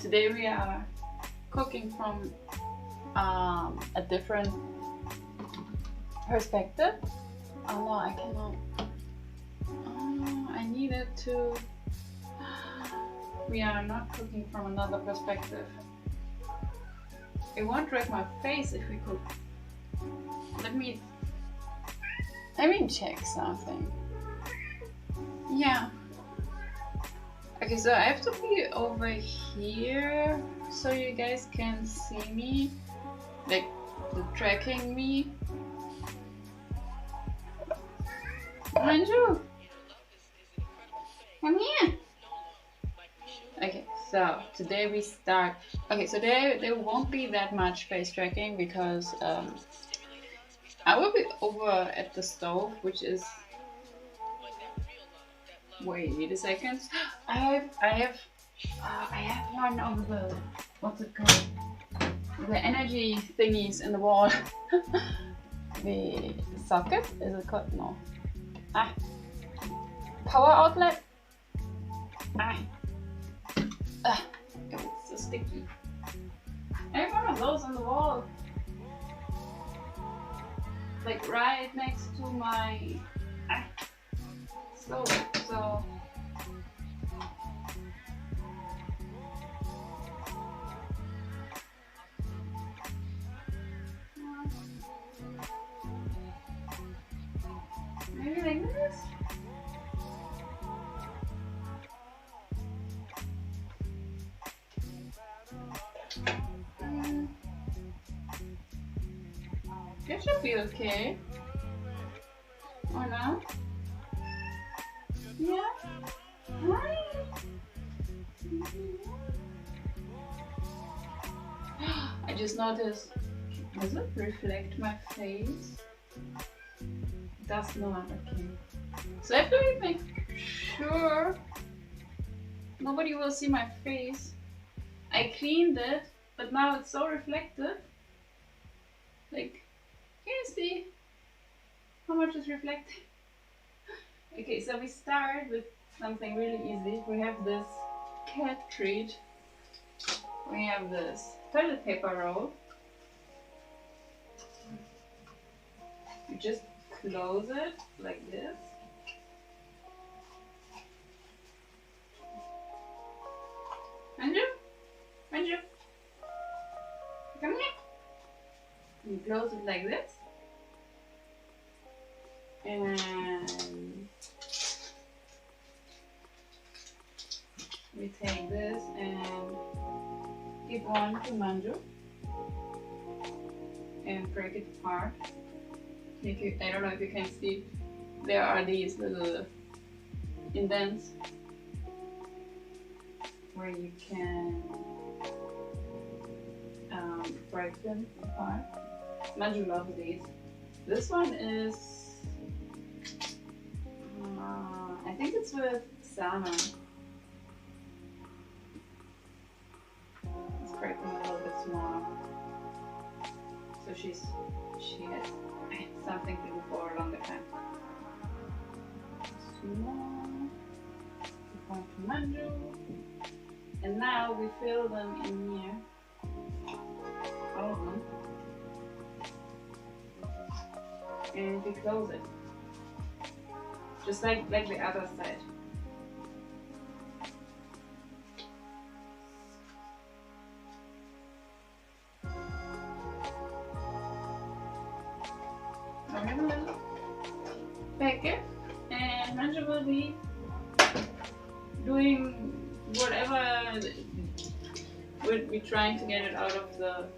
Today we are cooking from a different perspective. Oh no, I cannot. Oh, I needed to. We are not cooking from another perspective. It won't break my face if we cook. Let me check something. Yeah. Okay, so I have to be over here so you guys can see me, like tracking me. Manju, come here. Okay, so today we start. Okay, so there won't be that much face tracking because I will be over at the stove, which is. Wait a second. I have one of the, what's it called? The energy thingies in the wall. The socket? Is it called? No. Power outlet? It's so sticky. I have one of those on the wall. Like right next to my stove. So maybe like this. It should be okay. Or no? Yeah. Hi. I just noticed. Does it reflect my face? It does not. Okay. So I have to make sure nobody will see my face. I cleaned it, but now it's so reflective. Like, can you see how much is reflecting? Okay, so we start with something really easy. We have this cat treat. We have this toilet paper roll. You just close it like this. Manju? Manju? Come here. You close it like this. And we take this and give one to Manju and break it apart. I don't know if you can see, there are these little indents where you can break them apart. Manju loves these. This one is I think it's with salmon. Let's break them a little bit smaller. So she has something to do for a longer time. Small. Give one to Manju. And now we fill them in here. All of them. And we close it. Just like the other side. I have a little packet, and Manju will be doing whatever. We'll be trying to get it out of the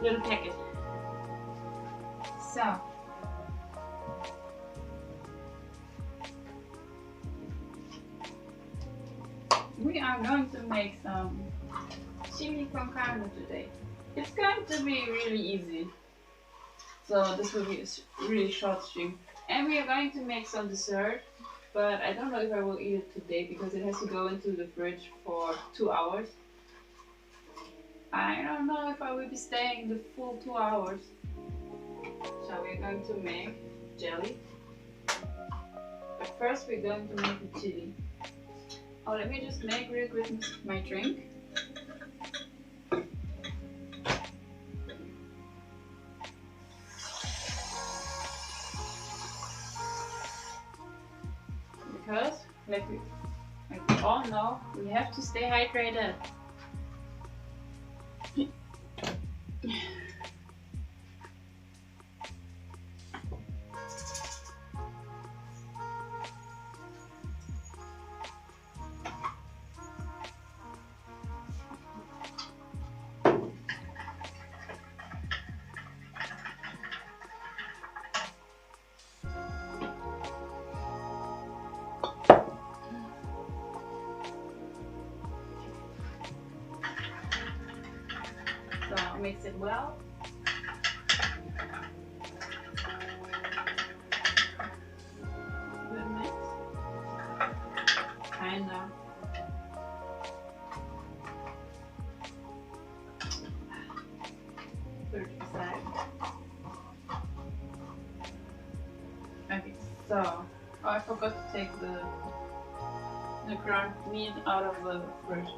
little packet. So. We are going to make some chili con carne today. It's going to be really easy. So this will be a really short stream. And we are going to make some dessert, but I don't know if I will eat it today because it has to go into the fridge for 2 hours. I don't know if I will be staying the full 2 hours. So we're going to make jelly. But first we're going to make the chili. Oh, let me just make real quick my drink. Because, like we all know, we have to stay hydrated. So mix it well. Good mix. Kinda. Put it aside. Okay, so I forgot to take the ground meat out of the fridge.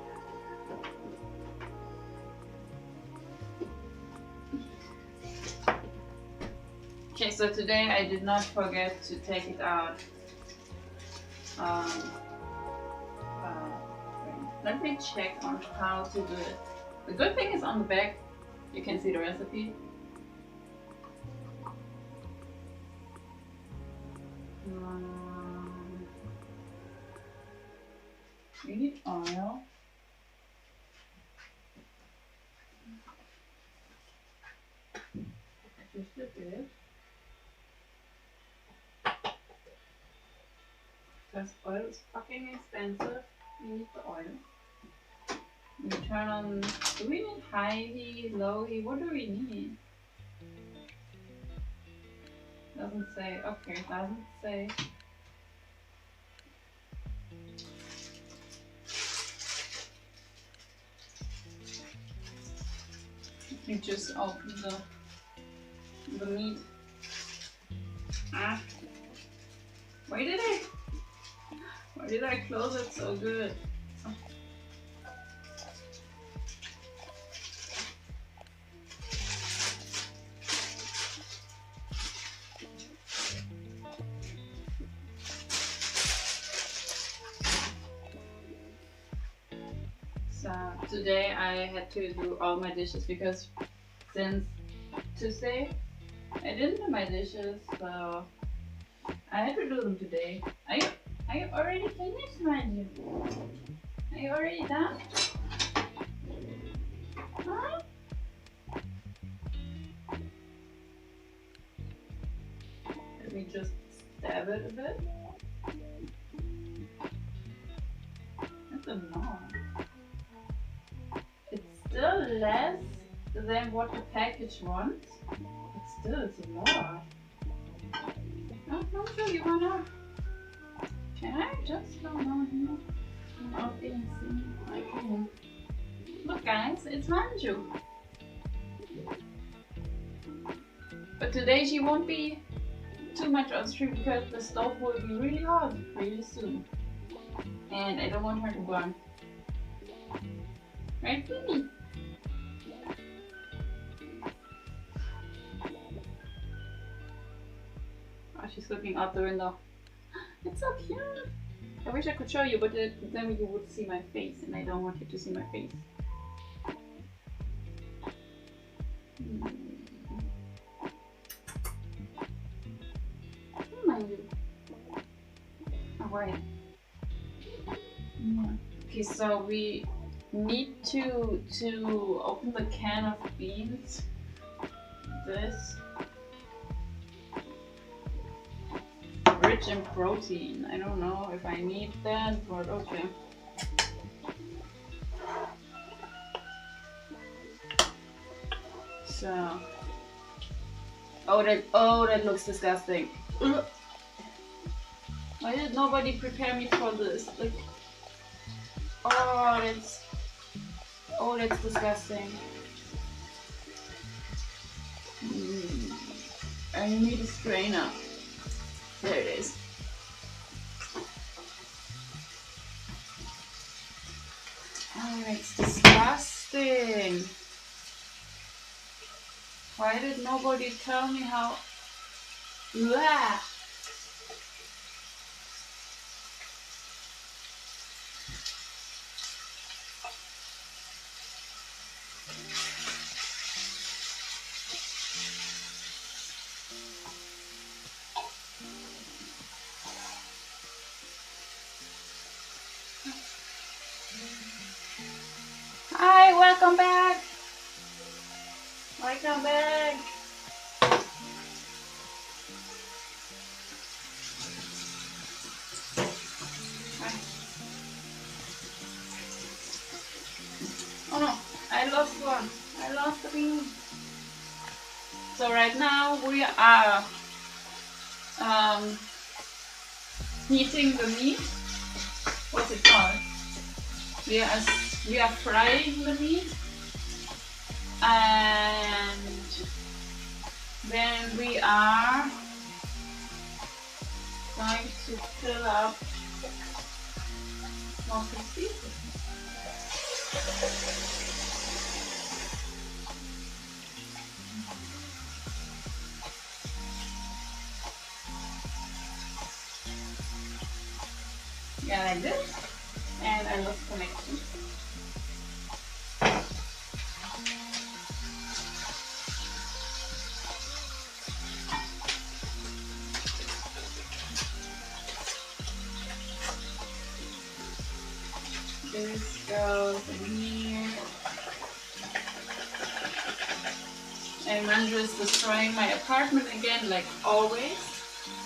Okay, so today I did not forget to take it out. Let me check on how to do it. The good thing is on the back you can see the recipe. We need oil. Just a bit. Because oil is fucking expensive. We need the oil. We turn on. Do we need high heat, low heat? What do we need? Doesn't say. Okay, doesn't say. You just open the meat. Ah. Why did I close it so good? So today I had to do all my dishes because since Tuesday I didn't do my dishes, so I had to do them today. Are you already finished, mind you? Are you already done? Huh? Let me just stab it a bit. That's a lot. It's still less than what the package wants, but still it's a lot. I'm sure you wanna. Can I just go down here? Without being seen? I can. Look, guys, it's Manju. But today she won't be too much on stream because the stove will be really hot really soon, and I don't want her to burn. Right, Phoebe? Oh, she's looking out the window. It's so cute. I wish I could show you, but then you would see my face, and I don't want you to see my face. Alright. Yeah. Okay, so we need to open the can of beans. This. Rich in protein. I don't know if I need that, but okay. So, oh that looks disgusting. Ugh. Why did nobody prepare me for this? Like, oh that's disgusting. I need a strainer. There it is. Why did nobody tell me how? Blah. Hi, welcome back. Welcome back. Oh no, I lost one. I lost the bean. So right now we are heating the meat. What's it called? We are frying the meat, and then we are going to fill up more pieces. Yeah, like this. And I lost connection. This goes in here. And Manju is destroying my apartment again, like always.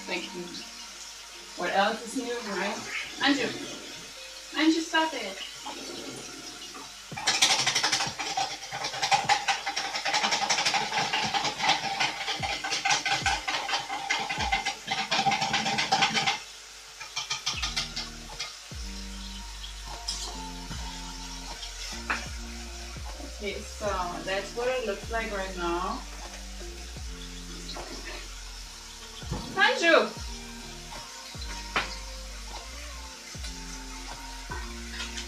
Like, what else is new, right? Manju, stop it. Okay, so that's what it looks like right now. Manju!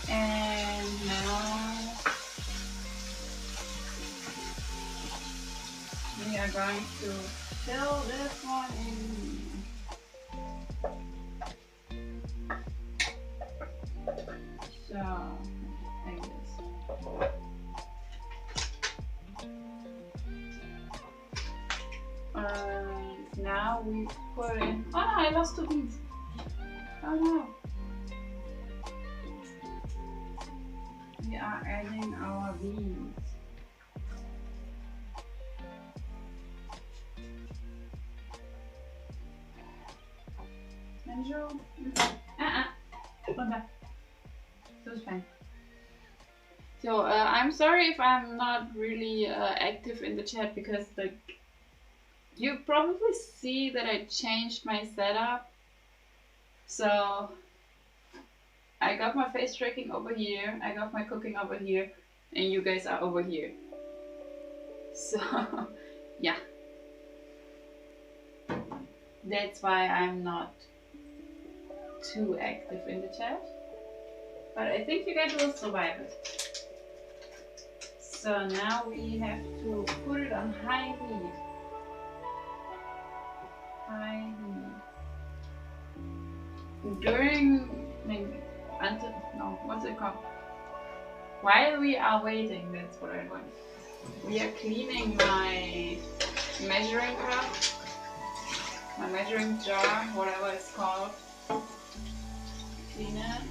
And now we are going to fill this one in. So, like this. Now we put in. Oh no, I lost 2 beans. Oh no. We are adding our beans. Manju. Come back. So it's fine. So I'm sorry if I'm not really active in the chat because you probably see that I changed my setup. So I got my face tracking over here, I got my cooking over here, and you guys are over here. So yeah, that's why I'm not too active in the chat. But I think you guys will survive it. So now we have to put it on high heat. High heat. During, until, no, what's it called? While we are waiting, that's what I want. We are cleaning my measuring cup, my measuring jar, whatever it's called. Clean it.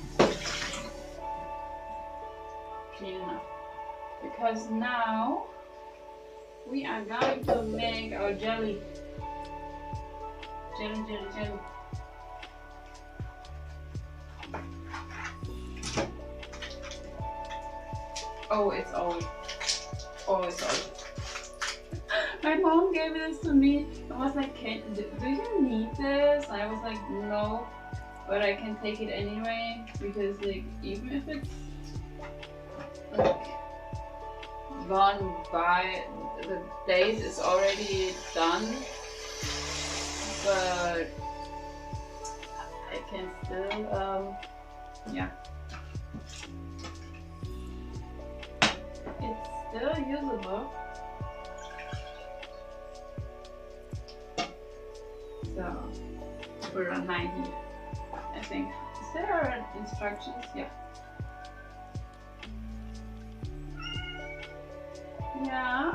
Clean enough. Because now we are going to make our jelly. Jelly. Oh, it's old. My mom gave this to me and was like, do you need this? And I was like, no, but I can take it anyway because like even if it's like gone by, the date is already done, but I can still yeah. It's still usable. So put it on high heat, I think. Is there instructions? Yeah. Yeah.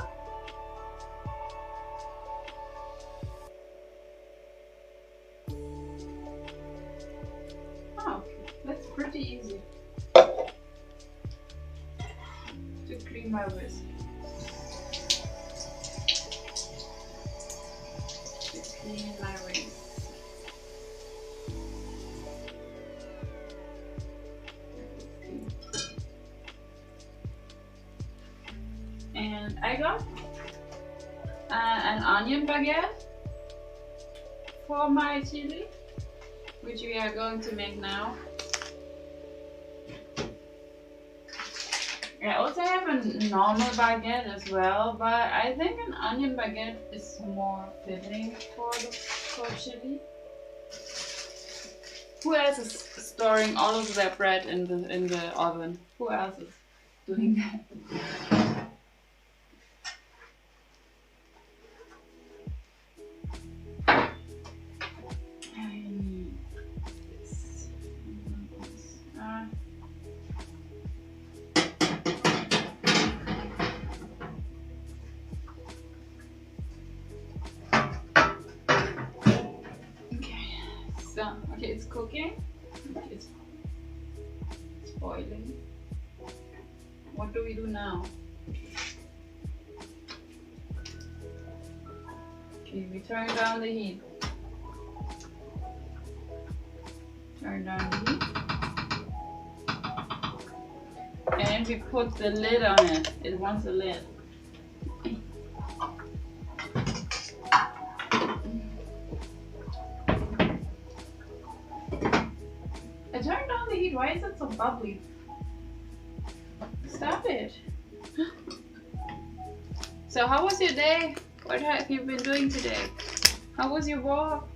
Oh, okay. That's pretty easy to clean my whisk. To clean my whisk. And I got an onion baguette for my chili, which we are going to make now. I also have a normal baguette as well, but I think an onion baguette is more fitting for chili. Who else is storing all of their bread in the oven? Who else is doing that? I need this. Okay, it's cooking. It's boiling. What do we do now? Okay, we turn down the heat. Turn down the heat. And we put the lid on it. It wants a lid. I turned down the heat. Why is it so bubbly? Stop it. So how was your day? What have you been doing today? How was your walk?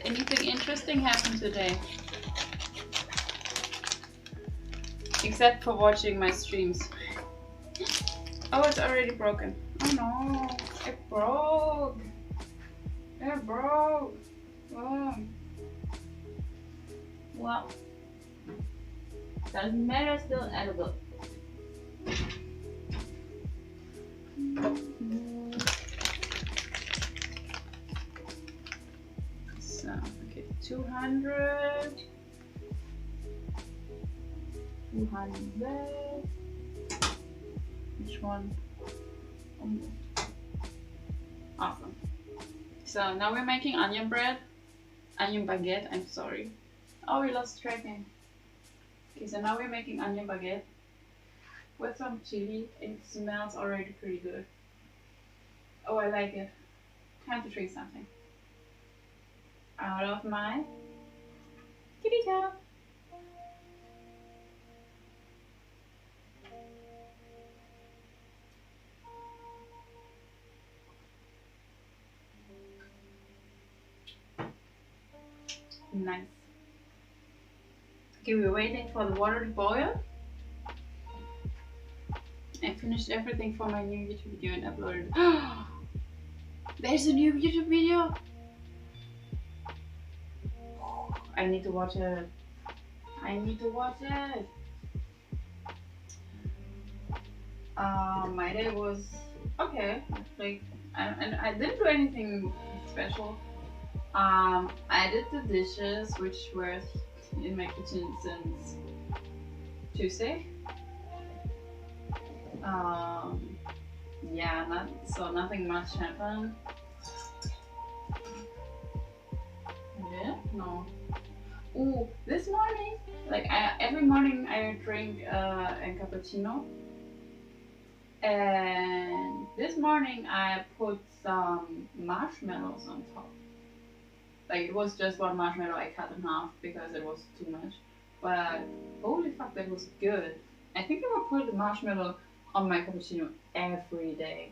Anything interesting happened today? Except for watching my streams. Oh, it's already broken. Oh no, it broke. It broke. Oh. Well, doesn't matter, still edible. So, okay, 200. 200. Which one? Awesome. So now we're making onion baguette, I'm sorry. Oh, we lost tracking. Okay, so now we're making onion baguette with some chili. It smells already pretty good. Oh, I like it. Time to try something. Out of my kitty towel. Nice. Okay, we're waiting for the water to boil. I finished everything for my new YouTube video and uploaded it. There's a new YouTube video! I need to watch it. I need to watch it. My day was okay. Like, I didn't do anything special. I did the dishes, which were in my kitchen since Tuesday. Yeah, nothing much happened. Yeah, no. Ooh, this morning, like every morning I drink a cappuccino, and this morning I put some marshmallows on top. Like, it was just one marshmallow I cut in half because it was too much. But holy fuck, that was good. I think I will put the marshmallow on my cappuccino every day.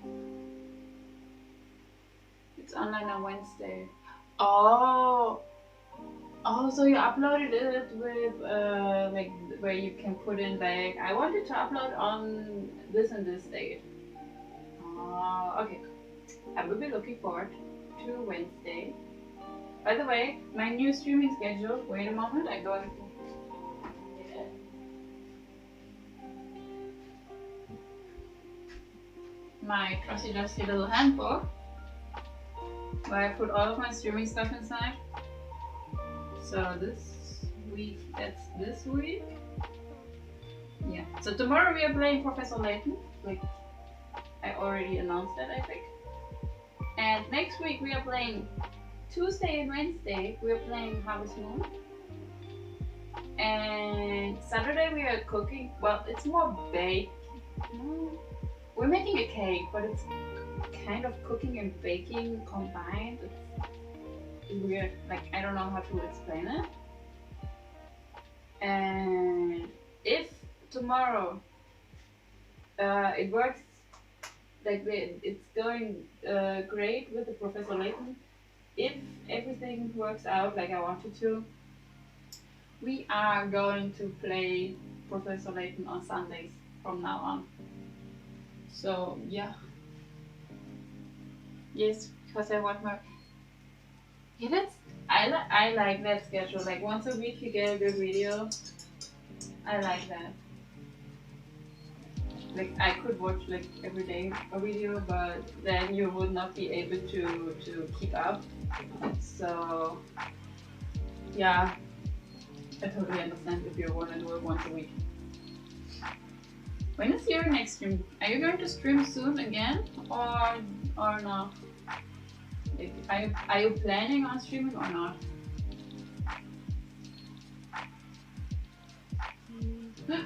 It's online on Wednesday. Oh, Oh, so you uploaded it with like where you can put in like I wanted to upload on this and this date. Oh, okay. I will be looking forward to Wednesday. By the way, my new streaming schedule. Wait a moment, I'm going to get my trusty dusty little handbook where I put all of my streaming stuff inside. So this week, that's this week. Yeah. So tomorrow we are playing Professor Layton. Like I already announced that, I think. And next week we are playing Tuesday and Wednesday. We are playing Harvest Moon. And Saturday we are cooking. Well, it's more bake. No, we're making a cake, but it's kind of cooking and baking combined. It's weird. Like I don't know how to explain it. And if tomorrow it works like it's going great with the Professor Layton, if everything works out like I wanted to, we are going to play Professor Layton on Sundays from now on. So yeah. Yes, because I want more. Yeah, I like that schedule. Like once a week you get a good video. I like that. Like I could watch like every day a video, but then you would not be able to keep up. So yeah, I totally understand if you want to do it once a week. When is your next stream? Are you going to stream soon again, or not? Like, are you planning on streaming or not?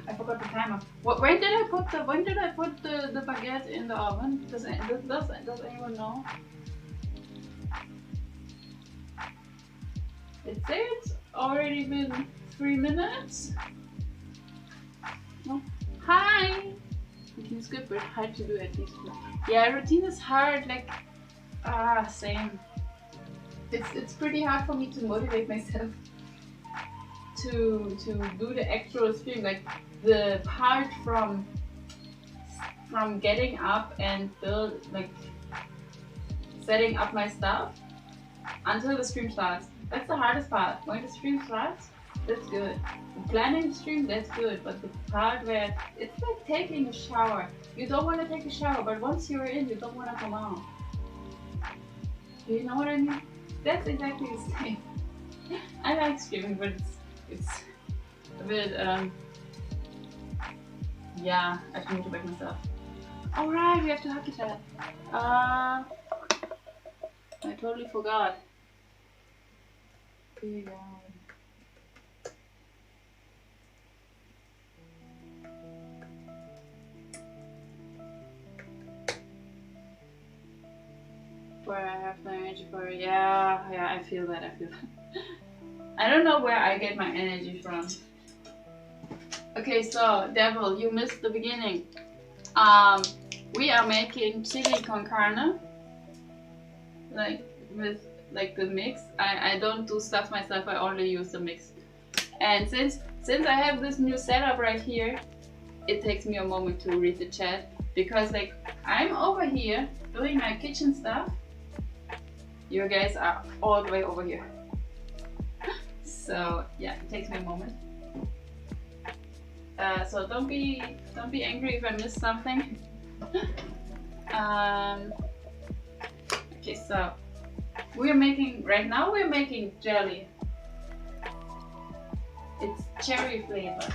I forgot the timer. When did I put the baguette in the oven? Does anyone know? It says it's already been 3 minutes. No. Hi. Routine is good, but hard to do at least. Yeah, routine is hard. Like same. It's pretty hard for me to motivate myself to do the actual stream, like the part from getting up and setting up my stuff until the stream starts. That's the hardest part. When the stream starts, that's good. Planning the stream, that's good. But the part where it's like taking a shower. You don't want to take a shower, but once you're in, you don't want to come out. Do you know what I mean? That's exactly the same. I like streaming, but it's a bit yeah, I have to motivate myself. Alright, we have to hack it at. I totally forgot. Okay, where I have no energy for it. Yeah, I feel that. I don't know where I get my energy from. Okay, so Devil, you missed the beginning. We are making chili con carne, like with like the mix. I don't do stuff myself. I only use the mix. And since I have this new setup right here, it takes me a moment to read the chat because like I'm over here doing my kitchen stuff. You guys are all the way over here. So yeah, it takes me a moment. So don't be angry if I miss something. Okay, so we're making jelly. It's cherry flavored.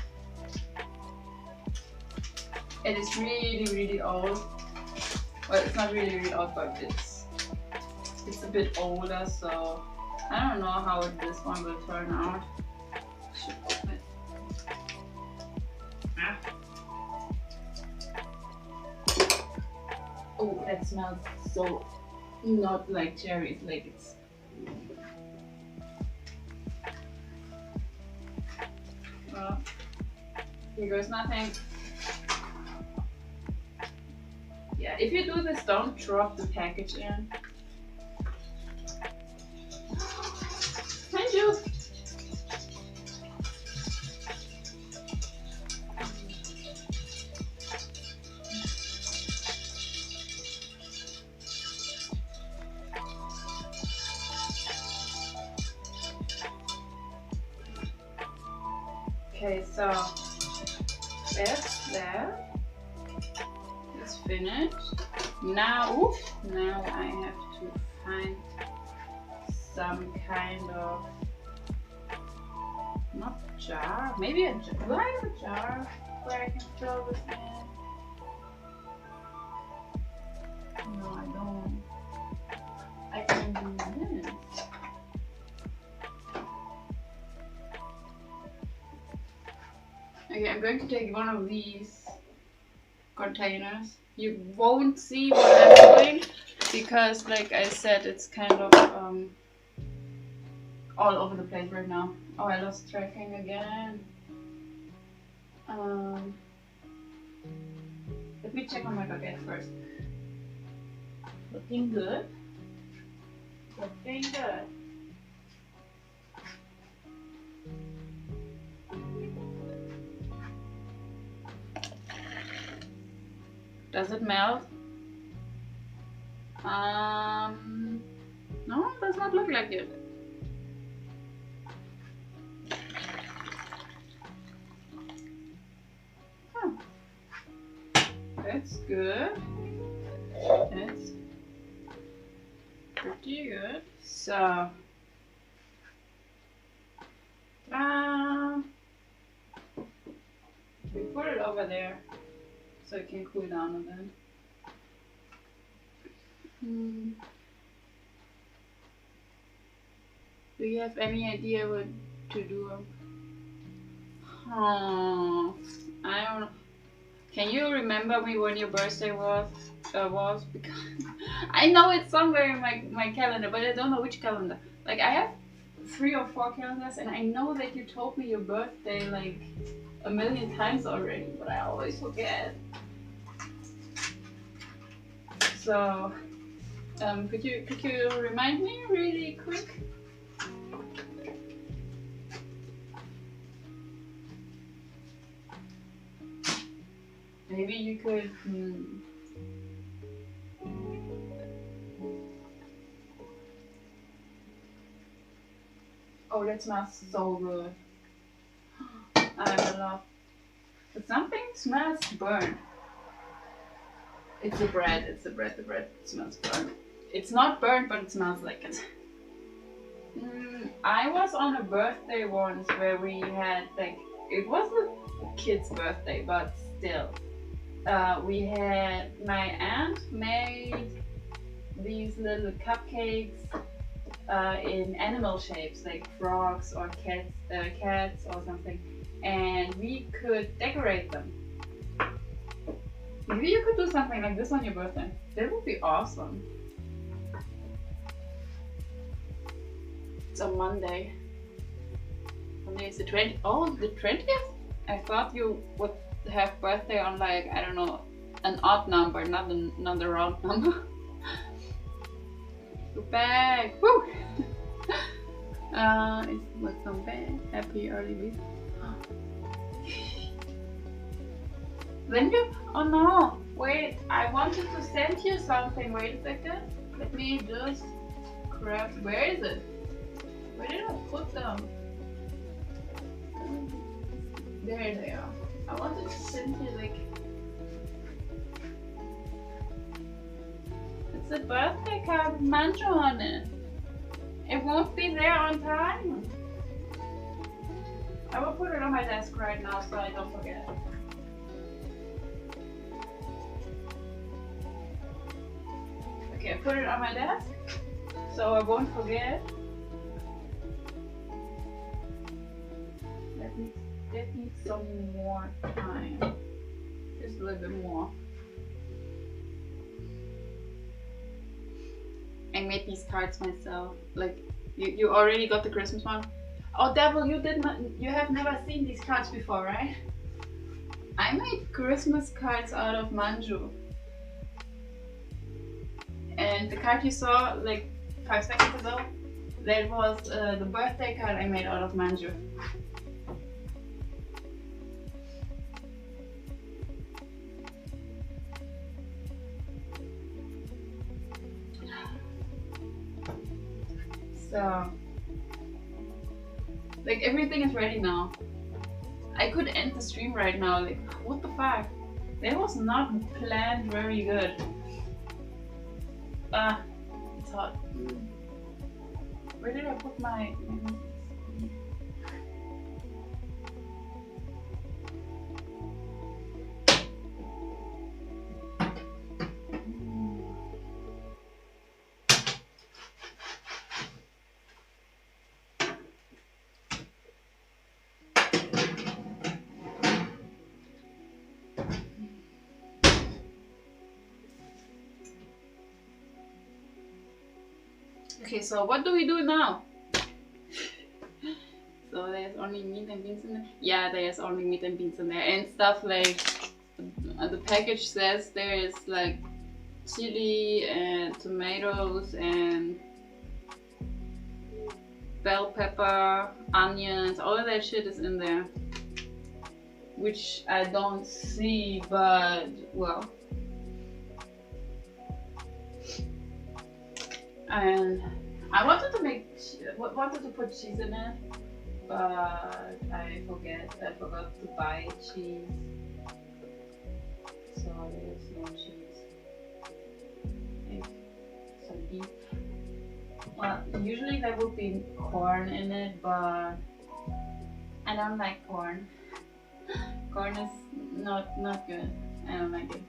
It is really old. Well, it's not really old, but it's a bit older, so I don't know how this one will turn out. Should open it. Ah. Oh, that smells so not like cherries, like it's. Well, here goes nothing. Yeah, if you do this, don't drop the package in. Thank you. Okay, so that's that. It's finished. Now, now I have to find some kind of, not jar, maybe a jar. Do I have a jar where I can fill this in? No, I don't. I can do this. Okay, I'm going to take one of these containers. You won't see what I'm doing because, like I said, it's kind of all over the place right now. Oh, I lost tracking again. Let me check on my baguette first. Looking good. Looking good. Does it melt? No, it does not look like it. Huh. That's good. That's pretty good. So, we put it over there so it can cool down a bit. Do you have any idea what to do? I don't know. Can you remember me when your birthday was? Because I know it's somewhere in my calendar, but I don't know which calendar. Like I have 3 or 4 calendars, and I know that you told me your birthday like a million times already, but I always forget. So, could you remind me really quick? Maybe you could. Oh, that smells so good. I love. But something smells burnt. It's the bread. It's the bread. The bread smells burnt. It's not burnt, but it smells like it. I was on a birthday once where we had like it was a kid's birthday, but still. We had my aunt made these little cupcakes in animal shapes, like frogs or cats or something, and we could decorate them. Maybe you could do something like this on your birthday. That would be awesome. It's a Monday. Monday is the 20th. Oh, the 20th? I thought you would have birthday on like, I don't know, an odd number, not the round number. Go back! Woo! Welcome back. Happy early week. Then you, oh no, wait, I wanted to send you something. Wait a second. Let me just grab, where is it? Where did I put them? There they are. I wanted to send you like, it's a birthday card with manjo on it. It won't be there on time. I will put it on my desk right now so I don't forget. Okay, I put it on my desk so I won't forget. That needs some more time. Just a little bit more. I made these cards myself. Like you already got the Christmas one. Oh Devil, you have never seen these cards before, right? I made Christmas cards out of manju. And the card you saw like 5 seconds ago, that was the birthday card I made out of manju. So, like everything is ready now. I could end the stream right now. Like, what the fuck? That was not planned very good. It's hot. Where did I put my... Okay, so what do we do now? So there's only meat and beans in there? Yeah, there's only meat and beans in there. And stuff like, the package says there is like chili and tomatoes and bell pepper, onions, all of that shit is in there. Which I don't see, but well. And I wanted to put cheese in it, but I forgot to buy cheese, so there's no cheese. Some beef. Well, usually there would be corn in it, but I don't like corn. Corn is not good. I don't like it.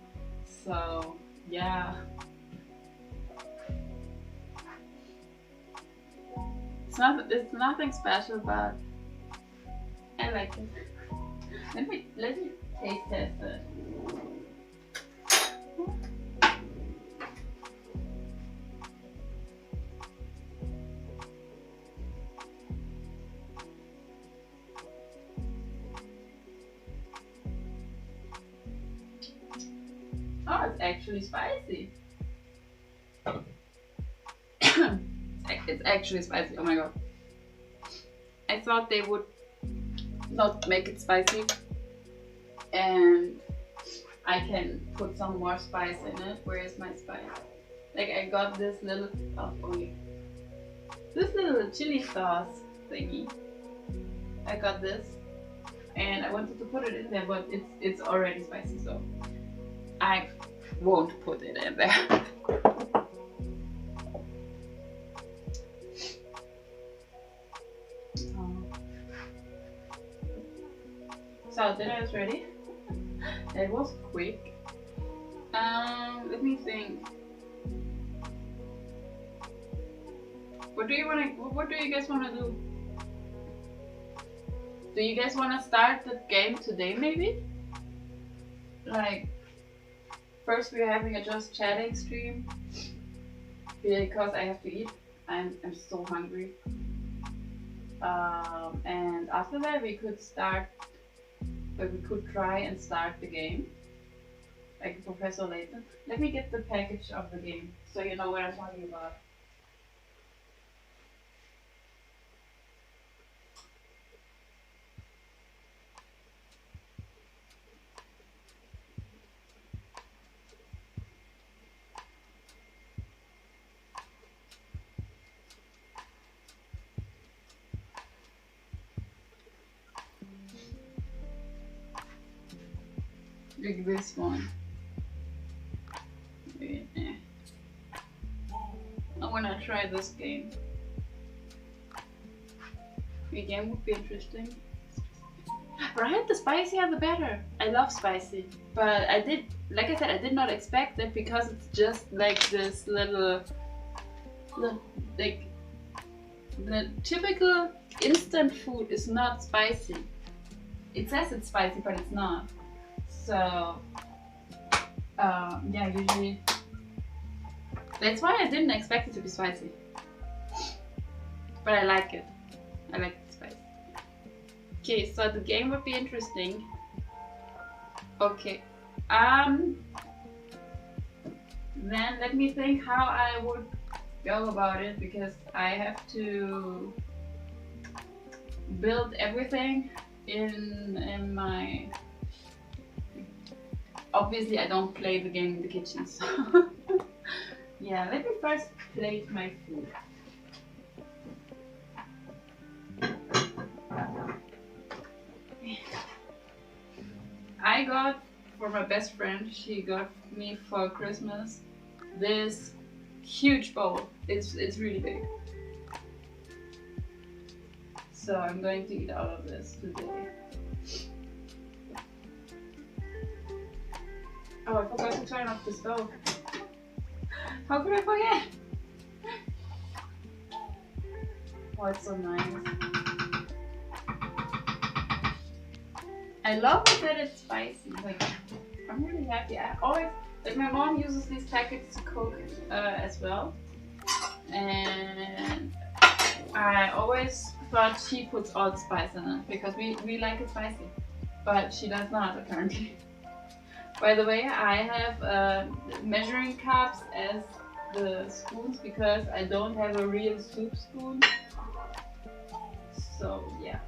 So yeah. It's nothing special, but I like it. Let me taste test it. Oh, it's actually spicy. It's actually spicy. Oh my god. I thought they would not make it spicy, and I can put some more spice in it. Where is my spice? Like, I got this little this little chili sauce thingy. I got this, and I wanted to put it in there, but it's already spicy, so I won't put it in there. So dinner is ready. It was quick. Let me think. What do you guys wanna do? Do you guys wanna start the game today maybe? Like, first we're having a just chatting stream because I have to eat. I'm so hungry. And after that we could try and start the game, like Professor Layton. Let me get the package of the game so you know what I'm talking about. Like this one. I wanna try this game. The game would be interesting. Right? The spicier the better. I love spicy. But like I said, I did not expect it because it's just like this little like, the typical instant food is not spicy. It says it's spicy, but it's not. So, yeah, usually, that's why I didn't expect it to be spicy. But I like it. I like the spice. Okay, so the game would be interesting. Okay, then let me think how I would go about it, because I have to build everything in my... Obviously, I don't play the game in the kitchen, so yeah. Let me first plate my food. I got for my best friend, she got me for Christmas this huge bowl. It's really big. So I'm going to eat out of this today. Oh, I forgot to turn off the stove. How could I forget? Oh, it's so nice. I love it that it's spicy. Like, I'm really happy. I always, like, my mom uses these packets to cook as well. And I always thought she puts all the spice in it because we like it spicy. But she does not, apparently. By the way, I have measuring cups as the spoons because I don't have a real soup spoon. So yeah.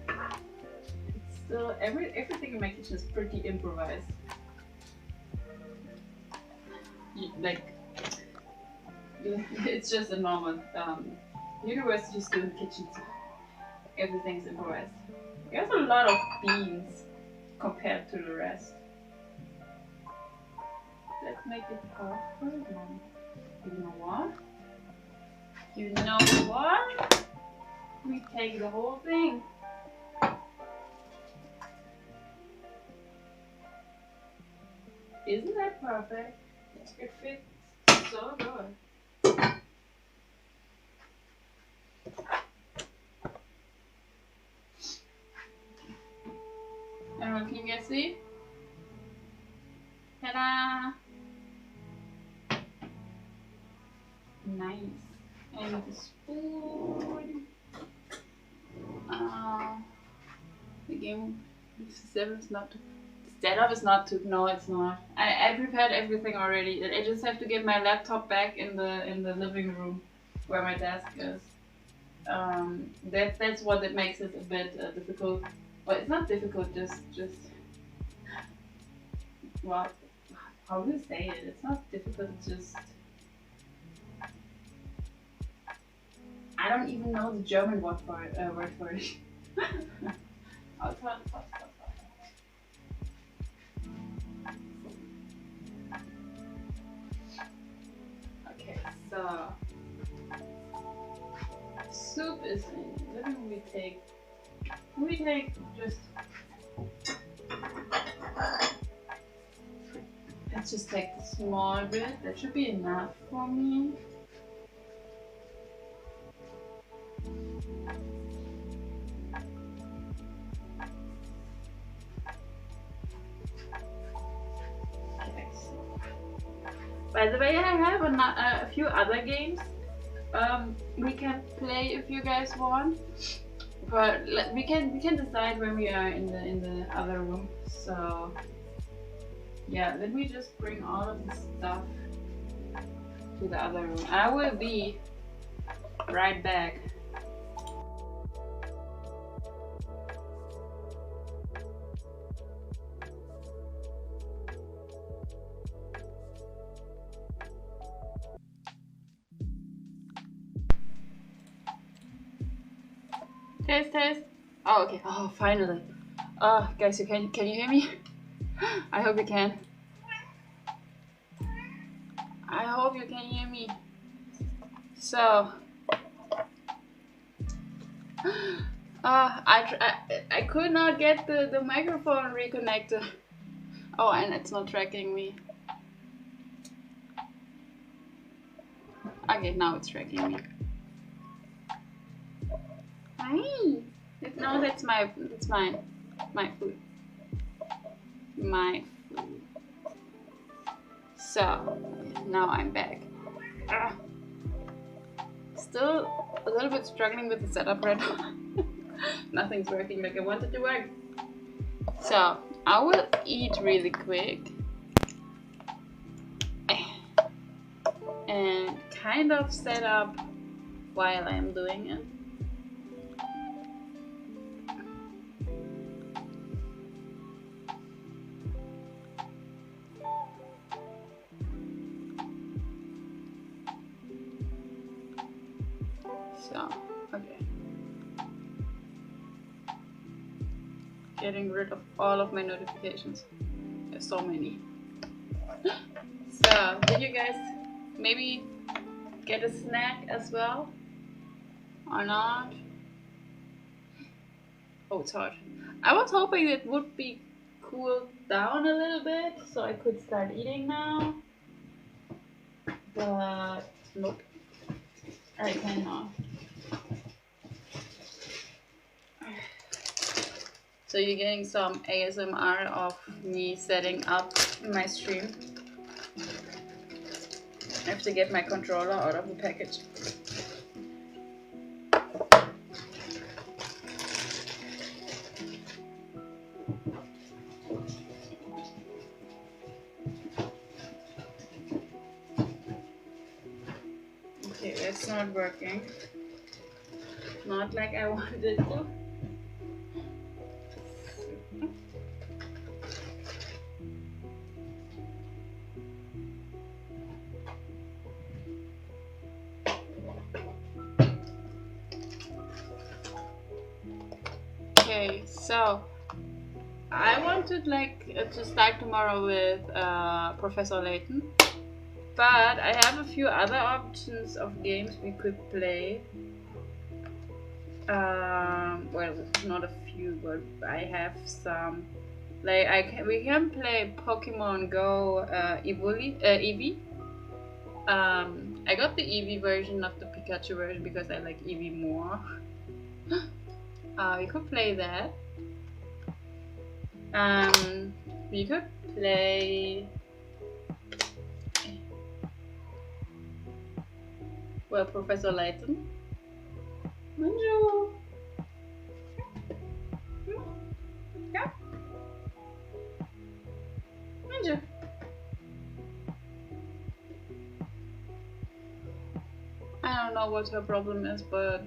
It's still everything in my kitchen is pretty improvised. Like it's just a normal university student kitchen. So everything's improvised. There's a lot of beans compared to the rest. Let's make it perfect. You know what? You know what? We take the whole thing. Isn't that perfect? It fits so good. I don't know if you can see. Ta-da! Nice. And the spoon. The game setup is not too. Setup is not too. No, it's not. I prepared everything already. I just have to get my laptop back in the living room where my desk is. That's what it makes it a bit difficult. Well, it's not difficult. Just well, how do you say it? It's not difficult. It's just. I don't even know the German word for it. Oh, okay, so soup is in. Then we take just. Let's just take a small bit. That should be enough for me. By the way, I have a few other games we can play if you guys want, but we can decide when we are in the other room. So yeah, let me just bring all of the stuff to the other room. I will be right back. Test. Oh, okay. Oh, finally. Guys, can you hear me? I hope you can. I hope you can hear me. So, I could not get the microphone reconnected. Oh, and it's not tracking me. Okay, now it's tracking me. Hi. No, that's mine. My food. My food. So now I'm back. Still a little bit struggling with the setup right now. Nothing's working like I want it to work. So I will eat really quick and kind of set up while I'm doing it. So, okay. getting rid of all of my notifications. There's so many. So, did you guys maybe get a snack as well? Or not? Oh, it's hot. I was hoping it would be cooled down a little bit so I could start eating now. But nope, I cannot. So you're getting some ASMR of me setting up my stream. I have to get my controller out of the package. Okay, that's not working. Not like I wanted it to. Okay, so I wanted to start tomorrow with Professor Layton, but I have a few other options of games we could play. Well, not a few, but I have some. Like we can play Pokemon Go Eevee. I got the Eevee version of the Pikachu version because I like Eevee more. We could play that. We could play. Well, Professor Layton. Bonjour. Yeah. Bonjour. I don't know what her problem is, but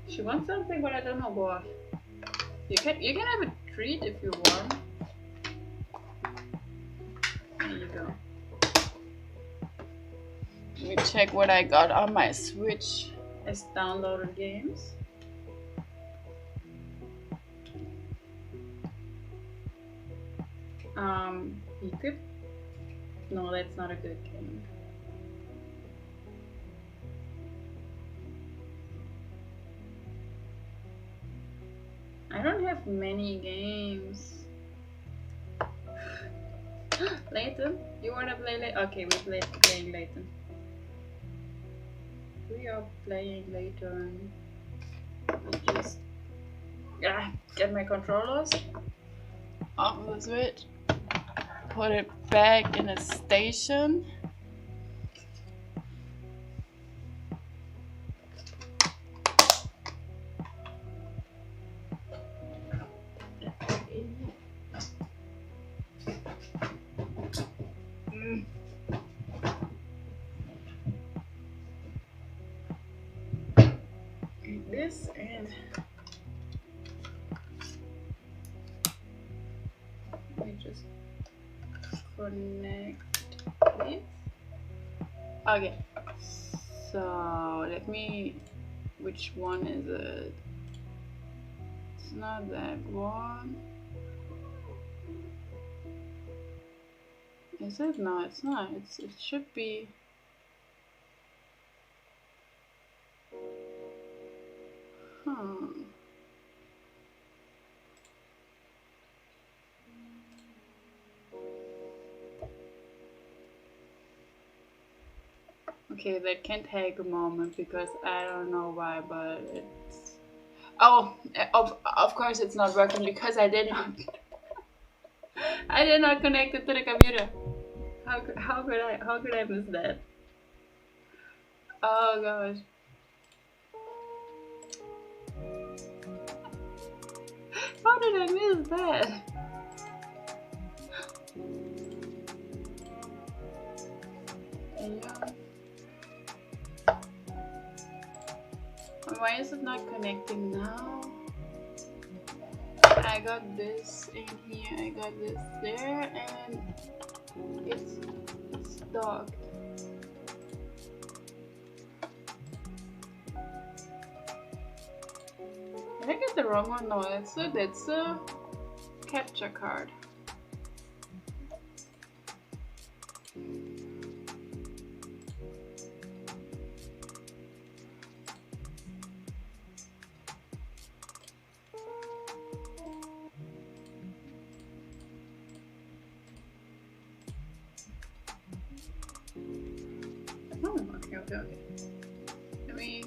she wants something, but I don't know what. You can have a treat if you want. There you go. Let me check what I got on my Switch as downloaded games. Equip? No, that's not a good game. I don't have many games. Layton? You wanna play Layton? Okay, we're playing Layton. We are playing Layton. I just get my controllers off the Switch. Put it back in its station. This and let me just connect this. Okay, so let me. Which one is it? It's not that one. Is it? No, it's not. It should be. Okay, that can take a moment because I don't know why, but it's. Oh, of course it's not working because I did not. I did not connect it to the computer. How could I miss that? Oh gosh. How did I miss that? Yeah. Why is it not connecting now? I got this in here, I got this there, and it's docked. Did I get the wrong one? No, that's a capture card. Oh, okay. Let me.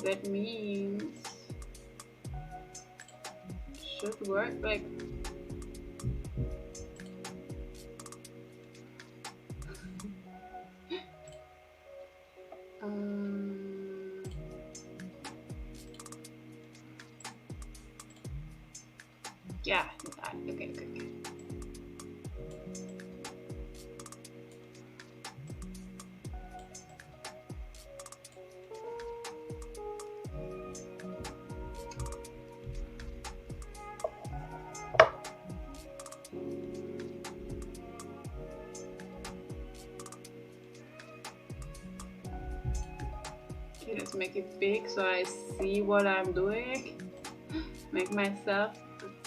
That means should work like. Yeah, okay. Okay, let's make it big so I see what I'm doing. Make myself,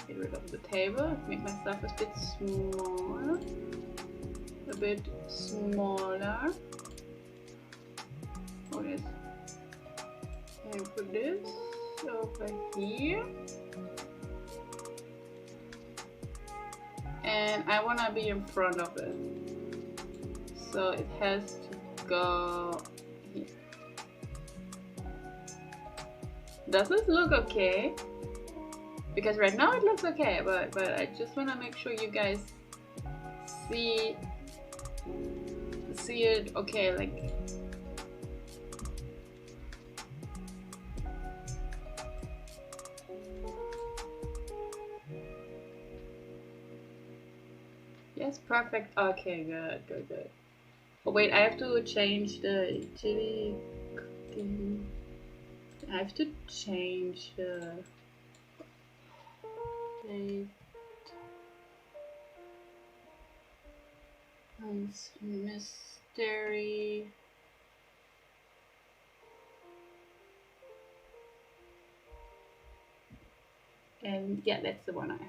get rid of the table, make myself a bit smaller. What is? Can I put this over here? And I want to be in front of it. So it has to go here. Does this look okay? Because right now it looks okay, but I just want to make sure you guys see it okay, like. Yes, perfect. Okay, good. Oh wait, I have to change the chili thing. I have to change the date. Mystery. And yeah, that's the one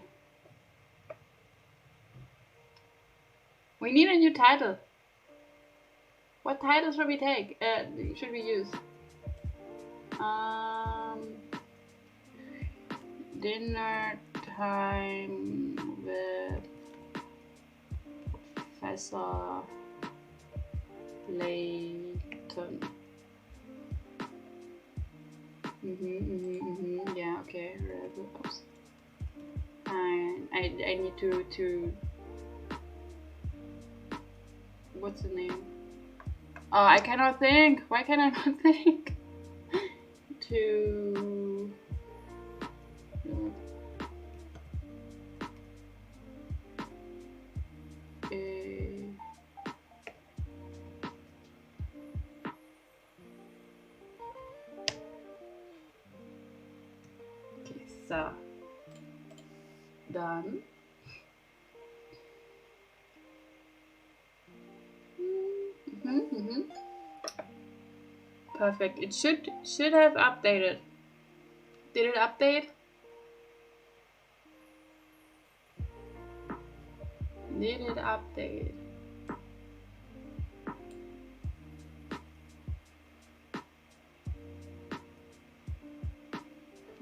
We need a new title. What title should we take? Should we use? Dinner time with Professor Layton. Yeah, okay. Oops. I need to. What's the name? Oh, I cannot think. Why can I not think? To. Okay, so done. Perfect. It should have updated. Did it update? Did it update?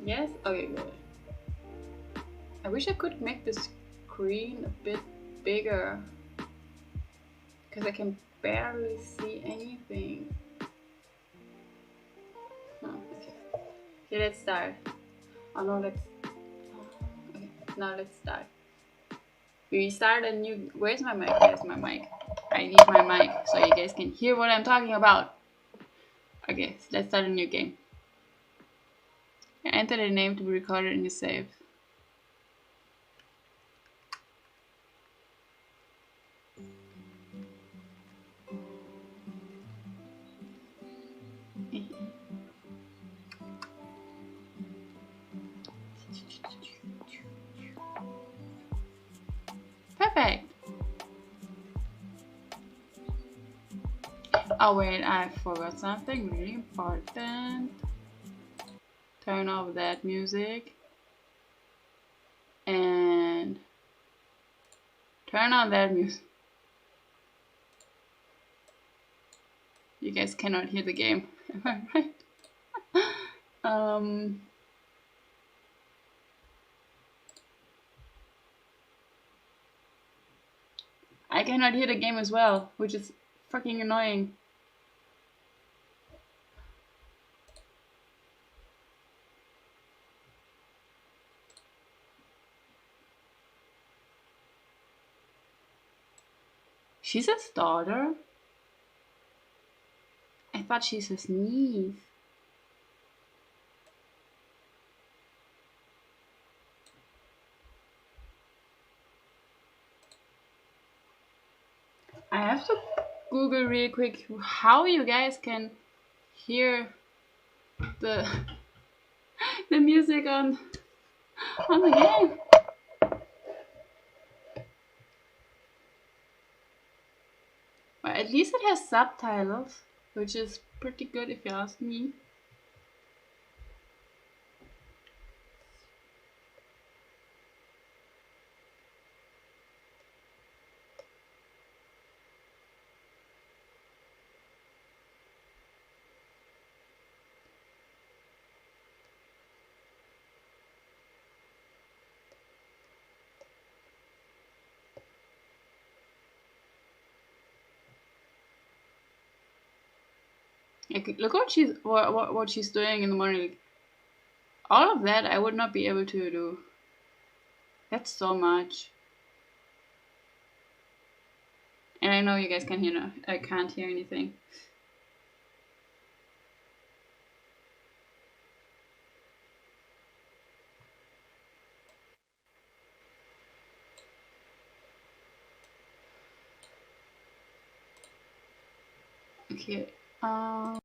Yes? Okay, good. I wish I could make the screen a bit bigger, because I can barely see anything. Oh, okay. Okay, let's start. Oh no, let's. Okay, now let's start. We start a new. Where's my mic? There's my mic. I need my mic so you guys can hear what I'm talking about. Okay, so let's start a new game. Enter the name to be recorded in your save. Perfect. Oh wait, I forgot something really important. Turn off that music. And turn on that music. You guys cannot hear the game, am I right? I cannot hear the game as well, which is fucking annoying. She's his daughter? I thought she's his niece. I have to Google real quick how you guys can hear the the music on the game. Well, at least it has subtitles, which is pretty good if you ask me. Like, look what she's doing in the morning. All of that I would not be able to do. That's so much. And I know you guys can hear no, I can't hear anything. Okay. Um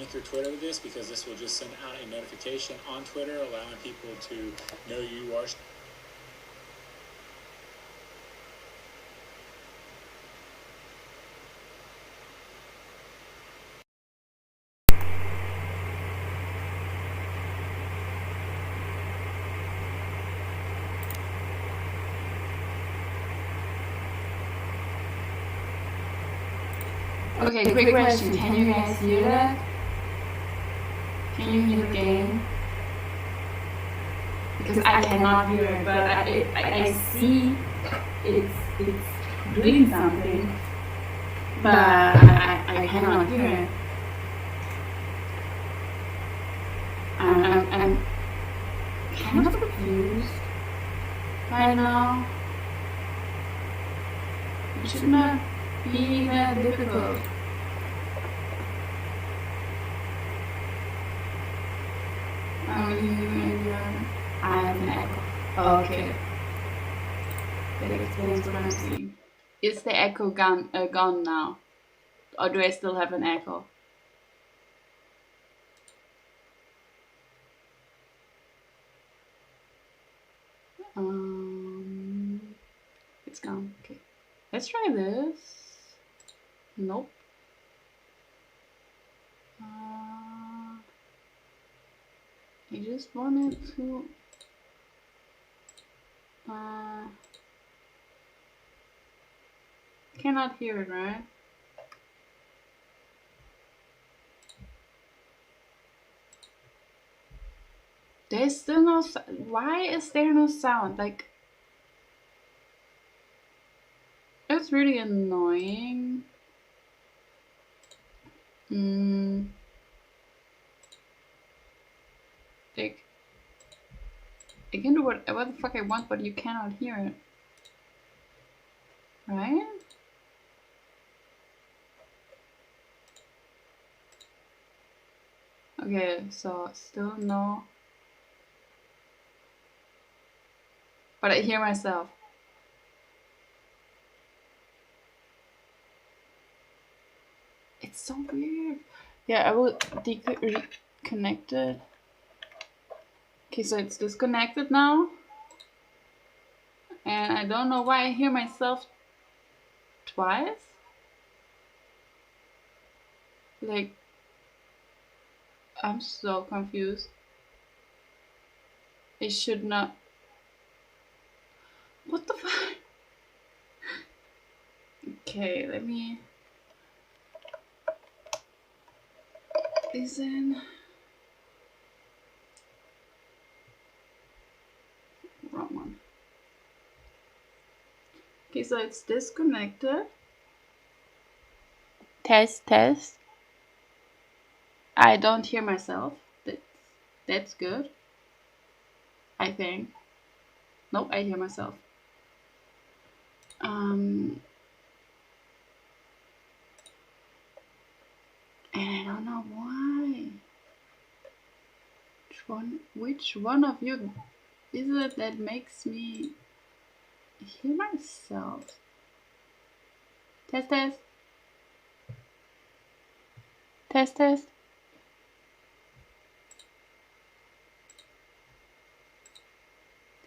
link your Twitter to this, because this will just send out a notification on Twitter allowing people to know you are. Okay, quick question. Can you guys hear that? Can you hear the game? Because I cannot hear it, but I see it's doing something, but I cannot hear it. I'm kind of confused right now. It should not be that difficult. I have an echo. Okay. That explains what I'm seeing. Is the echo gone now? Or do I still have an echo? It's gone. Okay. Let's try this. Nope. I just wanted to cannot hear it, right? There's still no why is there no sound? Like, it's really annoying. Like, I can do whatever the fuck I want, but you cannot hear it. Right? Okay, so still no. But I hear myself. It's so weird. Yeah, I will reconnect it. Okay, so it's disconnected now. And I don't know why I hear myself twice. Like, I'm so confused. It should not. What the fuck? Okay, let me. Listen. Wrong one. Okay, so it's disconnected. Test, test. I don't hear myself. That's good. I think. Nope, I hear myself. And I don't know why. Which one of you is it that makes me hear myself? Test, test. Test, test.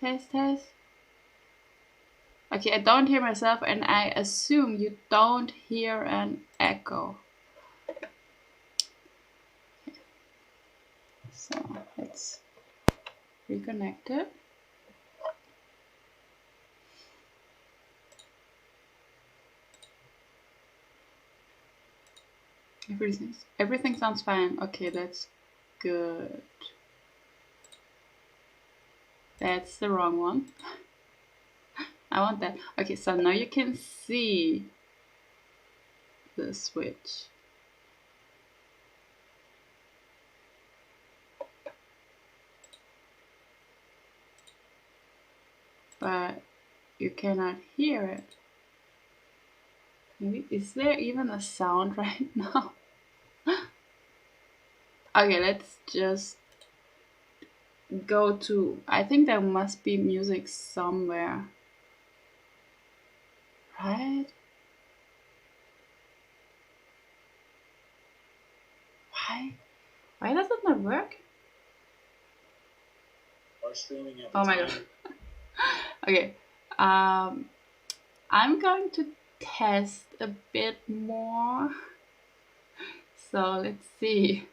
Test, test. Okay, I don't hear myself, and I assume you don't hear an echo. Okay. So let's reconnect it. Everything sounds fine. Okay, that's good. That's the wrong one. I want that. Okay, so now you can see the switch. But you cannot hear it. Maybe, is there even a sound right now? Okay, let's just go to, I think there must be music somewhere. Right? Why? Why does it not work? Or streaming at the Oh my time. god. Okay. I'm going to test a bit more. So let's see.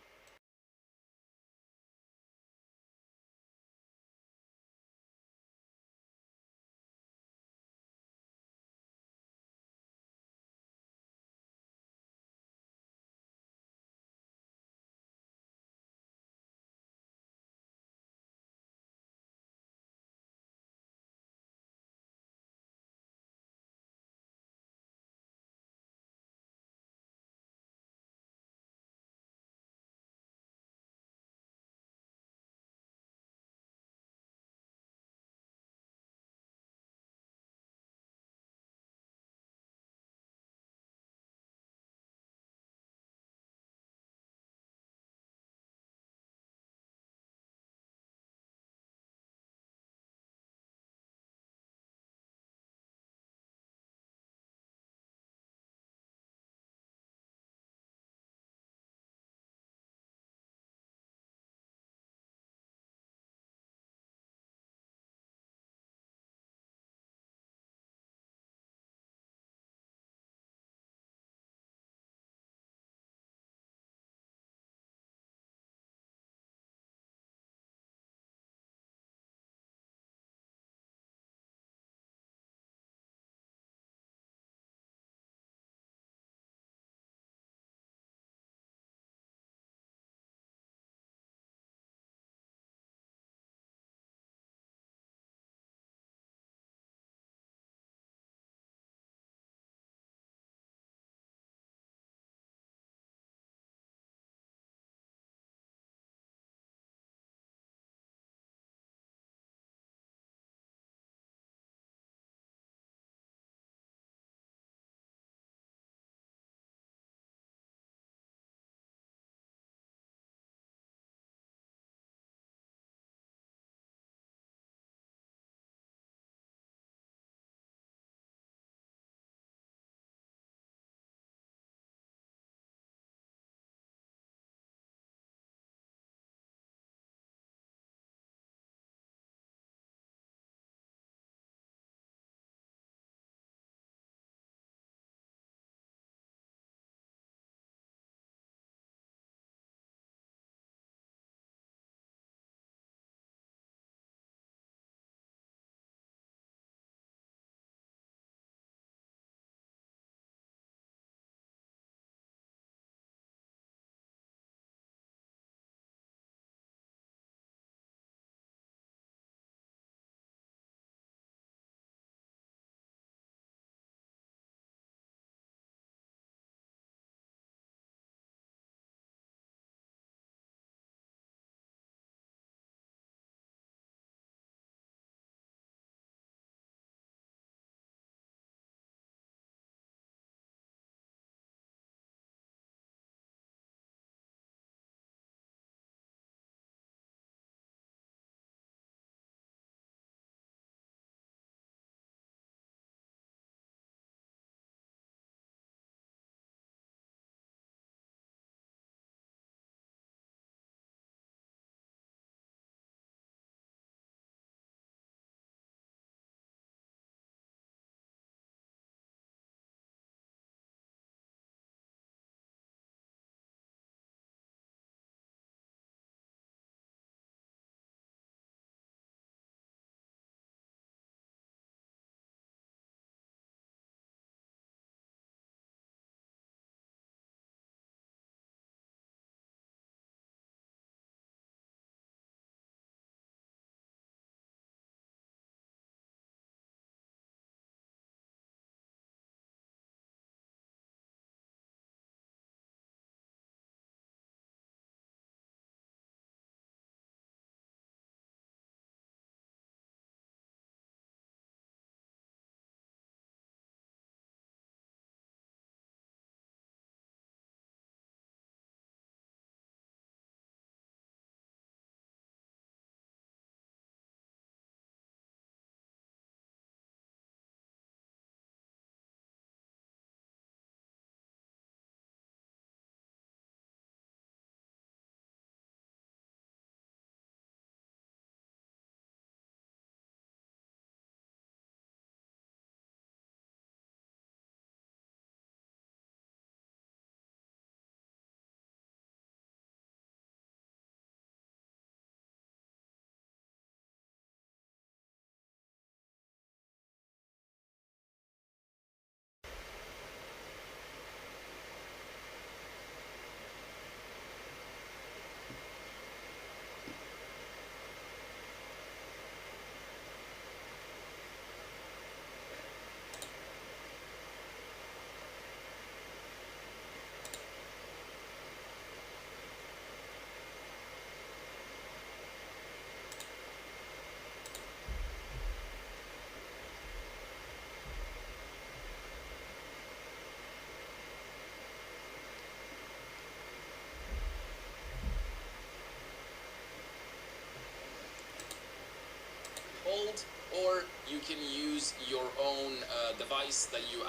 enabled, or you can use your own device that you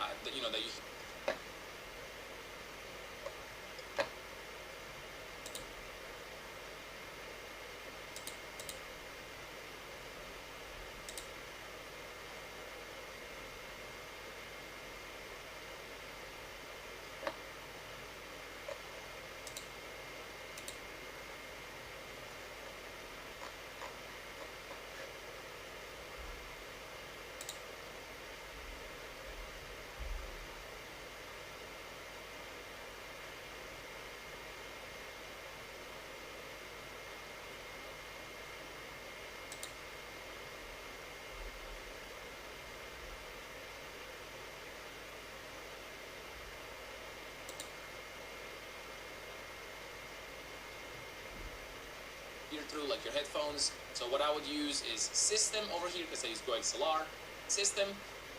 hear through like your headphones. So what I would use is system over here because I use GoXLR. System,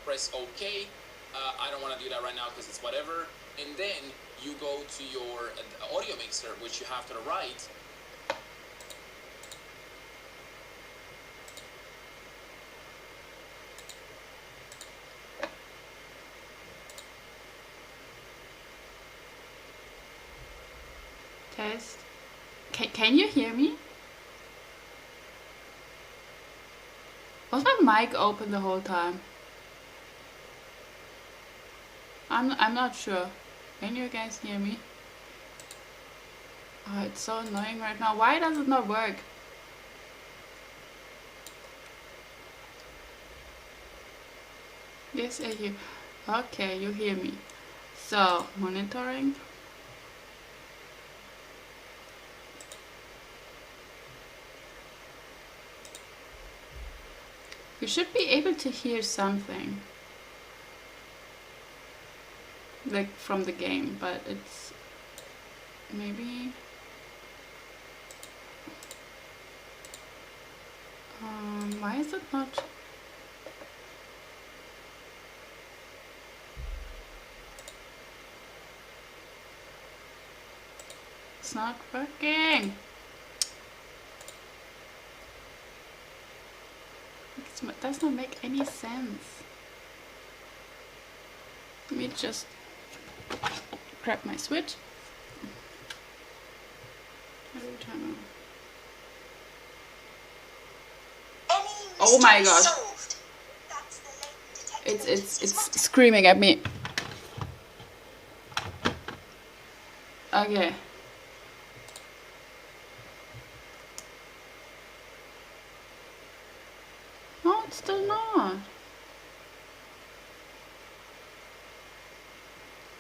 press OK. I don't want to do that right now because it's whatever. And then you go to your audio mixer, which you have to the right. Test. Can you hear me? Was my mic open the whole time? I'm not sure. Can you guys hear me? Oh, it's so annoying right now. Why does it not work? Yes, I hear. Okay, you hear me. So, monitoring. You should be able to hear something. Like from the game, but it's maybe why is it not? It's not working. It does not make any sense. Let me just grab my switch. How do we turn on? Oh my gosh! It's screaming at me. Okay. No, it's still not.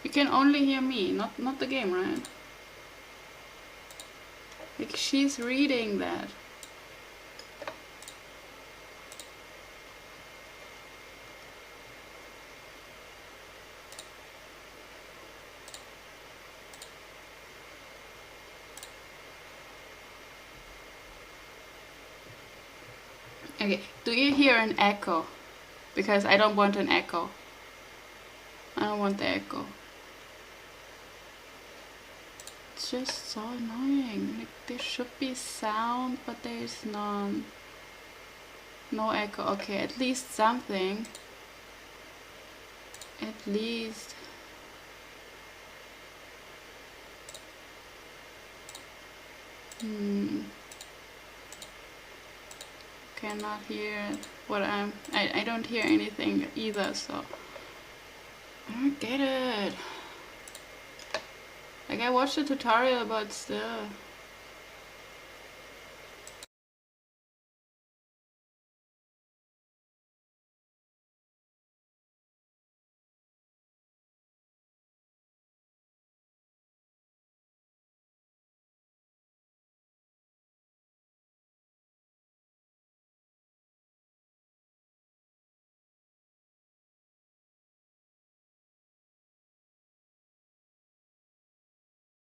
You can only hear me, not the game, right? Like she's reading that. Okay, do you hear an echo? Because I don't want an echo. I don't want the echo. It's just so annoying. Like there should be sound, but there's none. No echo. Okay, at least something. At least. Cannot hear what I don't hear anything either, so I don't get it. Like I watched a tutorial, but still.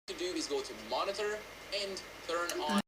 To do is go to monitor and turn on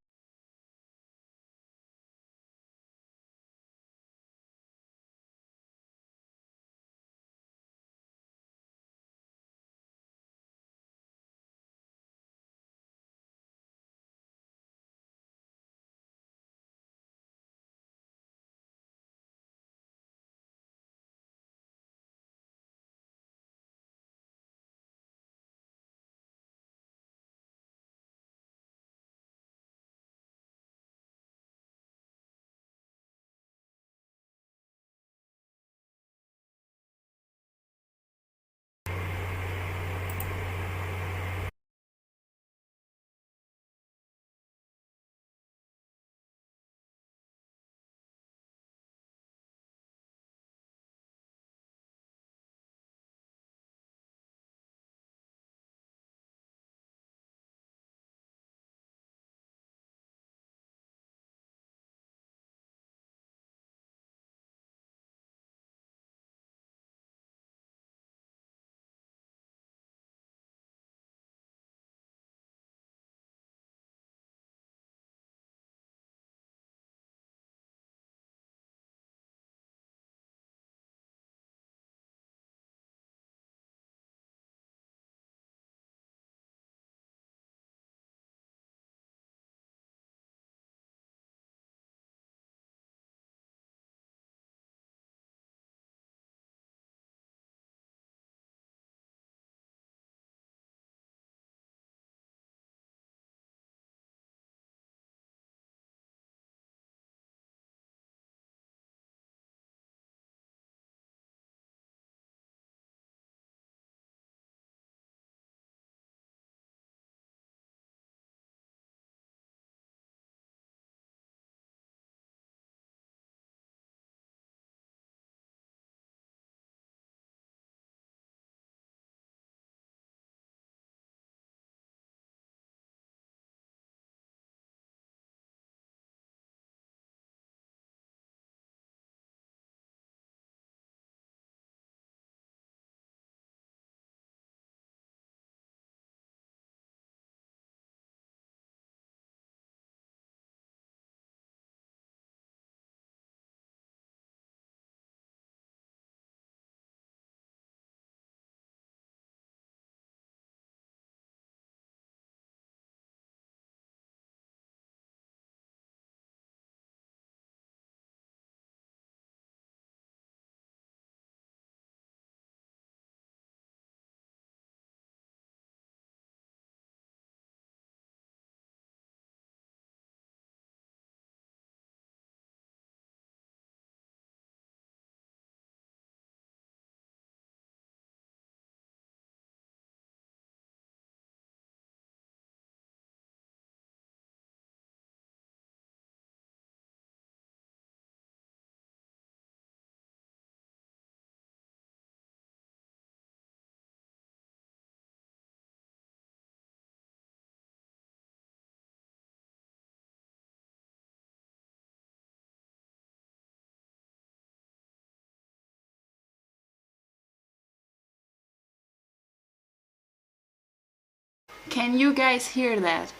Can you guys hear that?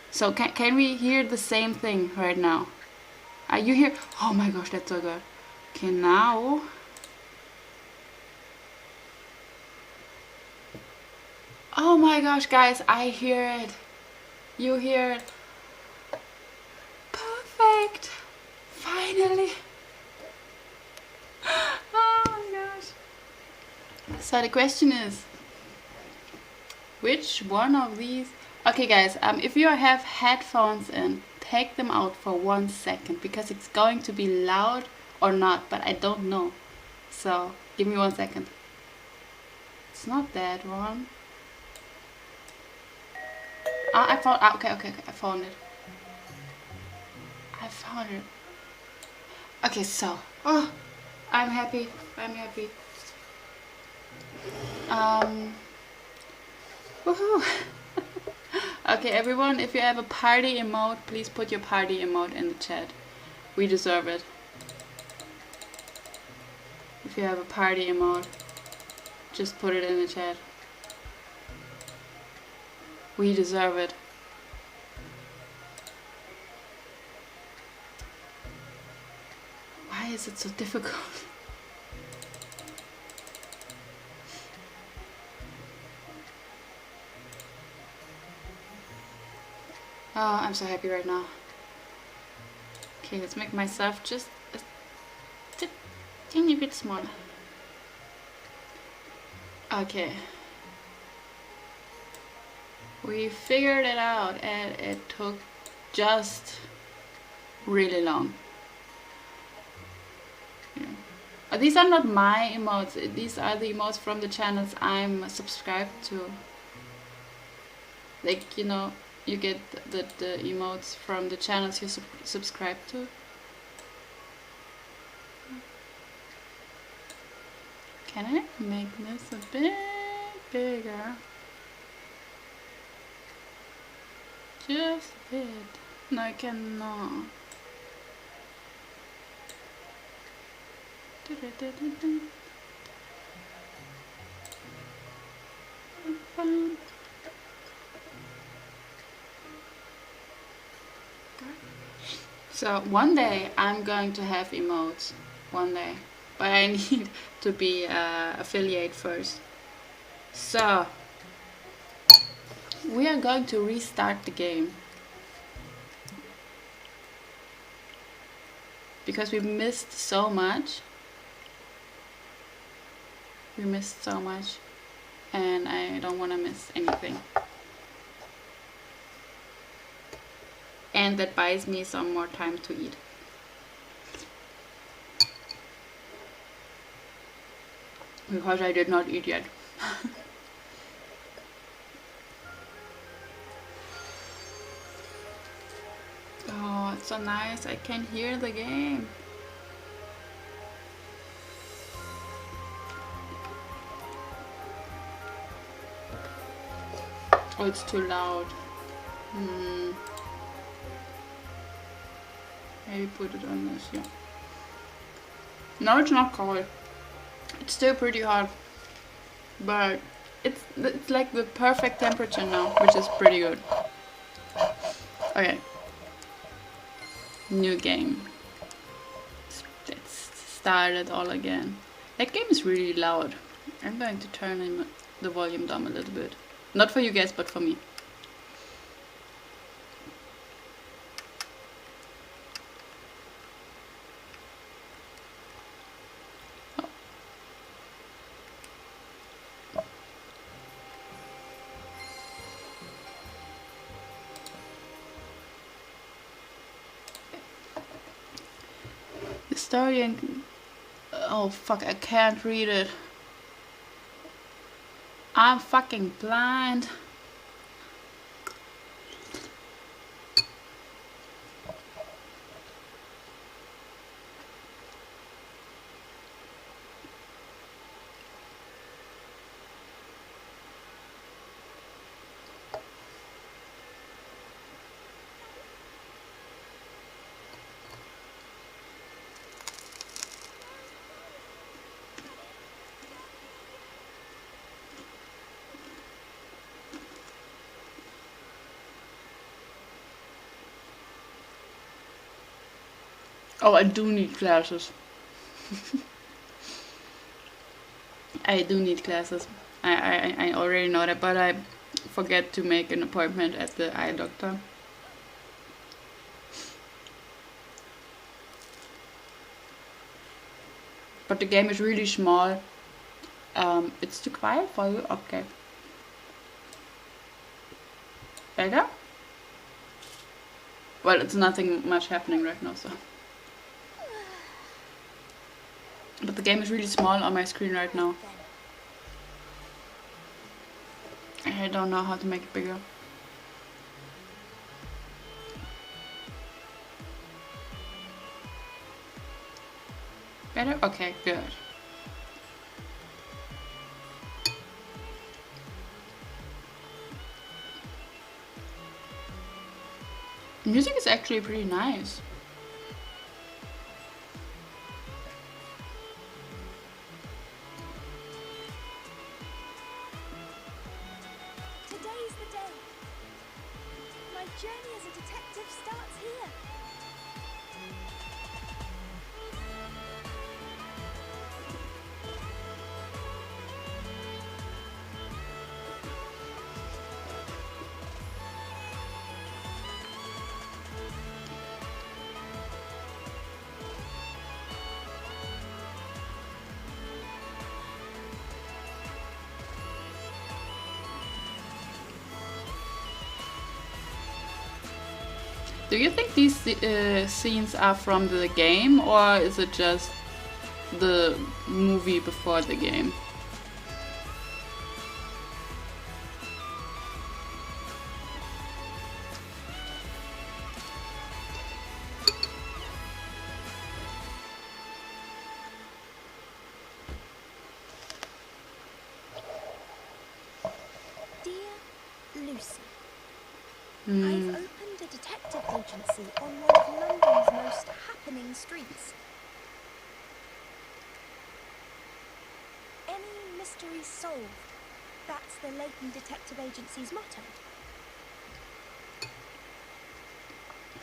So can we hear the same thing right now? Are you here? Oh my gosh, that's so good. Okay, now. Oh my gosh, guys, I hear it. You hear it. Perfect. Finally. Oh my gosh. So the question is, which one of these? Okay, guys, if you have headphones in, take them out for 1 second because it's going to be loud or not, but I don't know. So give me 1 second. It's not that one. I found. Okay. I found it. I found it. Okay, so. Oh, I'm happy. Woohoo! Okay, everyone, if you have a party emote, please put your party emote in the chat. We deserve it. If you have a party emote, just put it in the chat. We deserve it. Why is it so difficult? Oh, I'm so happy right now. Okay, let's make myself just a teeny bit smaller. Okay. We figured it out and it took just really long. Yeah. These are not my emotes, these are the emotes from the channels I'm subscribed to. Like, you know, you get the emotes from the channels you subscribe to. Can I make this a bit bigger? Just a bit. No, I cannot. So one day I'm going to have emotes. One day. But I need to be affiliate first. So we are going to restart the game. Because we missed so much. We missed so much. And I don't want to miss anything. And that buys me some more time to eat. Because I did not eat yet. Oh, it's so nice. I can hear the game. Oh, it's too loud. Maybe put it on this, yeah. No, it's not cold. It's still pretty hot. But it's like the perfect temperature now, which is pretty good. Okay. New game. Let's start it all again. That game is really loud. I'm going to turn the volume down a little bit. Not for you guys, but for me. Oh. The story and... Oh fuck, I can't read it. I'm fucking blind. Oh, I do need glasses. I do need glasses. I already know that, but I forget to make an appointment at the eye doctor. But the game is really small. It's too quiet for you? Okay. Better? Well, it's nothing much happening right now, so. But the game is really small on my screen right now. I don't know how to make it bigger. Better? Okay, good. The music is actually pretty nice. Today's the day. My journey as a detective starts here. Do you think these scenes are from the game, or is it just the movie before the game? Dear Lucy, Hmm. I've opened a detective agency on one of London's most happening streets. Any mysteries solved? That's the Layton Detective Agency's motto.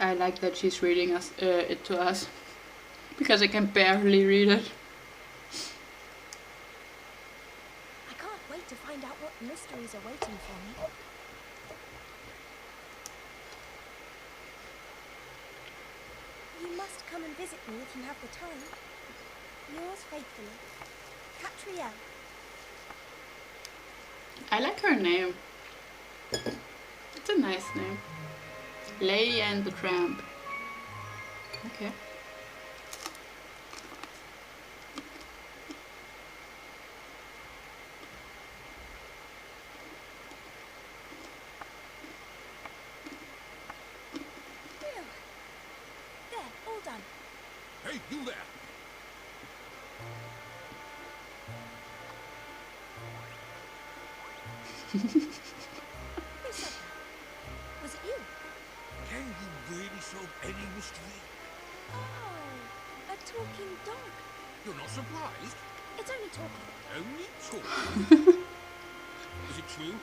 I like that she's reading it to us, because I can barely read it. I can't wait to find out what mysteries are waiting for me. You must come and visit me if you have the time. Yours faithfully, Catrielle. I like her name. It's a nice name. Lady and the Tramp. Okay. Phew. There, all done. Hey, you there! Who said that? Was it you? Can you really solve any mystery? Oh, a talking dog. You're not surprised? It's only talking. Only talk. Is it true?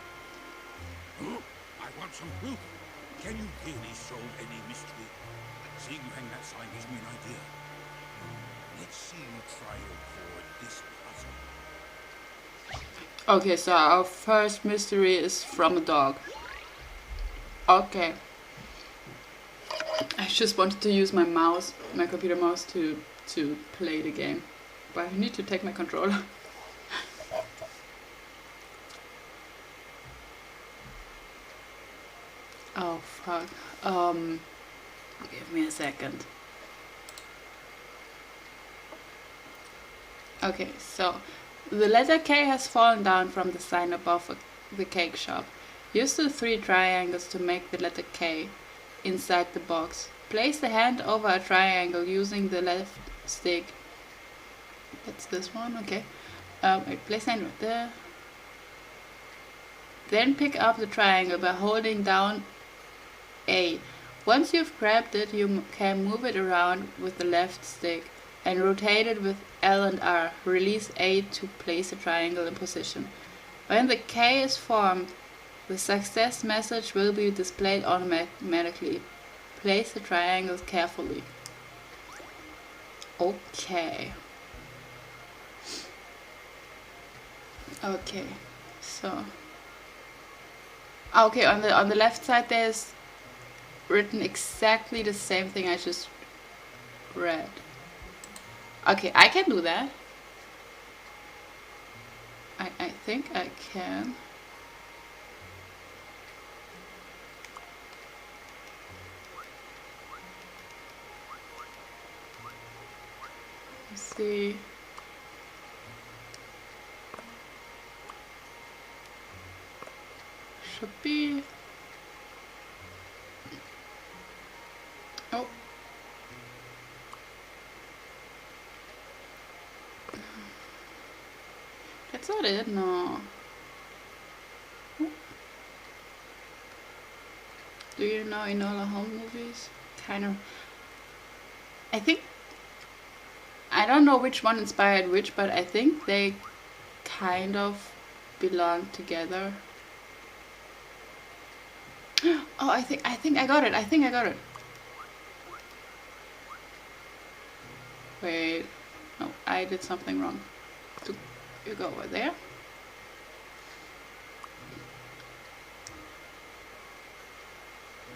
Huh? I want some proof. Can you really solve any mystery? Seeing you hang that sign gives me an idea. Let's see you try your paw at this puzzle. Okay, so our first mystery is from a dog. Okay. I just wanted to use my mouse, my computer mouse, to play the game. But I need to take my controller. Oh fuck. Give me a second. Okay, so the letter K has fallen down from the sign above the cake shop. Use the 3 triangles to make the letter K inside the box. Place the hand over a triangle using the left stick. That's this one, okay. Place the hand right there. Then pick up the triangle by holding down A. Once you've grabbed it, you can move it around with the left stick and rotate it with L and R. Release A to place the triangle in position. When the K is formed, the success message will be displayed automatically. Place the triangles carefully. Okay. Okay. So. Okay, on the left side there's written exactly the same thing I just read. Okay, I can do that. I think I can. Let's see. Should be. Oh. That's not it, no. Do you know Enola Holmes movies? Kind of. I think. I don't know which one inspired which, but I think they kind of belong together. Oh, I think I got it. I think I got it. Wait. No, I did something wrong. So you go over there.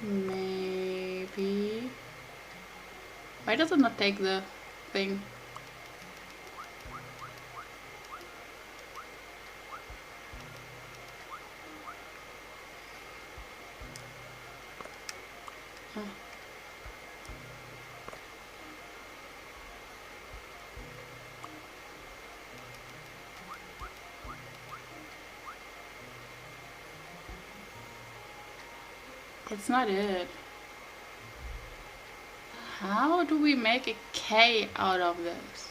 Maybe. Why does it not take the thing? Huh. It's not it. How do we make a K out of this?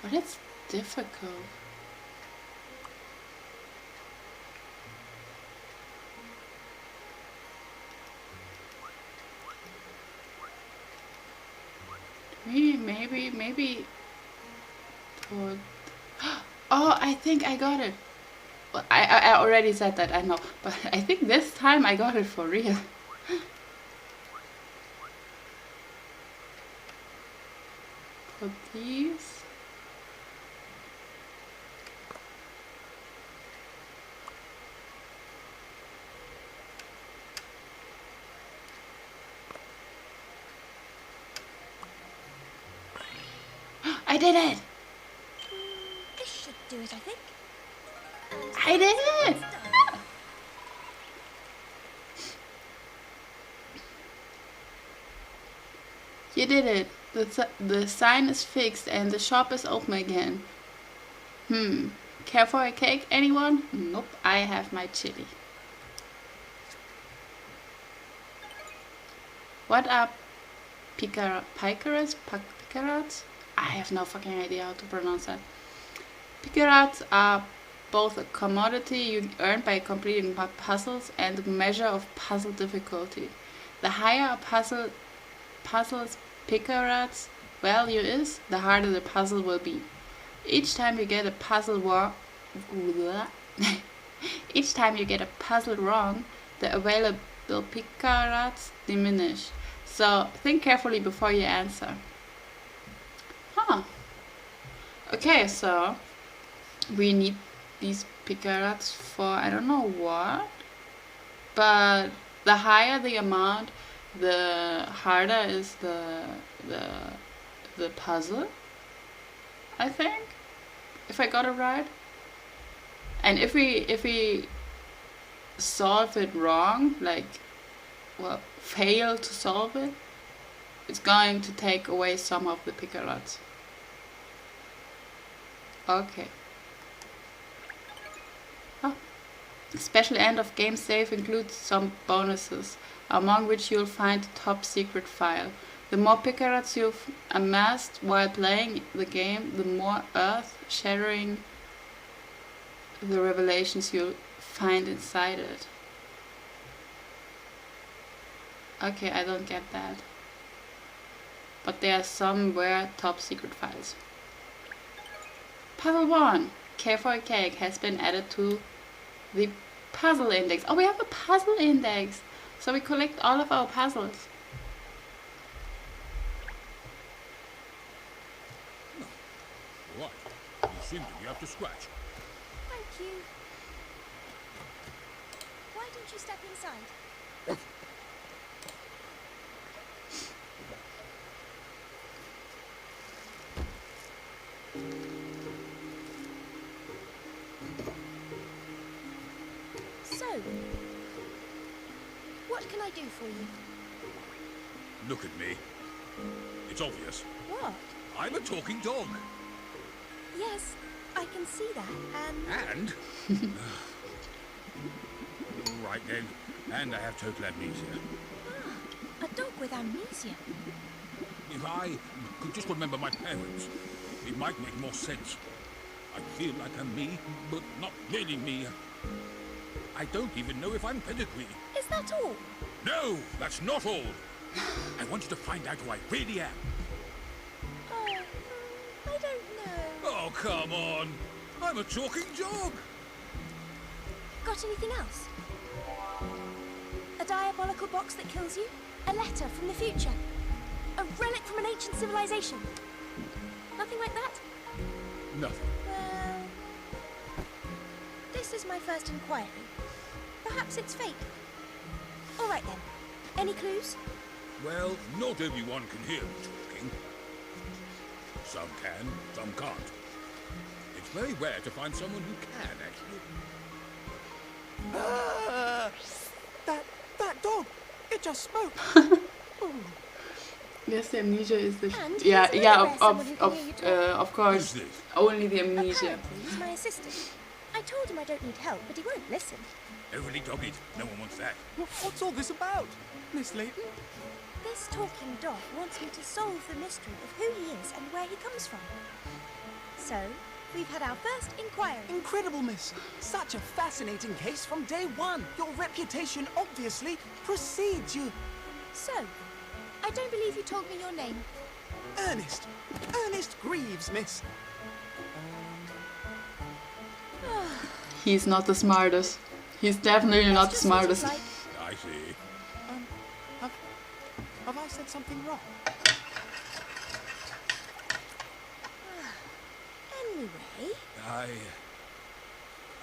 But it's difficult. Maybe. Oh, I think I got it. Well, I already said that, I know, but I think this time I got it for real. Put these. I did it! This should do it, I think. I did it! You did it. The sign is fixed and the shop is open again. Care for a cake, anyone? Nope, I have my chili. What are picarats? Picarats? I have no fucking idea how to pronounce that. Picarats are both a commodity you earn by completing puzzles and a measure of puzzle difficulty. The higher a puzzle's picarat's value is, the harder the puzzle will be. Each time you get a puzzle wrong, the available picarats diminish. So think carefully before you answer. Huh. Okay, so we need these picarats for I don't know what, but the higher the amount, the harder is the puzzle, I think, if I got it right. And if we solve it wrong, like, well, fail to solve it, it's going to take away some of the picarats. Okay. Oh. Special end of game save includes some bonuses, among which you'll find a top secret file. The more picarats you've amassed while playing the game, the more earth-shattering the revelations you'll find inside it. Okay, I don't get that. But there are somewhere top secret files. Puzzle 1. Care for a Cake has been added to the puzzle index. Oh, we have a puzzle index. So we collect all of our puzzles. All right. You seem to be up to scratch. Thank you. Why don't you step inside? So, what can I do for you? Look at me. It's obvious. What? I'm a talking dog. Yes, I can see that, And? Right then. And I have total amnesia. a dog with amnesia. If I could just remember my parents, it might make more sense. I feel like I'm me, but not really me. I don't even know if I'm pedigree. Is that all? No, that's not all. I want you to find out who I really am. Oh, I don't know. Oh, come on. I'm a talking dog. Got anything else? A diabolical box that kills you? A letter from the future? A relic from an ancient civilization? Nothing like that? Nothing. Well, this is my first inquiry. Perhaps it's fate. All right then. Any clues? Well, not everyone can hear me talking. Some can, some can't. It's very rare to find someone who can, actually. That dog! It just spoke! Yes, the amnesia is the... And Yeah, he's yeah, nowhere someone who can hear you talk. of Who's course. this? Only the amnesia. Apparently, he's my assistant. I told him I don't need help, but he won't listen. Overly dogged. No one wants that. What's all this about, Miss Layton? This talking dog wants me to solve the mystery of who he is and where he comes from. So, we've had our first inquiry. Incredible, miss. Such a fascinating case from day one. Your reputation obviously precedes you. So, I don't believe you told me your name. Ernest. Ernest Greaves, miss. He's not the smartest. He's definitely not the That's just what he's smartest. like. I see. Have I said something wrong? Anyway,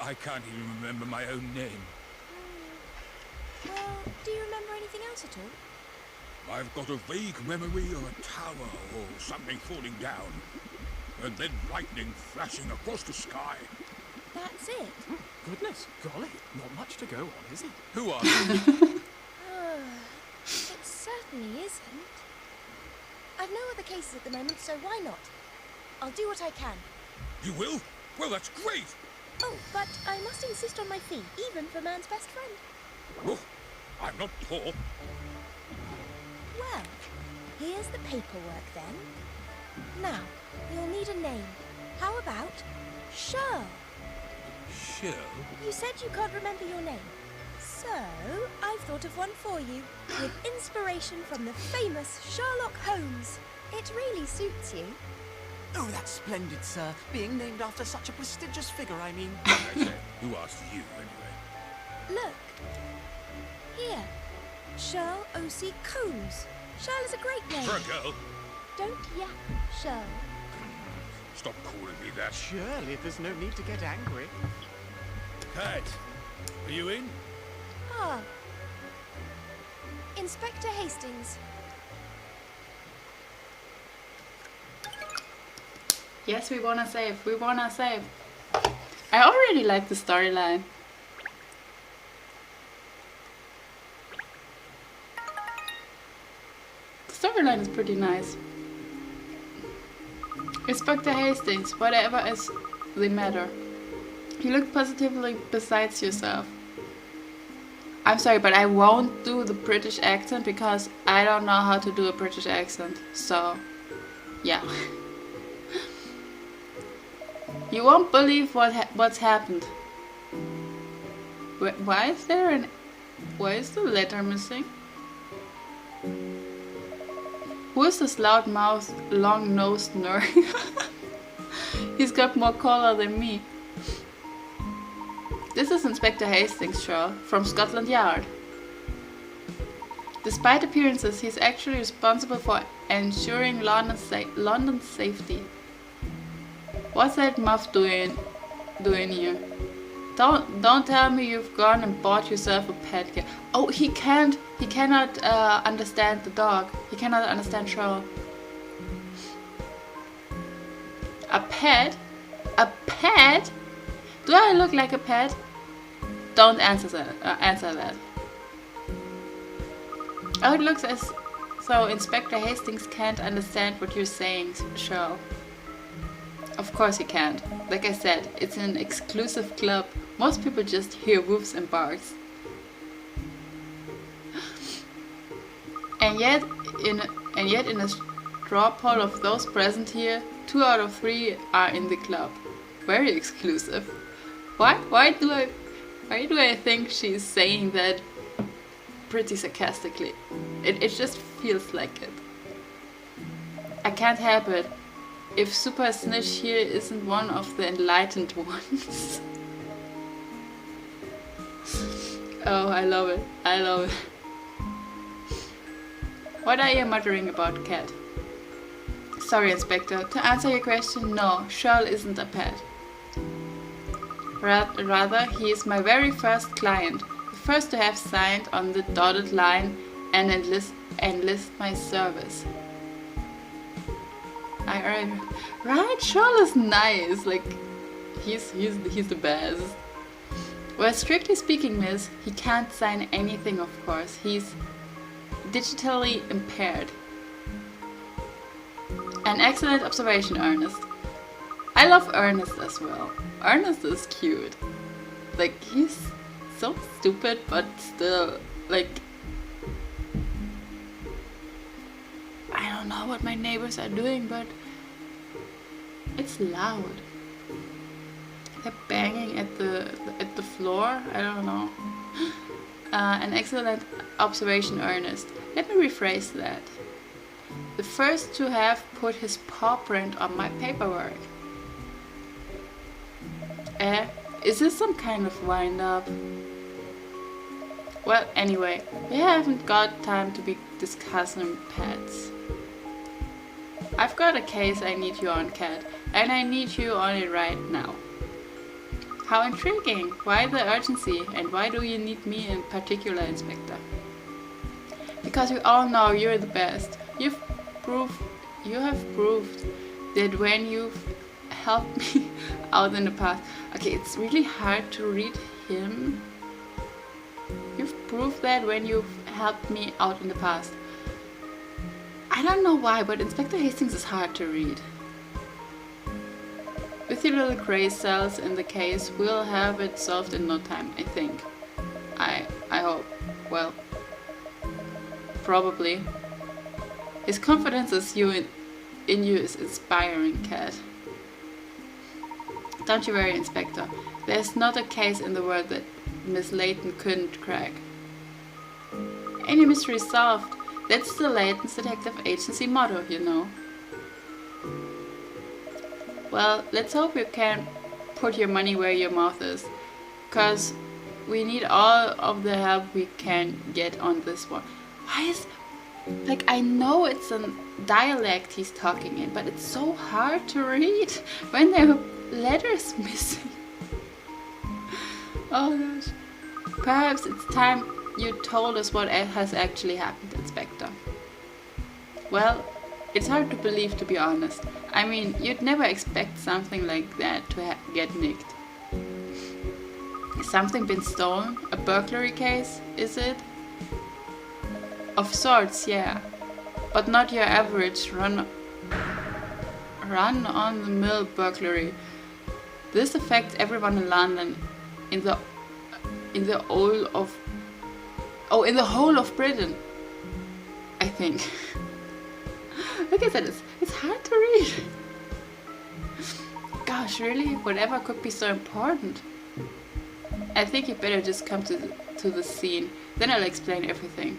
I can't even remember my own name. well, do you remember anything else at all? I've got a vague memory of a tower or something falling down. And then lightning flashing across the sky. That's it. Goodness, golly, not much to go on, is it? Who are you? It certainly isn't. I've no other cases at the moment, so why not? I'll do what I can. You will? Well, that's great. Oh, but I must insist on my fee, even for man's best friend. Oh, I'm not poor. Well, here's the paperwork then. Now, you'll need a name. How about Shirl? Shirl? You said you can't remember your name. So, I've thought of one for you, with inspiration from the famous Sherlock Holmes. It really suits you. Oh, that's splendid, sir. Being named after such a prestigious figure, I mean. I say, who asked you anyway? Look. Here. Shirl O.C. Combs. Shirl is a great name. For a girl? Don't yap, Shirl. Stop calling me that. Surely there's no need to get angry. Cat, are you in? Ah. Inspector Hastings. Yes, we wanna save. We wanna save. I already like the storyline. The storyline is pretty nice. Inspector Hastings, whatever is the matter? You look positively besides yourself. I'm sorry, but I won't do the British accent because I don't know how to do a British accent. So, yeah. You won't believe what's happened. Why is the letter missing? Who is this loud-mouthed, long-nosed nerd? He's got more color than me. This is Inspector Hastings, Shaw, from Scotland Yard. Despite appearances, he's actually responsible for ensuring London's safety. What's that muff doing here? Don't tell me you've gone and bought yourself a pet cat. Oh, he cannot understand the dog. He cannot understand Cheryl. A pet? A pet? Do I look like a pet? Don't answer that. Oh, it looks as so Inspector Hastings can't understand what you're saying, Cheryl. Of course he can't. Like I said, it's an exclusive club. Most people just hear woofs and barks. And yet in a straw poll of those present here, 2 out of 3 are in the club. Very exclusive. Why do I think she's saying that pretty sarcastically? It just feels like it. I can't help it. If Super Snitch here isn't one of the enlightened ones. Oh, I love it. I love it. What are you muttering about, Cat? Sorry, Inspector. To answer your question, no, Cheryl isn't a pet. Rather, he is my very first client. The first to have signed on the dotted line and enlist my service. Right? Cheryl is nice. Like, he's the best. Well, strictly speaking, miss, he can't sign anything, of course. He's digitally impaired. An excellent observation, Ernest. I love Ernest as well. Ernest is cute. Like, he's so stupid, but still, like... I don't know what my neighbors are doing, but it's loud. They're banging at the floor. I don't know. An excellent observation, Ernest. Let me rephrase that. The first to have put his paw print on my paperwork. Is this some kind of wind-up? Well, anyway, we haven't got time to be discussing pets. I've got a case I need you on, Cat, and I need you on it right now. How intriguing! Why the urgency, and why do you need me in particular, Inspector? Because we all know you're the best. You have proved that when you've helped me out in the past. Okay, it's really hard to read him. You've proved that when you've helped me out in the past. I don't know why, but Inspector Hastings is hard to read. With your little gray cells in the case, we'll have it solved in no time, I think. I hope. Well, probably. His confidence in you is inspiring, Cat. Don't you worry, Inspector. There's not a case in the world that Miss Layton couldn't crack. Any mystery solved. That's the Layton's Detective Agency motto, you know. Well, let's hope you can put your money where your mouth is. Cause we need all of the help we can get on this one. Why is... Like, I know it's a dialect he's talking in, but it's so hard to read when there are letters missing. Oh gosh. Perhaps it's time you told us what has actually happened, Inspector. Well, it's hard to believe, to be honest. I mean, you'd never expect something like that to get nicked. Has something been stolen? A burglary case, is it? Of sorts, yeah. But not your average run-on-the-mill burglary. This affects everyone in London, in the whole of Britain, I think. Like I said, it's hard to read. Gosh, really? Whatever could be so important? I think you better just come to the scene, then I'll explain everything.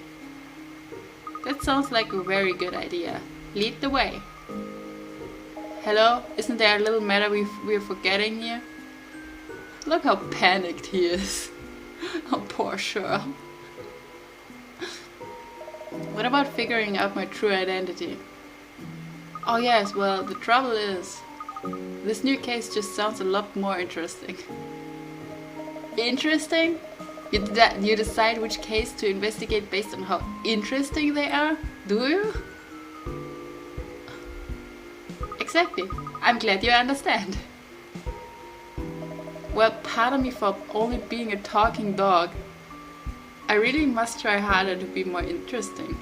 That sounds like a very good idea. Lead the way. Hello? Isn't there a little matter we're forgetting here? Look how panicked he is. Oh, poor Cheryl. What about figuring out my true identity? Oh yes, well, the trouble is, This new case just sounds a lot more interesting. Interesting? You decide which case to investigate based on how interesting they are? Do you? Exactly. I'm glad you understand. Well, pardon me for only being a talking dog. I really must try harder to be more interesting.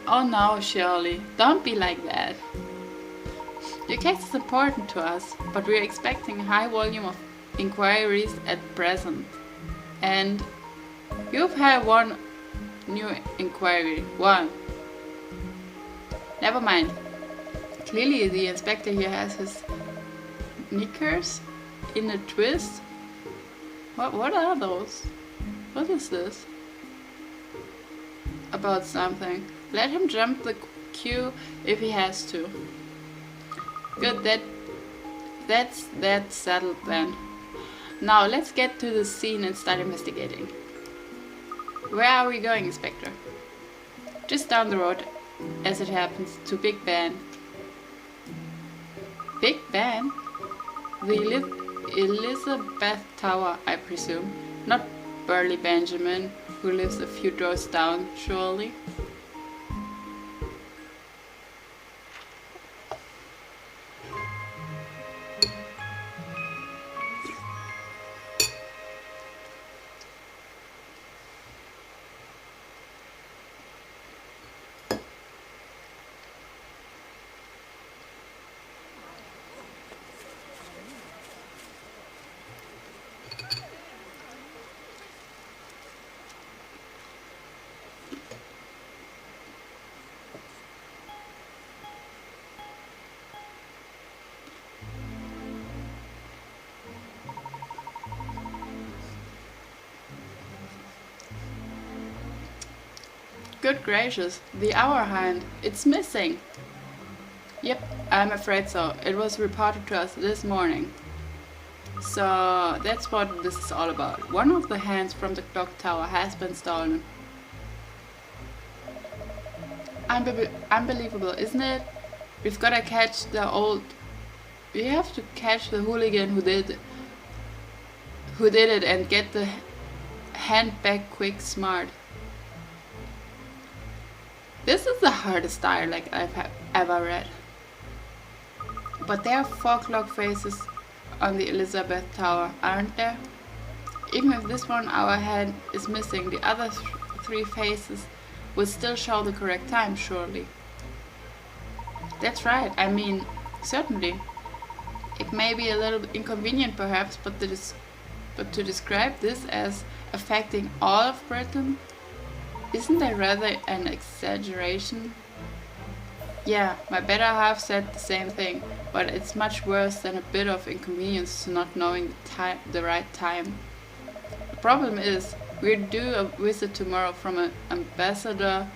Oh no, Shirley. Don't be like that. Your case is important to us, but we're expecting a high volume of inquiries at present. And you've had one new inquiry. One. Never mind. Clearly the inspector here has his knickers in a twist. What are those? What is this? About something. Let him jump the queue if he has to. Good, that's settled then. Now let's get to the scene and start investigating. Where are we going, Inspector? Just down the road, as it happens, to Big Ben. Big Ben? The Elizabeth Tower, I presume. Not Burly Benjamin, who lives a few doors down, surely. Good gracious, the hour hand, it's missing. Yep, I'm afraid so. It was reported to us this morning. So that's what this is all about. One of the hands from the clock tower has been stolen. Unbelievable, isn't it? We've gotta catch the old... We have to catch the hooligan who did it and get the hand back quick smart. This is the hardest dialect I've ever read. But there are 4 clock faces on the Elizabeth Tower, aren't there? Even if this one hour hand is missing, the other 3 faces will still show the correct time, surely. That's right, I mean, certainly. It may be a little inconvenient perhaps, but to describe this as affecting all of Britain, isn't that rather an exaggeration? Yeah, my better half said the same thing, but it's much worse than a bit of inconvenience to not knowing the right time. The problem is, we're due a visit tomorrow from an ambassador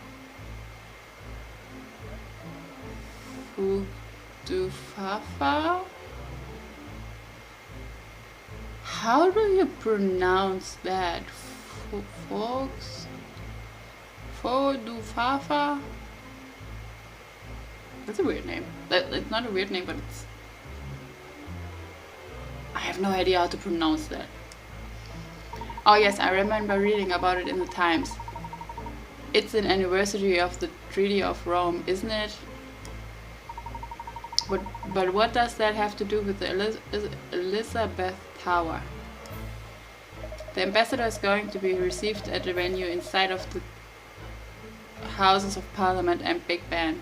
Fudufafa? How do you pronounce that, folks? Fudufafa? That's a weird name. It's not a weird name, but it's... I have no idea how to pronounce that. Oh yes, I remember reading about it in the Times. It's an anniversary of the Treaty of Rome, isn't it? But what does that have to do with the Elizabeth Tower? The ambassador is going to be received at the venue inside of the Houses of Parliament and Big Ben.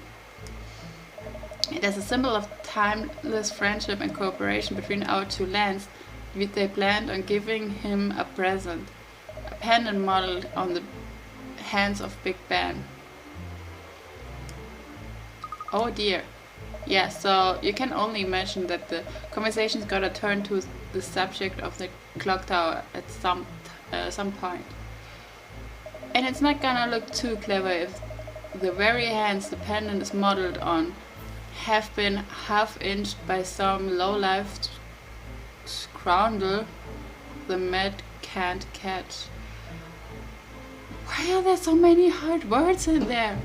It is a symbol of timeless friendship and cooperation between our 2 lands. They planned on giving him a present, a pendant modeled on the hands of Big Ben. Oh dear. Yeah, so you can only imagine that the conversation's gotta turn to the subject of the clock tower at some point. And it's not gonna look too clever if the very hands the pendant is modeled on have been half-inched by some low-life scoundrel the Met can't catch. Why are there so many hard words in there?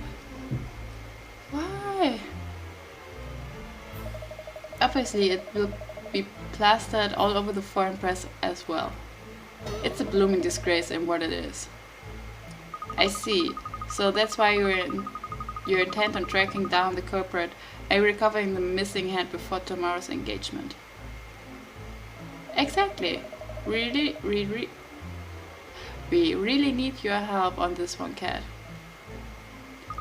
What? Okay. Obviously it will be plastered all over the foreign press as well. It's a blooming disgrace in what it is. I see. So that's why you're intent on tracking down the culprit and recovering the missing hand before tomorrow's engagement. Exactly. We really need your help on this one, Cat.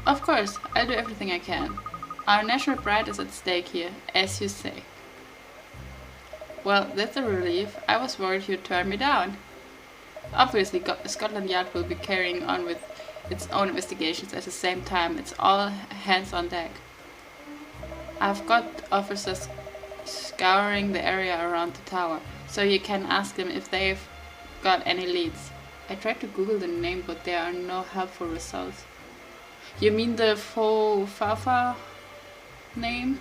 Of course, I'll do everything I can. Our national pride is at stake here, as you say. Well, that's a relief. I was worried you'd turn me down. Obviously, Scotland Yard will be carrying on with its own investigations at the same time. It's all hands on deck. I've got officers scouring the area around the tower, so you can ask them if they've got any leads. I tried to Google the name, but there are no helpful results. You mean the faux Fafa name?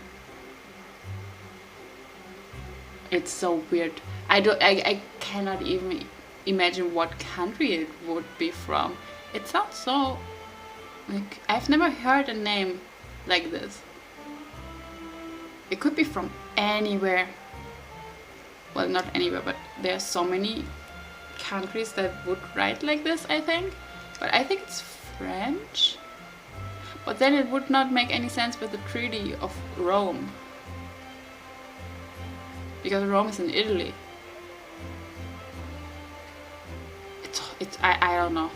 It's so weird. I cannot even imagine what country it would be from. It sounds so like I've never heard a name like this. It could be from anywhere. Well, not anywhere, but there are so many countries that would write like this, I think. But I think it's French. But then it would not make any sense with the Treaty of Rome. Because Rome is in Italy. I don't know.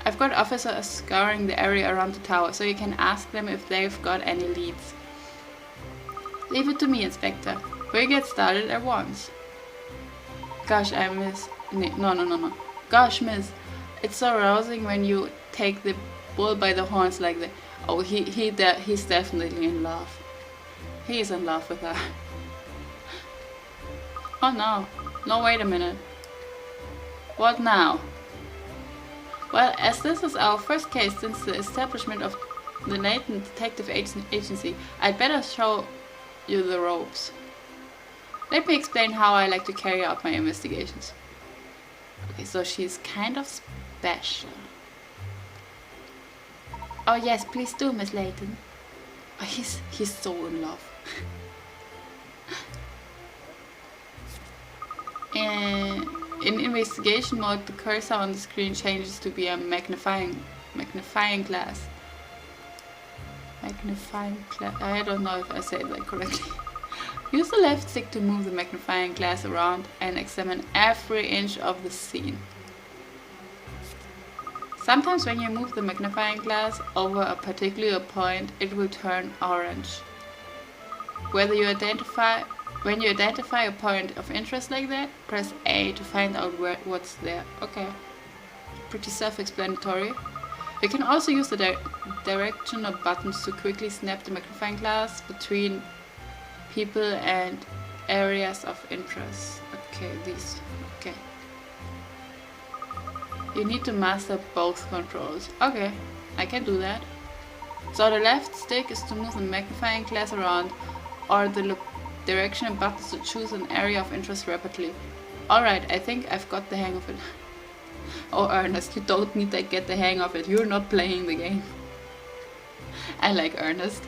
I've got officers scouring the area around the tower, so you can ask them if they've got any leads. Leave it to me, Inspector. We'll get started at once. Gosh, I miss... No. Gosh, miss. It's so rousing when you take the bull by the horns like that. Oh, he's definitely in love. He is in love with her. Oh no. No, wait a minute. What now? Well, as this is our first case since the establishment of the Layton Detective Agency, I'd better show you the ropes. Let me explain how I like to carry out my investigations. Okay, so she's kind of special. Oh yes, please do, Miss Layton. Oh, he's so in love. In investigation mode, the cursor on the screen changes to be a magnifying glass. Magnifying glass. I don't know if I say that correctly. Use the left stick to move the magnifying glass around and examine every inch of the scene. Sometimes when you move the magnifying glass over a particular point, it will turn orange. When you identify a point of interest like that, press A to find out what's there. Okay, pretty self-explanatory. You can also use the directional buttons to quickly snap the magnifying glass between people and areas of interest. Okay, these. Okay. You need to master both controls. Okay, I can do that. So the left stick is to move the magnifying glass around, or the directional buttons to choose an area of interest rapidly. Alright, I think I've got the hang of it. Oh Ernest, you don't need to get the hang of it. You're not playing the game. I like Ernest.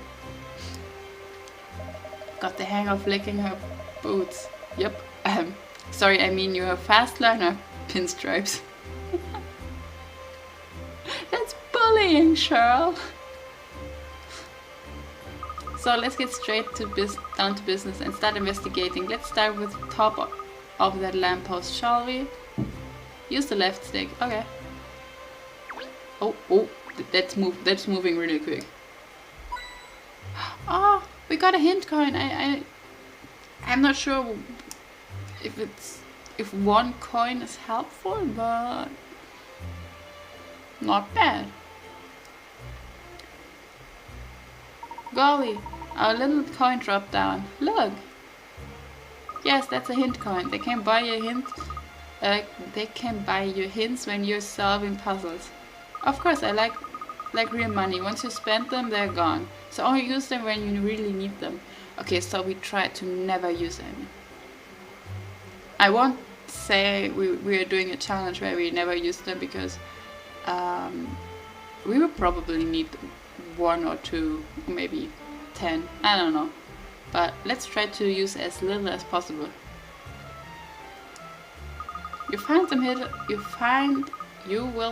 Got the hang of licking her boots. Yep. Sorry, I mean you're a fast learner, pinstripes. That's bullying, Cheryl. So let's get straight to down to business and start investigating. Let's start with the top of that lamppost, shall we? Use the left stick. Okay. Oh, that's moving really quick. Oh, we got a hint coin. I'm not sure if one coin is helpful, but not bad. Golly, our little coin dropped down. Look. Yes, that's a hint coin. They can buy you hints. They can buy you hints when you're solving puzzles. Of course, I like real money. Once you spend them, they're gone. So only use them when you really need them. Okay, so we try to never use them. I won't say we are doing a challenge where we never use them because we will probably need 1 or 2, maybe 10, I don't know. But let's try to use as little as possible. You will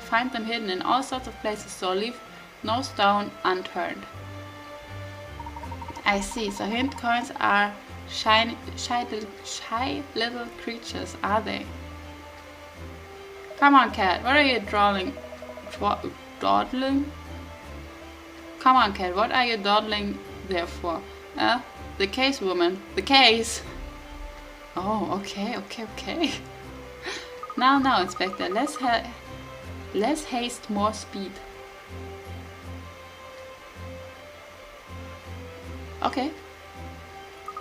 find them hidden in all sorts of places, so leave no stone unturned. I see, so hint coins are shy little creatures, are they? Come on, cat, what are you dawdling? Come on, cat, what are you dawdling there for? The case, woman. The case! Oh, okay. Now, Inspector, less haste, more speed. Okay.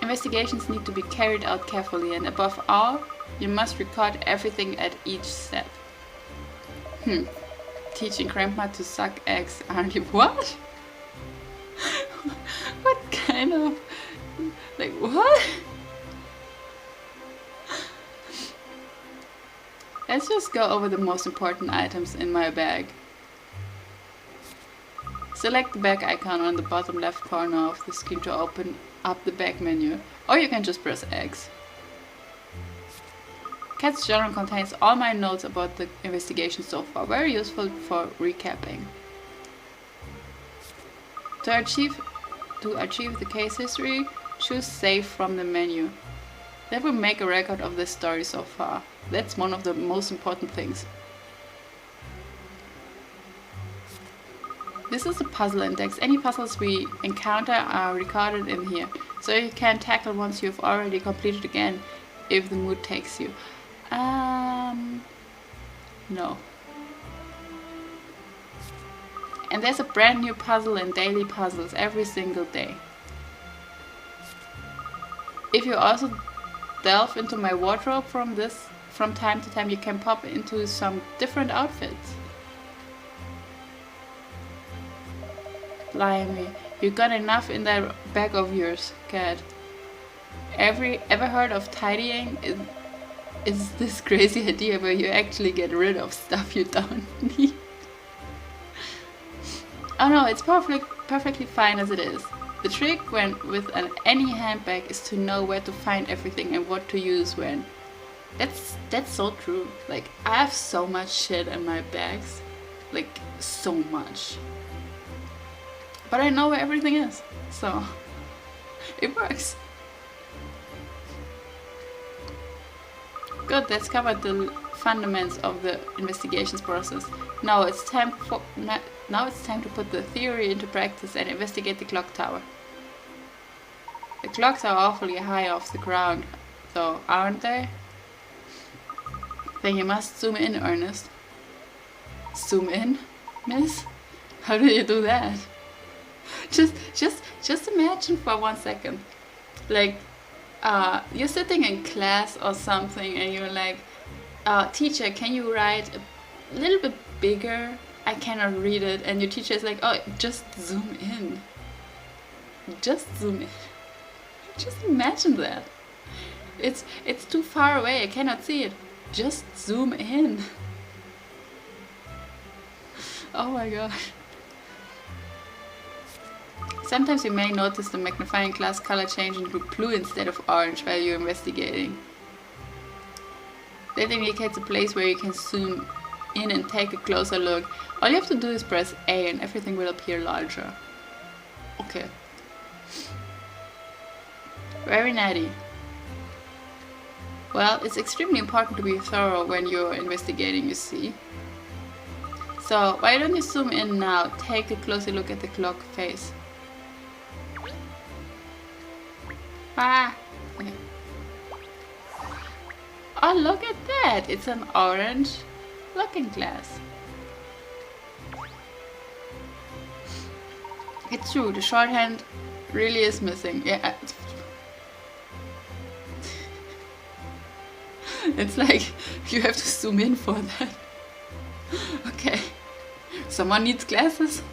Investigations need to be carried out carefully, and above all, you must record everything at each step. Teaching Grandma to suck eggs, aren't you? What? What kind of... like, what? Let's just go over the most important items in my bag. Select the bag icon on the bottom left corner of the screen to open up the bag menu, or you can just press X. Cat's journal contains all my notes about the investigation so far, very useful for recapping. To achieve the case history, choose Save from the menu. That will make a record of the story so far. That's one of the most important things. This is a puzzle index. Any puzzles we encounter are recorded in here, so you can tackle ones you've already completed again if the mood takes you. No. And there's a brand new puzzle in daily puzzles every single day. If you also delve into my wardrobe from time to time, you can pop into some different outfits. Blimey, you got enough in that bag of yours, cat. Ever heard of tidying? It's this crazy idea where you actually get rid of stuff you don't need. Oh no, it's perfectly fine as it is. The trick with any handbag is to know where to find everything and what to use when. That's so true. Like, I have so much shit in my bags. Like, so much. But I know where everything is, so it works. Good, that's covered the fundamentals of the investigations process. Now it's time to put the theory into practice and investigate the clock tower. The clocks are awfully high off the ground, though, aren't they? Then you must zoom in, Ernest. Zoom in, miss? How do you do that? Just imagine for 1 second, like, you're sitting in class or something and you're like, teacher, can you write a little bit bigger? I cannot read it. And your teacher is like, oh, just zoom in. Just zoom in. Just imagine that. It's too far away, I cannot see it. Just zoom in. Oh my gosh. Sometimes you may notice the magnifying glass color changing to blue instead of orange while you're investigating. That indicates a place where you can zoom in and take a closer look. All you have to do is press A and everything will appear larger. Okay. Very natty. Well, it's extremely important to be thorough when you're investigating, you see. So, why don't you zoom in now? Take a closer look at the clock face. Ah! Okay. Oh, look at that! It's an orange looking glass. It's true, the shorthand really is missing. Yeah. It's like you have to zoom in for that. Okay. Someone needs glasses.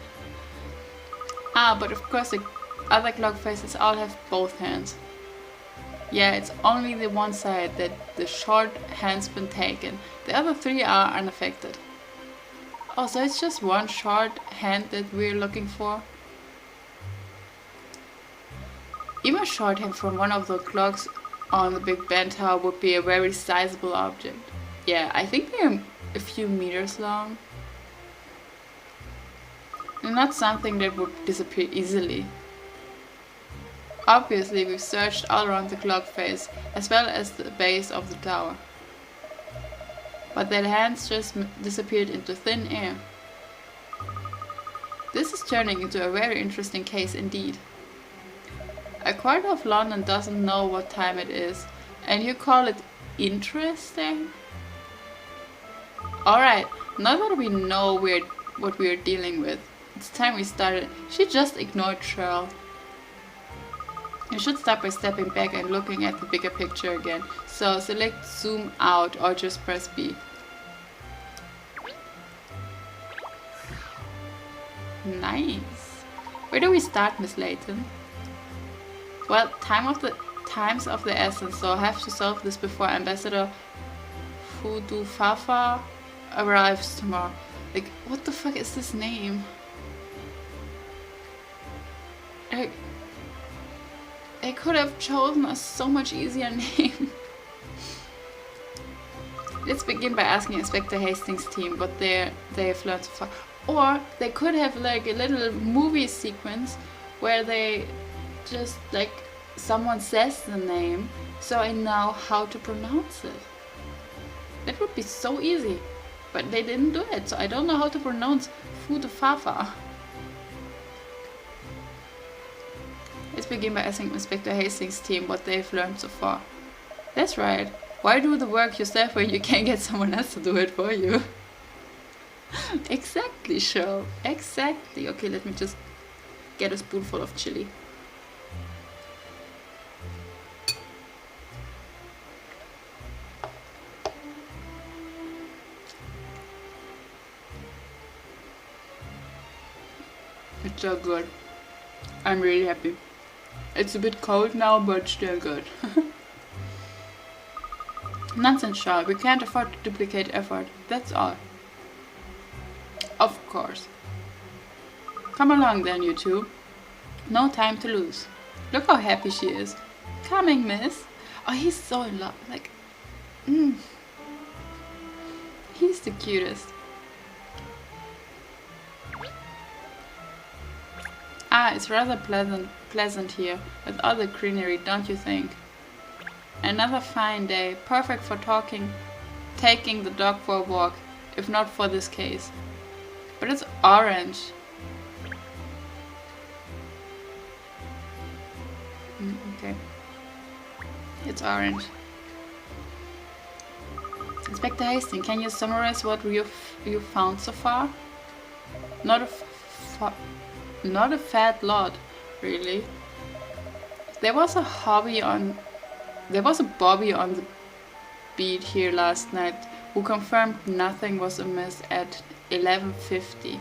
Ah, but of course the other clock faces all have both hands. Yeah, it's only the one side that the short hand's been taken. The other three are unaffected. Oh, so it's just one short hand that we're looking for. Even a short hand from one of the clocks on the Big Ben Tower would be a very sizable object. Yeah, I think they're a few meters long. And not something that would disappear easily. Obviously, we've searched all around the clock face, as well as the base of the tower. But their hands just disappeared into thin air. This is turning into a very interesting case indeed. A quarter of London doesn't know what time it is, and you call it interesting? Alright, now that we know what we're dealing with, it's time we started. She just ignored Cheryl. You should start by stepping back and looking at the bigger picture again. So select zoom out or just press B. Nice. Where do we start, Miss Layton? Well, time's of the essence, so I have to solve this before Ambassador Fudufafa arrives tomorrow. Like, what the fuck is this name? I could have chosen a so much easier name. Let's begin by asking Inspector Hastings' team what they've learned so far. Or they could have like a little movie sequence where they just like someone says the name so I know how to pronounce it. That would be so easy. But they didn't do it, so I don't know how to pronounce Fudufafa. Let's begin by asking Inspector Hastings' team what they've learned so far. That's right. Why do the work yourself when you can get someone else to do it for you? Exactly, Cheryl. Exactly. Okay, let me just get a spoonful of chili. It's so good. I'm really happy. It's a bit cold now, but still good. Nonsense, Charles. We can't afford to duplicate effort. That's all. Of course. Come along then, you two. No time to lose. Look how happy she is. Coming, miss. Oh, he's so in love. Like, He's the cutest. Ah, it's rather pleasant here, with all the greenery, don't you think? Another fine day, perfect for taking the dog for a walk, if not for this case. But it's orange. Okay. It's orange. Inspector Hastings, can you summarize what you've found so far? Not a fat lot, really. There was a Bobby on the beat here last night who confirmed nothing was amiss at 11:50.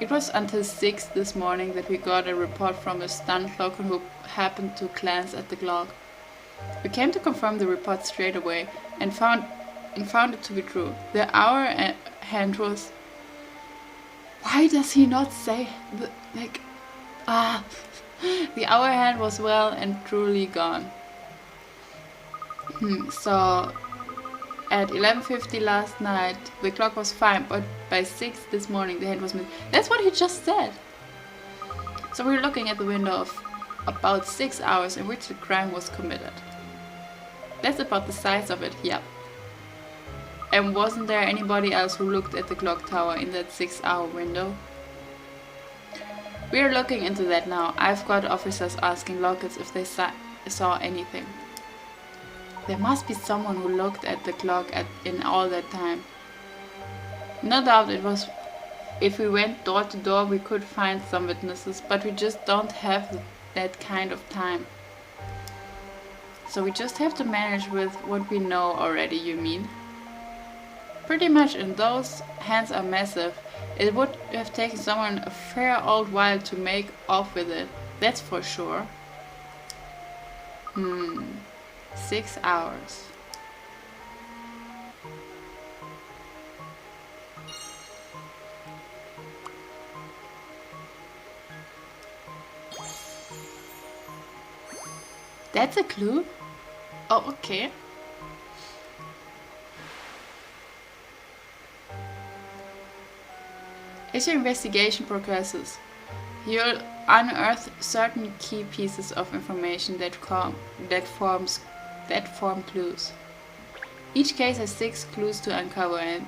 It was until 6 this morning that we got a report from a stunned cloaker who happened to glance at the clock. We came to confirm the report straight away and found it to be true. The hour hand was... Why does he not say the hour hand was well and truly gone. So at 11:50 last night the clock was fine, but by 6 this morning the hand was missing. That's what he just said. So we're looking at the window of about 6 hours in which the crime was committed. That's about the size of it, yep. And wasn't there anybody else who looked at the clock tower in that 6-hour window? We are looking into that now. I've got officers asking locals if they saw anything. There must be someone who looked at the clock in all that time. No doubt it was. If we went door to door we could find some witnesses, but we just don't have that kind of time. So we just have to manage with what we know already, you mean? Pretty much, and those hands are massive. It would have taken someone a fair old while to make off with it, that's for sure. 6 hours. That's a clue? Oh, okay. As your investigation progresses, you'll unearth certain key pieces of information that form clues. Each case has 6 clues to uncover, and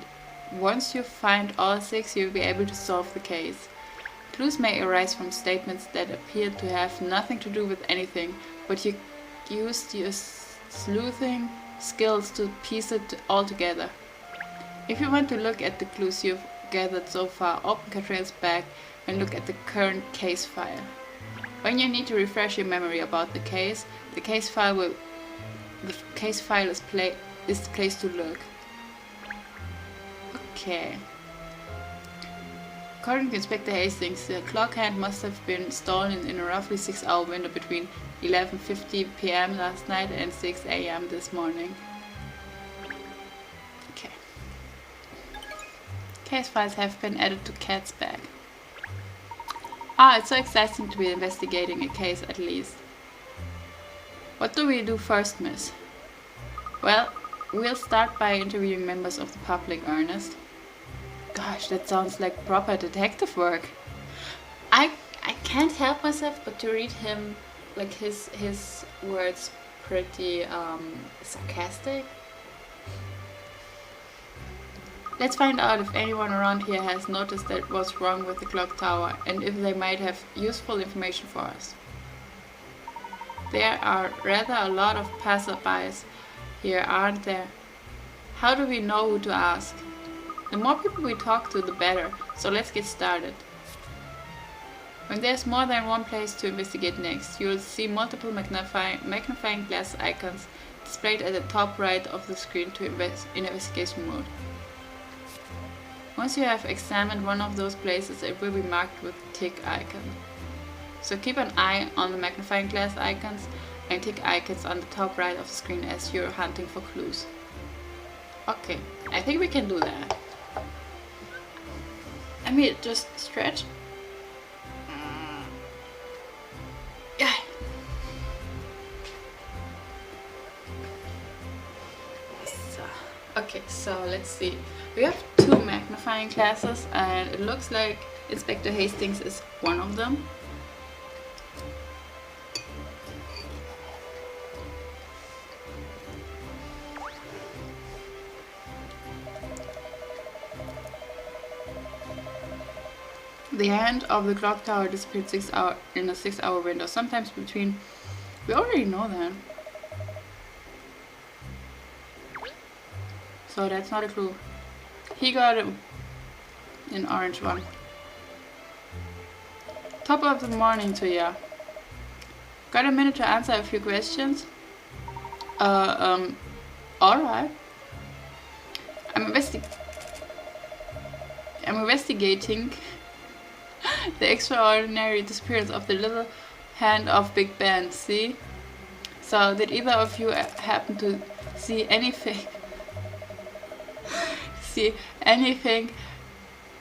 once you find all 6, you'll be able to solve the case. Clues may arise from statements that appear to have nothing to do with anything, but you use your sleuthing skills to piece it all together. If you want to look at the clues you've gathered so far, open Catrail's bag and look at the current case file. When you need to refresh your memory about the case file is the place to look. Okay. According to Inspector Hastings, the clock hand must have been stolen in a roughly 6-hour window between 11:50 p.m. last night and 6 a.m. this morning. Okay. Case files have been added to Cat's bag. Ah, it's so exciting to be investigating a case at least. What do we do first, miss? Well, we'll start by interviewing members of the public, Ernest. Gosh, that sounds like proper detective work. I can't help myself but to read him, like his words pretty sarcastic. Let's find out if anyone around here has noticed that what's wrong with the clock tower and if they might have useful information for us. There are rather a lot of passerbys here, aren't there? How do we know who to ask? The more people we talk to, the better, so let's get started. When there's more than one place to investigate next, you'll see multiple magnifying glass icons displayed at the top right of the screen in investigation mode. Once you have examined one of those places, it will be marked with a tick icon. So keep an eye on the magnifying glass icons and tick icons on the top right of the screen as you're hunting for clues. Okay, I think we can do that. Let me just stretch. Yeah. So, okay, so let's see. We have 2 magnifying glasses and it looks like Inspector Hastings is one of them. The hand of the clock tower disappeared in a 6-hour window, sometimes between... We already know that. So that's not a clue. He got an orange one. Top of the morning to ya. Got a minute to answer a few questions? Alright. I'm investigating the extraordinary disappearance of the little hand of Big Ben, see? So, did either of you happen to see anything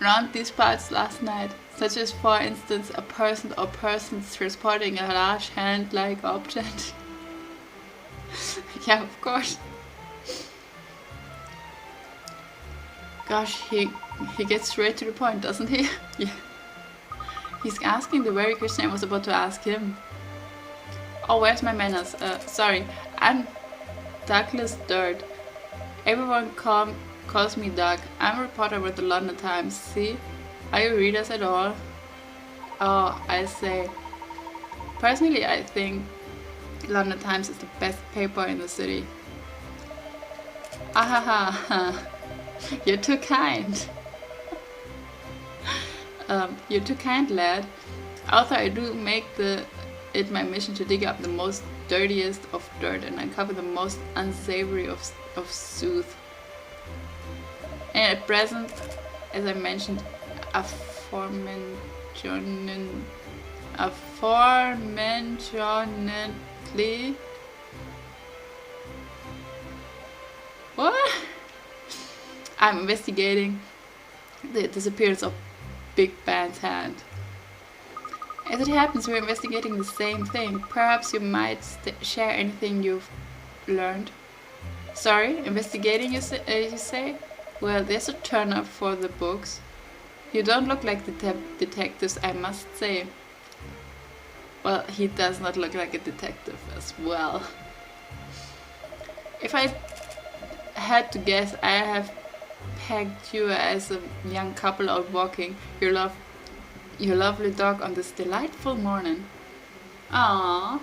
around these parts last night? Such as, for instance, a person or persons transporting a large hand-like object? Yeah, of course. Gosh, he gets straight to the point, doesn't he? Yeah. He's asking the very question I was about to ask him. Oh, where's my manners? Sorry, I'm Douglas Dirt. Everyone calls me Doug. I'm a reporter with the London Times. See? Are you readers at all? Oh, I say. Personally, I think London Times is the best paper in the city. Ahaha. You're too kind. You're too kind, lad. Although I do make it my mission to dig up the most dirtiest of dirt and uncover the most unsavory of sooth. And at present, as I mentioned, aforementionedly. What? I'm investigating the disappearance of Big Ben's hand. As it happens, we're investigating the same thing. Perhaps you might share anything you've learned. Sorry, investigating, you say? Well, there's a turn up for the books. You don't look like detectives, I must say. Well, he does not look like a detective as well. If I had to guess, I have pegged you as a young couple out walking your lovely dog on this delightful morning. Aww.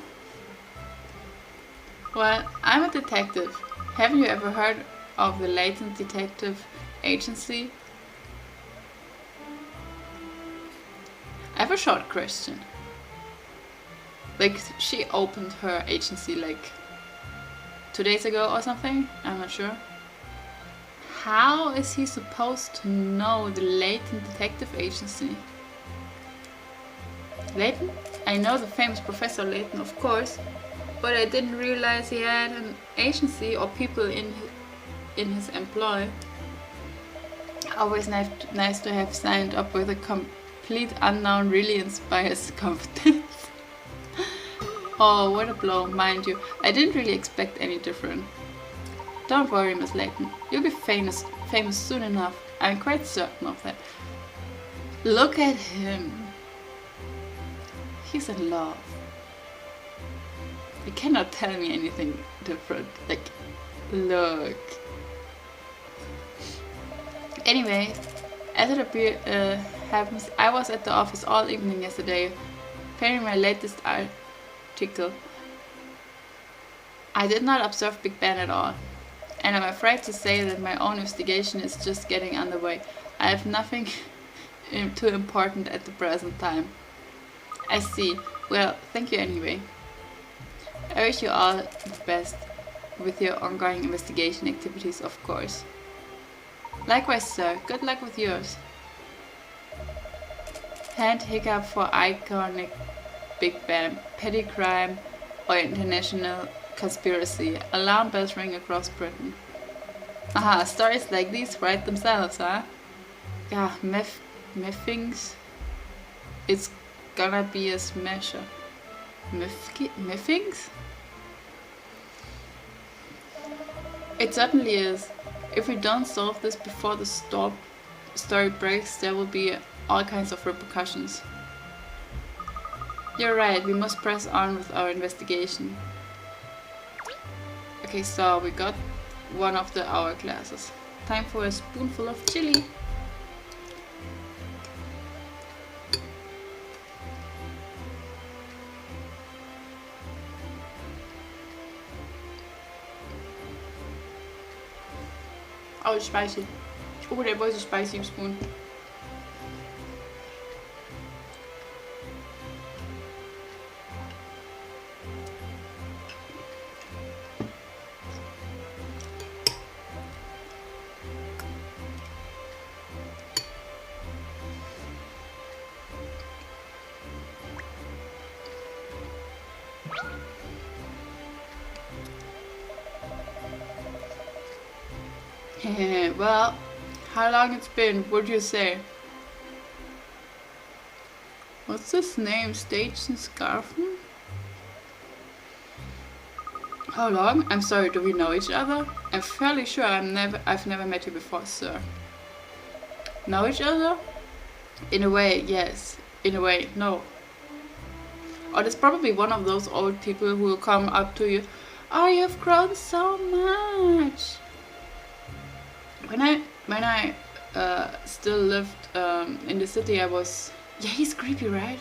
Well, I'm a detective. Haven't you ever heard of the Layton Detective Agency? I have a short question. Like, she opened her agency like 2 days ago or something? I'm not sure. How is he supposed to know the Layton Detective Agency? Layton? I know the famous Professor Layton, of course, but I didn't realize he had an agency or people in his employ. Always nice to have signed up with a complete unknown really inspires confidence. Oh, what a blow, mind you. I didn't really expect any different. Don't worry, Miss Layton. You'll be famous soon enough. I'm quite certain of that. Look at him. He's in love. You cannot tell me anything different. Like, look. Anyway, as it happens, I was at the office all evening yesterday, preparing my latest article. I did not observe Big Ben at all, and I'm afraid to say that my own investigation is just getting underway. I have nothing too important at the present time. I see. Well, thank you anyway. I wish you all the best with your ongoing investigation activities, of course. Likewise, sir. Good luck with yours. Hand hiccup for iconic Big Ben, petty crime, or international conspiracy. Alarm bells ring across Britain. Aha, stories like these write themselves, huh? Yeah, Meffings. It's gonna be a smasher. Meffings? It certainly is. If we don't solve this before the story breaks, there will be all kinds of repercussions. You're right, we must press on with our investigation. Okay, so we got one of the hourglasses. Time for a spoonful of chili. Oh, it's spicy. Oh, that was a spicy spoon. Well, how long it's been, would you say? What's his name? Station Scarfman? How long? I'm sorry, do we know each other? I'm fairly sure I've never met you before, sir. Know each other? In a way, yes. In a way, no. Or there's probably one of those old people who will come up to you. Oh, you've grown so much. When I still lived in the city, I was... Yeah, he's creepy, right?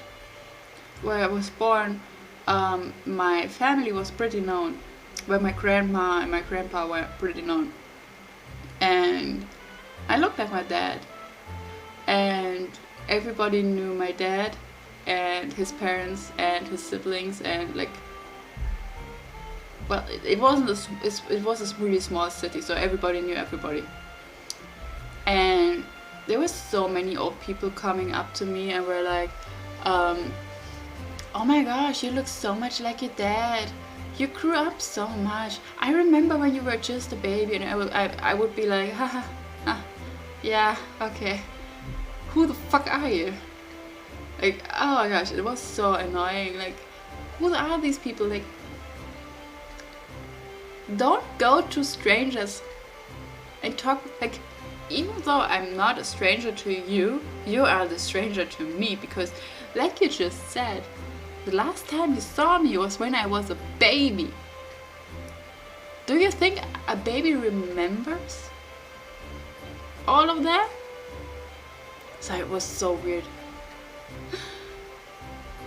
Where I was born, my family was pretty known. Where my grandma and my grandpa were pretty known. And I looked like my dad. And everybody knew my dad and his parents and his siblings and like... Well, it wasn't it was a really small city, so everybody knew everybody. And there were so many old people coming up to me and were like, oh my gosh, you look so much like your dad. You grew up so much. I remember when you were just a baby, and I would be like, ha, yeah, okay. Who the fuck are you? Like, oh my gosh, it was so annoying. Like, who are these people? Like, don't go to strangers and talk. Like, even though I'm not a stranger to you, you are the stranger to me, because like you just said, the last time you saw me was when I was a baby. Do you think a baby remembers all of that? So it was so weird.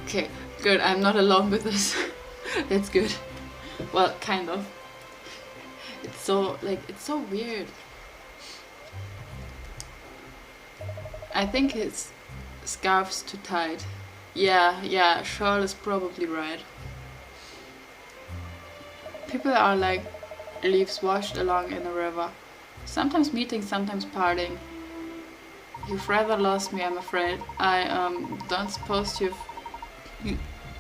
Okay, good, I'm not alone with this. That's good. Well, kind of. It's so, like, it's so weird. I think his scarf's too tight. Yeah, Charles is probably right. People are like leaves washed along in a river. Sometimes meeting, sometimes parting. You've rather lost me, I'm afraid. I don't suppose you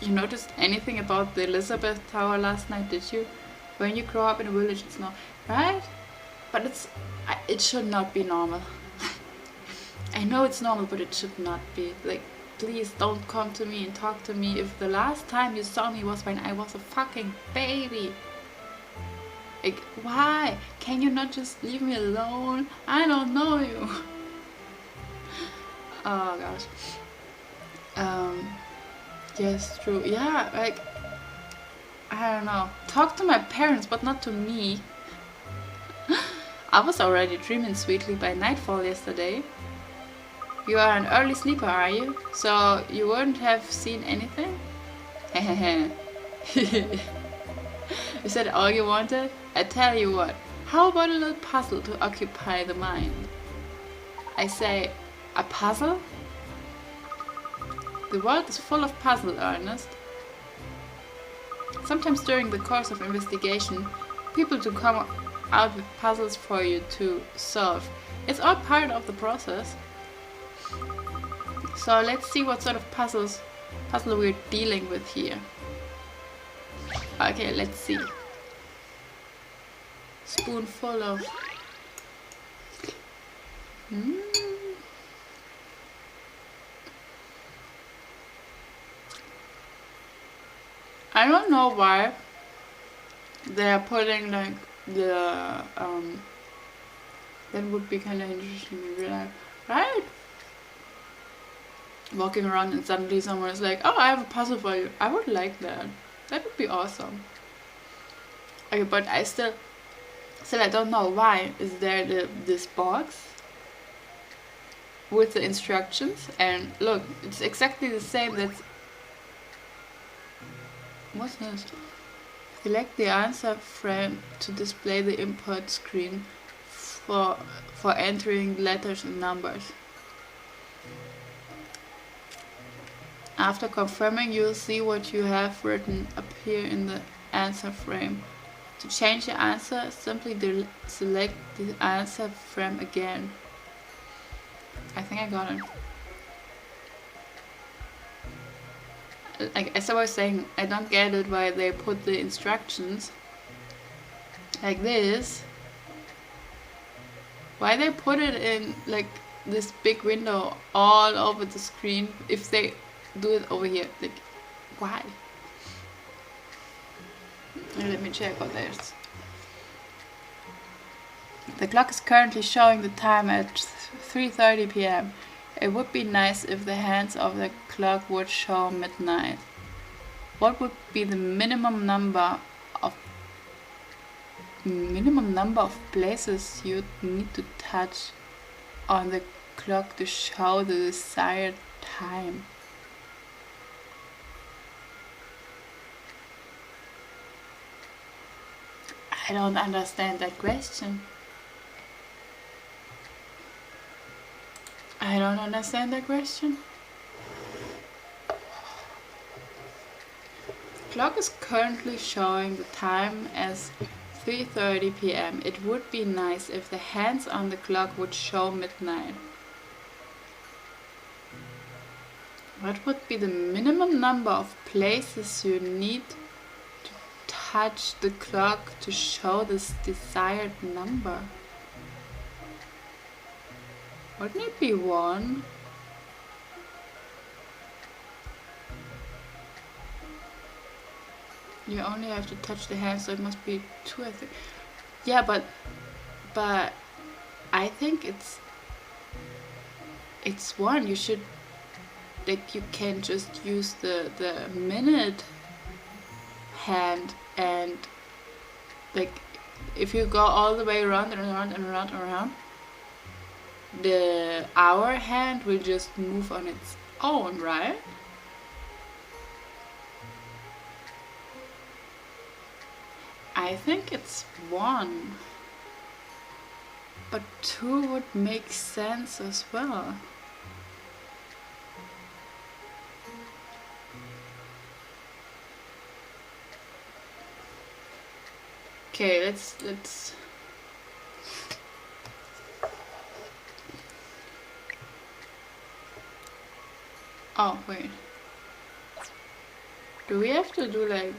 noticed anything about the Elizabeth Tower last night, did you? When you grow up in a village, it's not right, but it should not be normal. I know it's normal, but it should not be. Like, please don't come to me and talk to me if the last time you saw me was when I was a fucking baby. Like, why? Can you not just leave me alone? I don't know you. Oh gosh. Yes, true. Yeah, like, I don't know. Talk to my parents, but not to me. I was already dreaming sweetly by nightfall yesterday. You are an early sleeper, are you? So you wouldn't have seen anything? You said all you wanted? I tell you what, how about a little puzzle to occupy the mind? I say, a puzzle? The world is full of puzzles, Ernest. Sometimes during the course of investigation, people do come out with puzzles for you to solve. It's all part of the process. So let's see what sort of puzzle we're dealing with here. Okay, let's see. Spoonful of... I don't know why they are putting like the that would be kind of interesting to realize, right? Walking around and suddenly someone is like, oh, I have a puzzle for you. I would like that. That would be awesome. Okay, but I still I don't know why is there this box with the instructions, and look, it's exactly the same. That's what's this? Select the answer frame to display the input screen for entering letters and numbers. After confirming, you'll see what you have written appear in the answer frame. To change the answer, simply select the answer frame again. I think I got it. Like, as I was saying, I don't get it why they put the instructions like this. Why they put it in like this big window all over the screen if they do it over here? Like, why? Let me check what there's. The clock is currently showing the time at 3:30 p.m. It would be nice if the hands of the clock would show midnight. What would be the minimum number of places you'd need to touch on the clock to show the desired time? I don't understand that question. I don't understand that question. Clock is currently showing the time as 3:30 p.m. It would be nice if the hands on the clock would show midnight. What would be the minimum number of places you need to touch the clock to show this desired number? Wouldn't it be one? You only have to touch the hand, so it must be 2, I think. Yeah, but I think it's 1. You should, like, you can just use the minute hand, and like if you go all the way around and around and around and around, the hour hand will just move on its own, right? I think it's 1, but 2 would make sense as well. Okay, let's oh wait, do we have to do like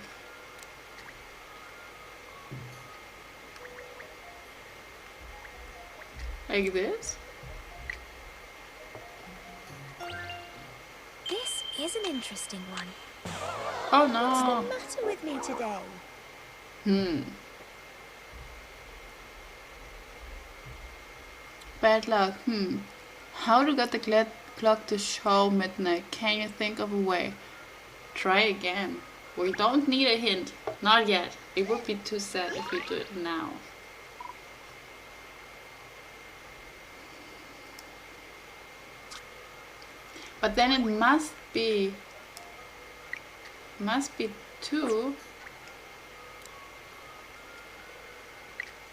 this? This is an interesting one. Oh What's no. the matter with me today? Bad luck. How to get the clock to show midnight? Can you think of a way? Try again. We don't need a hint. Not yet. It would be too sad if we do it now. But then it must be 2,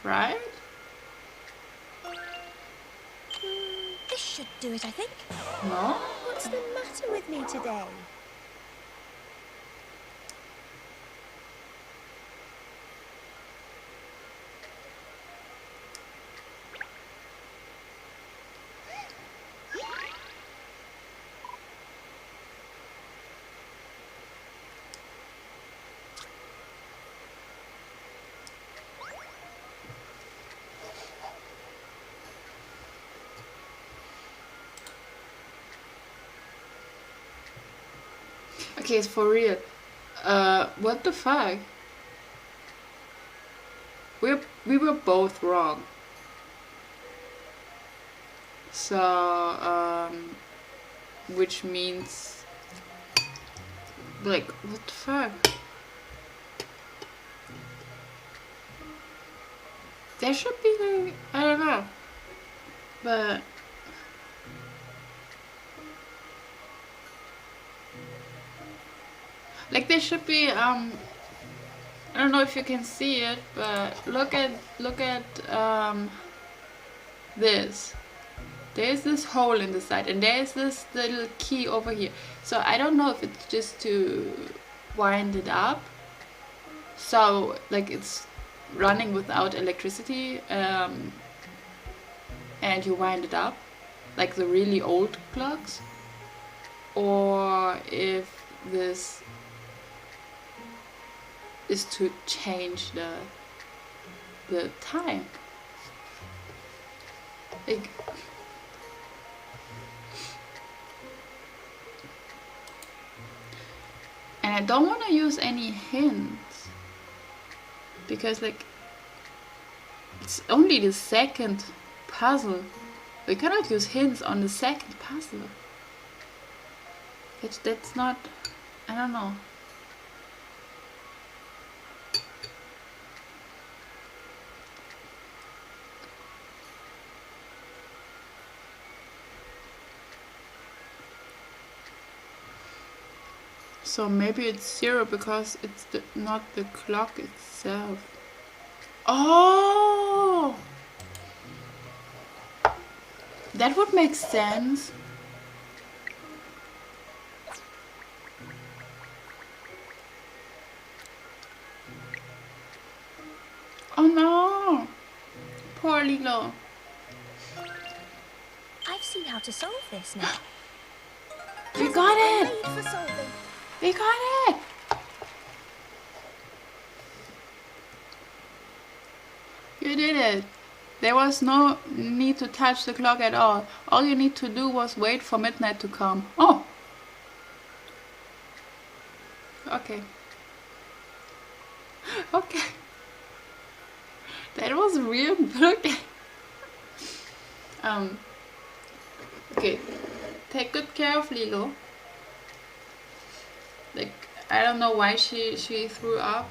right? This should do it, I think. No? What's the matter with me today? Okay, it's for real. What the fuck? We were both wrong. So, which means, like, what the fuck? There should be like, I don't know, but like there should be I don't know if you can see it, but look at this. There's this hole in the side, and there's this little key over here. So I don't know if it's just to wind it up, so like it's running without electricity, and you wind it up like the really old clocks, or if this is to change the time. Like, and I don't want to use any hints because like it's only the second puzzle. We cannot use hints on the second puzzle. That's not, I don't know. So maybe it's 0 because it's not the clock itself. Oh! That would make sense. Oh no! Poor Lilo. I've seen how to solve this now. We got it! Made for solving. We got it! You did it! There was no need to touch the clock at all. All you need to do was wait for midnight to come. Oh! Okay. Okay. That was weird, but okay. Okay. Take good care of Lilo. Like, I don't know why she threw up,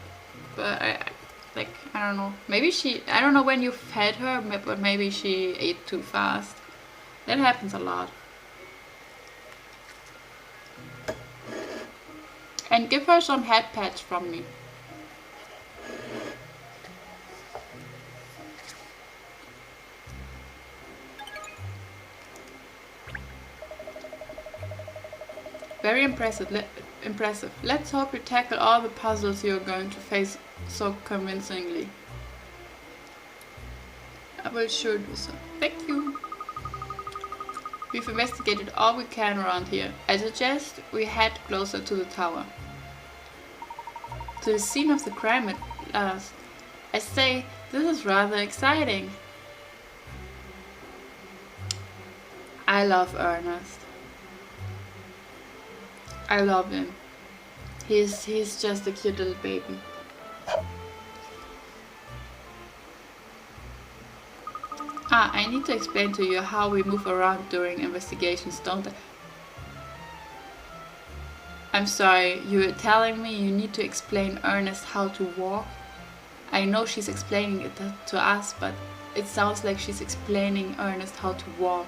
but I don't know. Maybe I don't know when you fed her, but maybe she ate too fast. That happens a lot. And give her some head pats from me. Very impressive. Let's hope you tackle all the puzzles you're going to face so convincingly. I will sure do so. Thank you. We've investigated all we can around here. I suggest we head closer to the tower. To the scene of the crime at last. I say, this is rather exciting. I love Ernest. I love him. He's just a cute little baby. I need to explain to you how we move around during investigations, don't I? I'm sorry, you were telling me you need to explain Ernest how to walk? I know she's explaining it to us, but it sounds like she's explaining Ernest how to walk.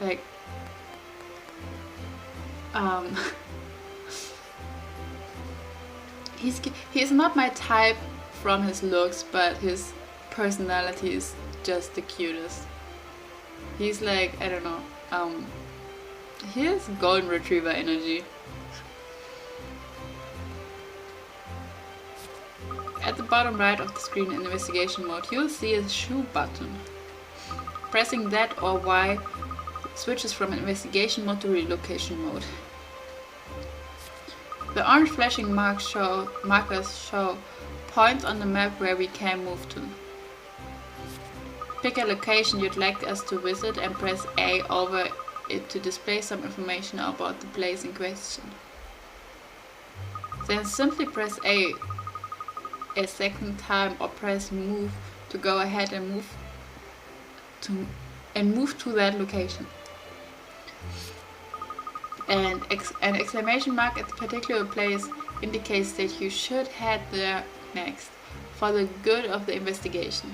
Like, he's not my type from his looks, but his personality is just the cutest. He's like, I don't know, he has golden retriever energy. At the bottom right of the screen in investigation mode, you'll see a shoe button. Pressing that or Y switches from investigation mode to relocation mode. The orange flashing markers show points on the map where we can move to. Pick a location you'd like us to visit and press A over it to display some information about the place in question. Then simply press A second time or press move to go ahead and move to that location. And an exclamation mark at the particular place indicates that you should head there next for the good of the investigation.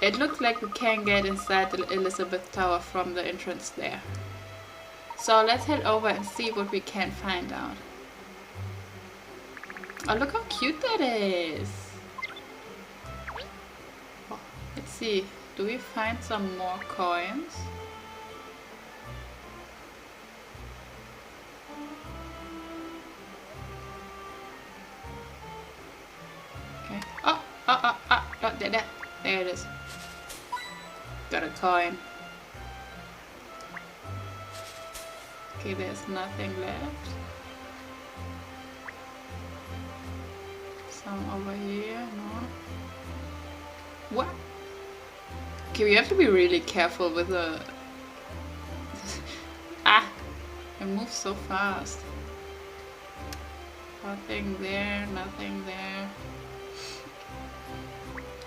It looks like we can get inside the Elizabeth Tower from the entrance there. So let's head over and see what we can find out. Oh, look how cute that is! Oh, let's see, do we find some more coins? Okay. Oh, there it is. Got a coin. Okay, there's nothing left. Some over here, no. What? Okay, we have to be really careful with the... it moves so fast. Nothing there, nothing there.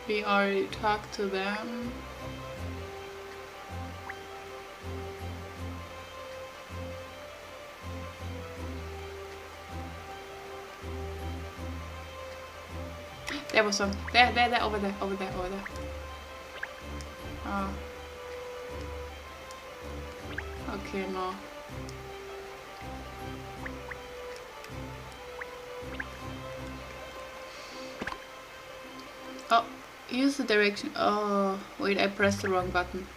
We already talked to them. There was some. There, over there. Oh. Okay, no. Oh, use the direction. Oh, wait, I pressed the wrong button.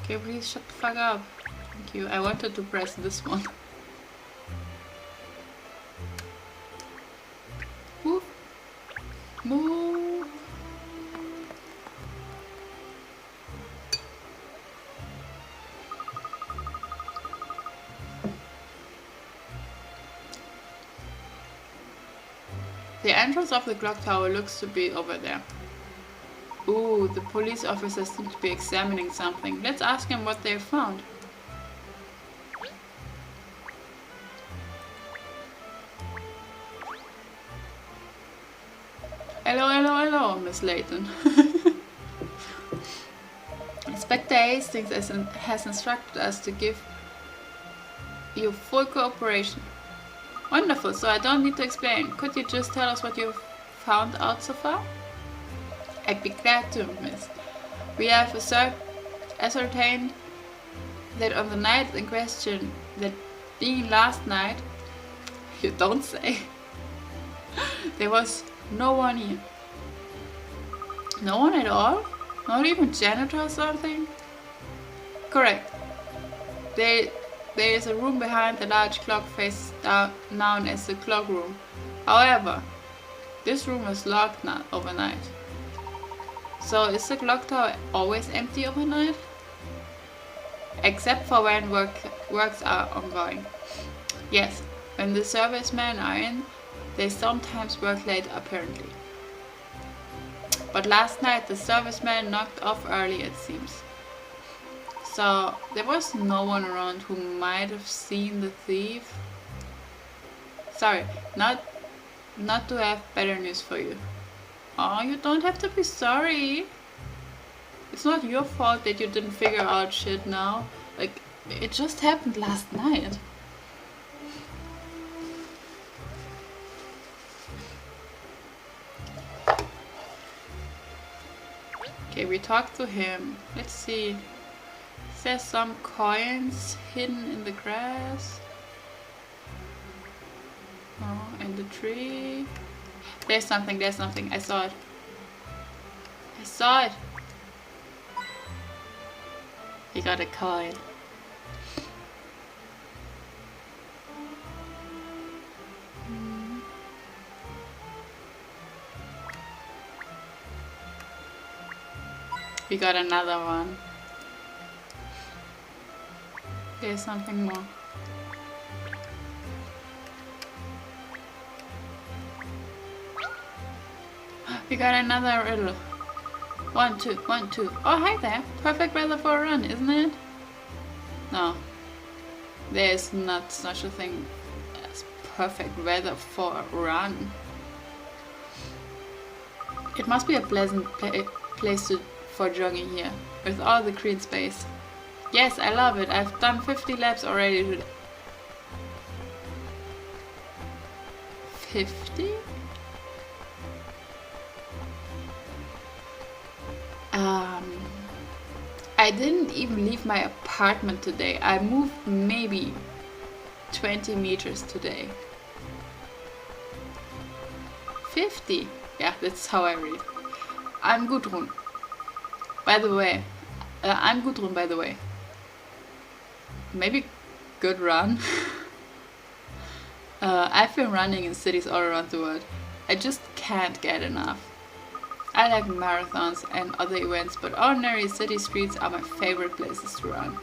Okay, please shut the fuck up. Thank you. I wanted to press this one. Move. Move. The entrance of the clock tower looks to be over there. Ooh, the police officers seem to be examining something. Let's ask them what they found. Hello, Miss Layton. Inspector Hastings has instructed us to give you full cooperation. Wonderful, so I don't need to explain. Could you just tell us what you've found out so far? I'd be glad to, miss. We have ascertained that on the night in question, that being last night, you don't say, there was no one here. No one at all? Not even janitor or something? Correct. There is a room behind the large clock face known as the clock room. However, this room is locked now overnight. So is the clock tower always empty overnight? Except for when works are ongoing. Yes, when the servicemen are in, they sometimes work late apparently. But last night the servicemen knocked off early, it seems. So there was no one around who might have seen the thief. Sorry, not to have better news for you. Oh, you don't have to be sorry. It's not your fault that you didn't figure out shit now. Like, it just happened last night. Okay, we talked to him. Let's see. There's some coins hidden in the grass. Oh, in the tree. There's something. I saw it. He got a coin. We got another one. There's something more. We got another riddle. 1, 2, 1, 2. Oh, hi there. Perfect weather for a run, isn't it? No. There's not such a thing as perfect weather for a run. It must be a pleasant place for jogging here, with all the green space. Yes, I love it. I've done 50 laps already today. 50? I didn't even leave my apartment today. I moved maybe 20 meters today. 50? Yeah, that's how I read. I'm Gudrun. By the way. Maybe good run. I've been running in cities all around the world. I just can't get enough. I like marathons and other events, but ordinary city streets are my favorite places to run.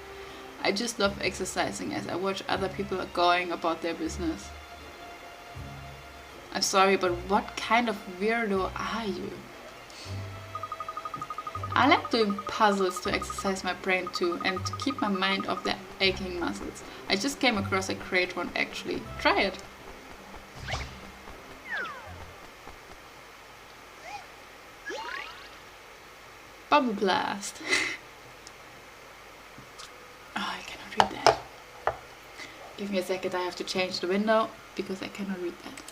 I just love exercising as I watch other people going about their business. I'm sorry, but what kind of weirdo are you? I like doing puzzles to exercise my brain too and to keep my mind off the aching muscles. I just came across a great one actually. Try it! Bubble Blast! Oh, I cannot read that. Give me a second, I have to change the window because I cannot read that.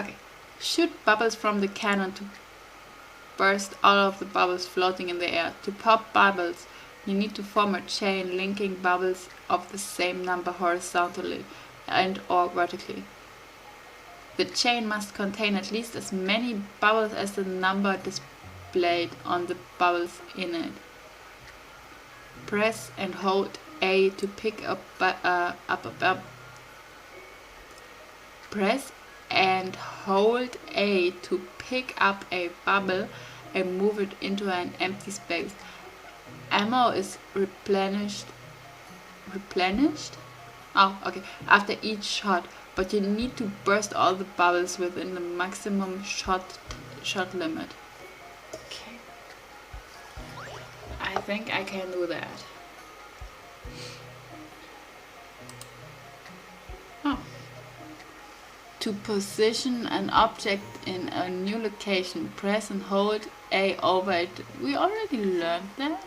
Okay. Shoot bubbles from the cannon to burst all of the bubbles floating in the air. To pop bubbles, you need to form a chain linking bubbles of the same number horizontally and or vertically. The chain must contain at least as many bubbles as the number displayed on the bubbles in it. Press and hold A to pick up Press and hold A to pick up a bubble and move it into an empty space. Ammo is replenished? Oh, okay. After each shot, but you need to burst all the bubbles within the maximum shot limit. Okay. I think I can do that. Oh. To position an object in a new location, press and hold A over it. We already learned that.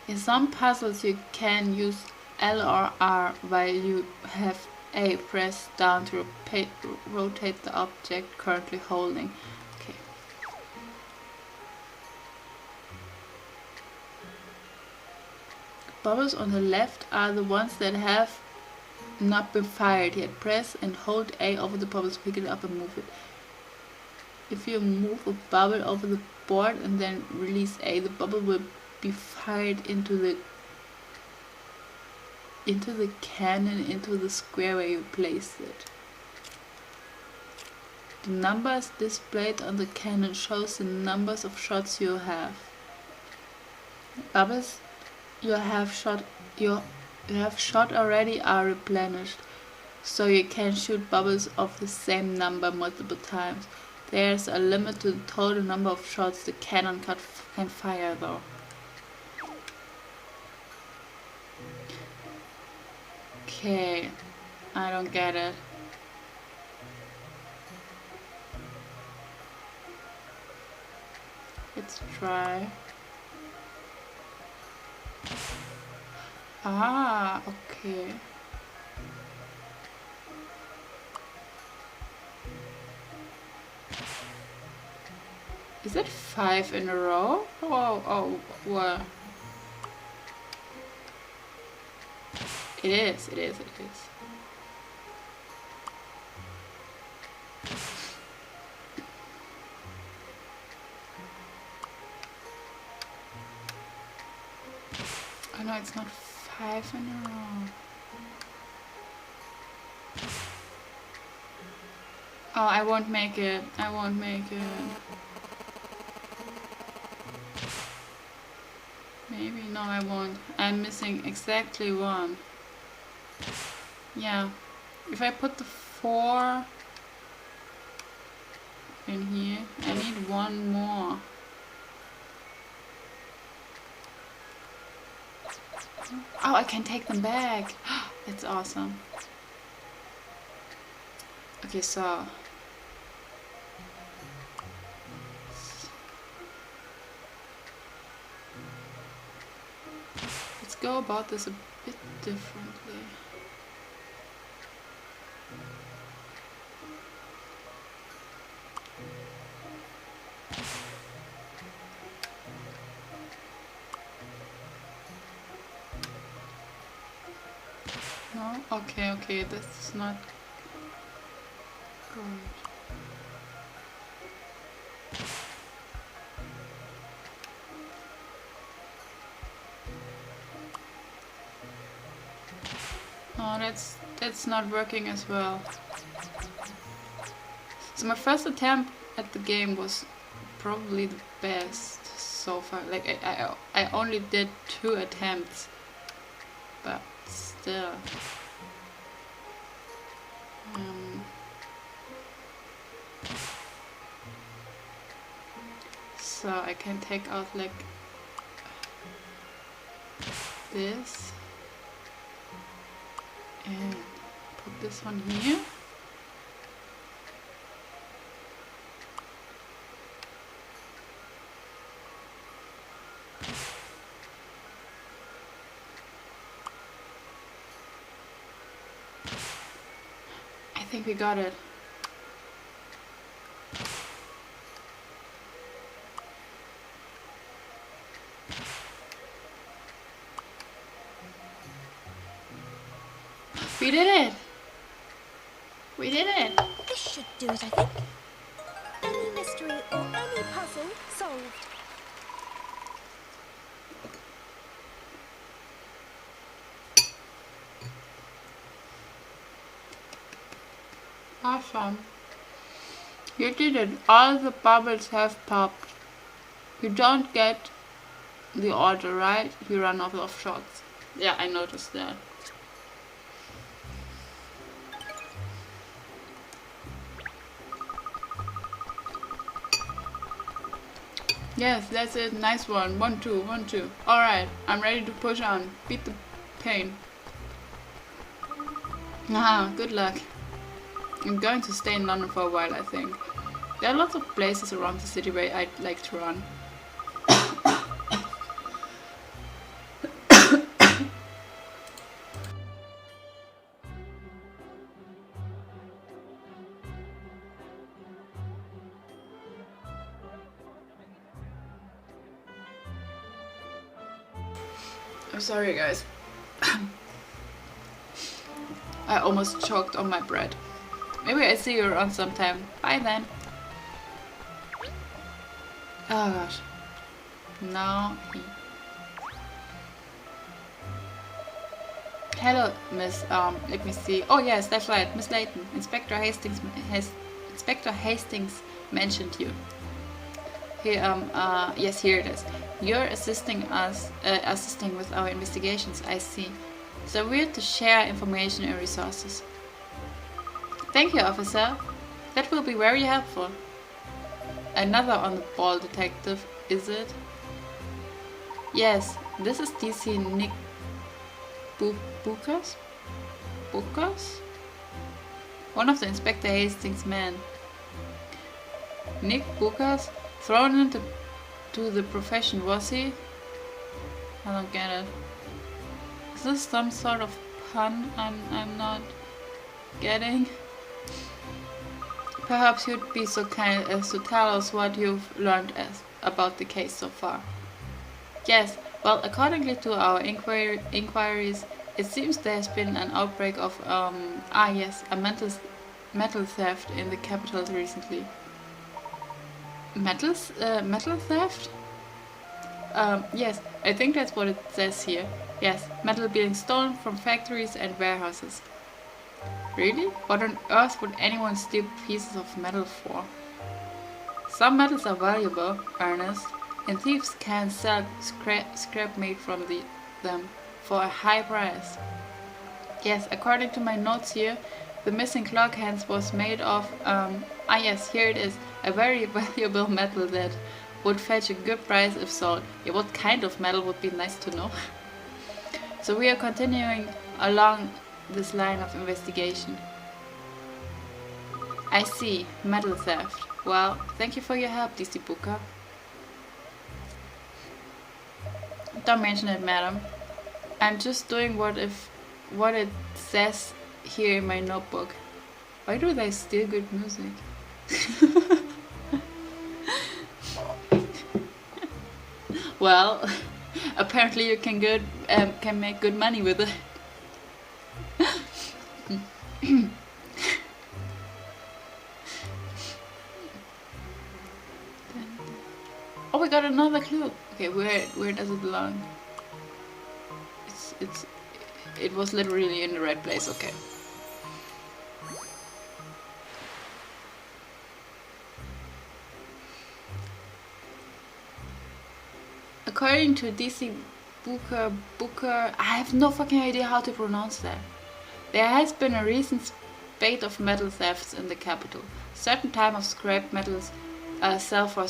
In some puzzles you can use L or R while you have A pressed down to rotate the object currently holding. Okay. Bubbles on the left are the ones that have not been fired yet. Press and hold A over the bubbles, pick it up and move it. If you move a bubble over the board and then release A, the bubble will be fired into the cannon, into the square where you place it. The numbers displayed on the cannon shows the numbers of shots you have. Bubbles you have shot already are replenished, so you can shoot bubbles of the same number multiple times. There's a limit to the total number of shots the cannon can fire though. Okay, I don't get it. Let's try. Ah, okay. Is it 5 in a row? Oh, what? It is. Oh no, it's not 5 in a row. Oh, I won't make it. Maybe, no I won't. I'm missing exactly one. Yeah. If I put the 4 in here, I need one more. Oh, I can take them back. That's awesome. Okay, so let's go about this a bit differently. No? Okay, that's not good. Oh, that's not working as well. So my first attempt at the game was probably the best so far. Like I only did 2 attempts, but still. So I can take out like this and put this one here. I think we got it. We did it! We did it! This should do it, I think. Any mystery or any puzzle solved. Awesome. You did it. All the bubbles have popped. You don't get the order right. You run out of shots. Yeah, I noticed that. Yes, that's it. Nice one. 1, 2, 1, 2. Alright, I'm ready to push on. Beat the pain. Ah, good luck. I'm going to stay in London for a while, I think. There are lots of places around the city where I'd like to run. I'm sorry, guys. I almost choked on my bread. Maybe I see you around sometime. Bye then. Oh gosh. No. Hello, Miss. Let me see. Oh yes, that's right, Miss Layton. Inspector Hastings mentioned you. Here, yes, here it is. You're assisting with our investigations. I see. So we're to share information and resources. Thank you, officer. That will be very helpful. Another on-the-ball detective, is it? Yes, this is DC Nick Bookers? One of the Inspector Hastings' men. Nick Bookers? Thrown into the profession, was he? I don't get it. Is this some sort of pun I'm not getting? Perhaps you'd be so kind as to tell us what you've learned about the case so far. Yes, well, according to our inquiries, it seems there has been an outbreak of, a metal theft in the capital recently. Metal theft? Yes, I think that's what it says here. Yes, metal being stolen from factories and warehouses. Really? What on earth would anyone steal pieces of metal for? Some metals are valuable, Ernest, and thieves can sell scrap made from them for a high price. Yes, according to my notes here, the missing clock hands was made of, yes, here it is, a very valuable metal that would fetch a good price if sold. Yeah, what kind of metal would be nice to know? So we are continuing along this line of investigation. I see, metal theft. Well, thank you for your help, DC Booker. Don't mention it, madam. I'm just doing what it says here in my notebook. Why do they steal good music? Well, apparently you can make good money with it. Oh, we got another clue. Okay, where does it belong? It was literally in the right place. Okay. According to DC Booker, I have no fucking idea how to pronounce that. There has been a recent spate of metal thefts in the capital. Certain types of scrap metals sell for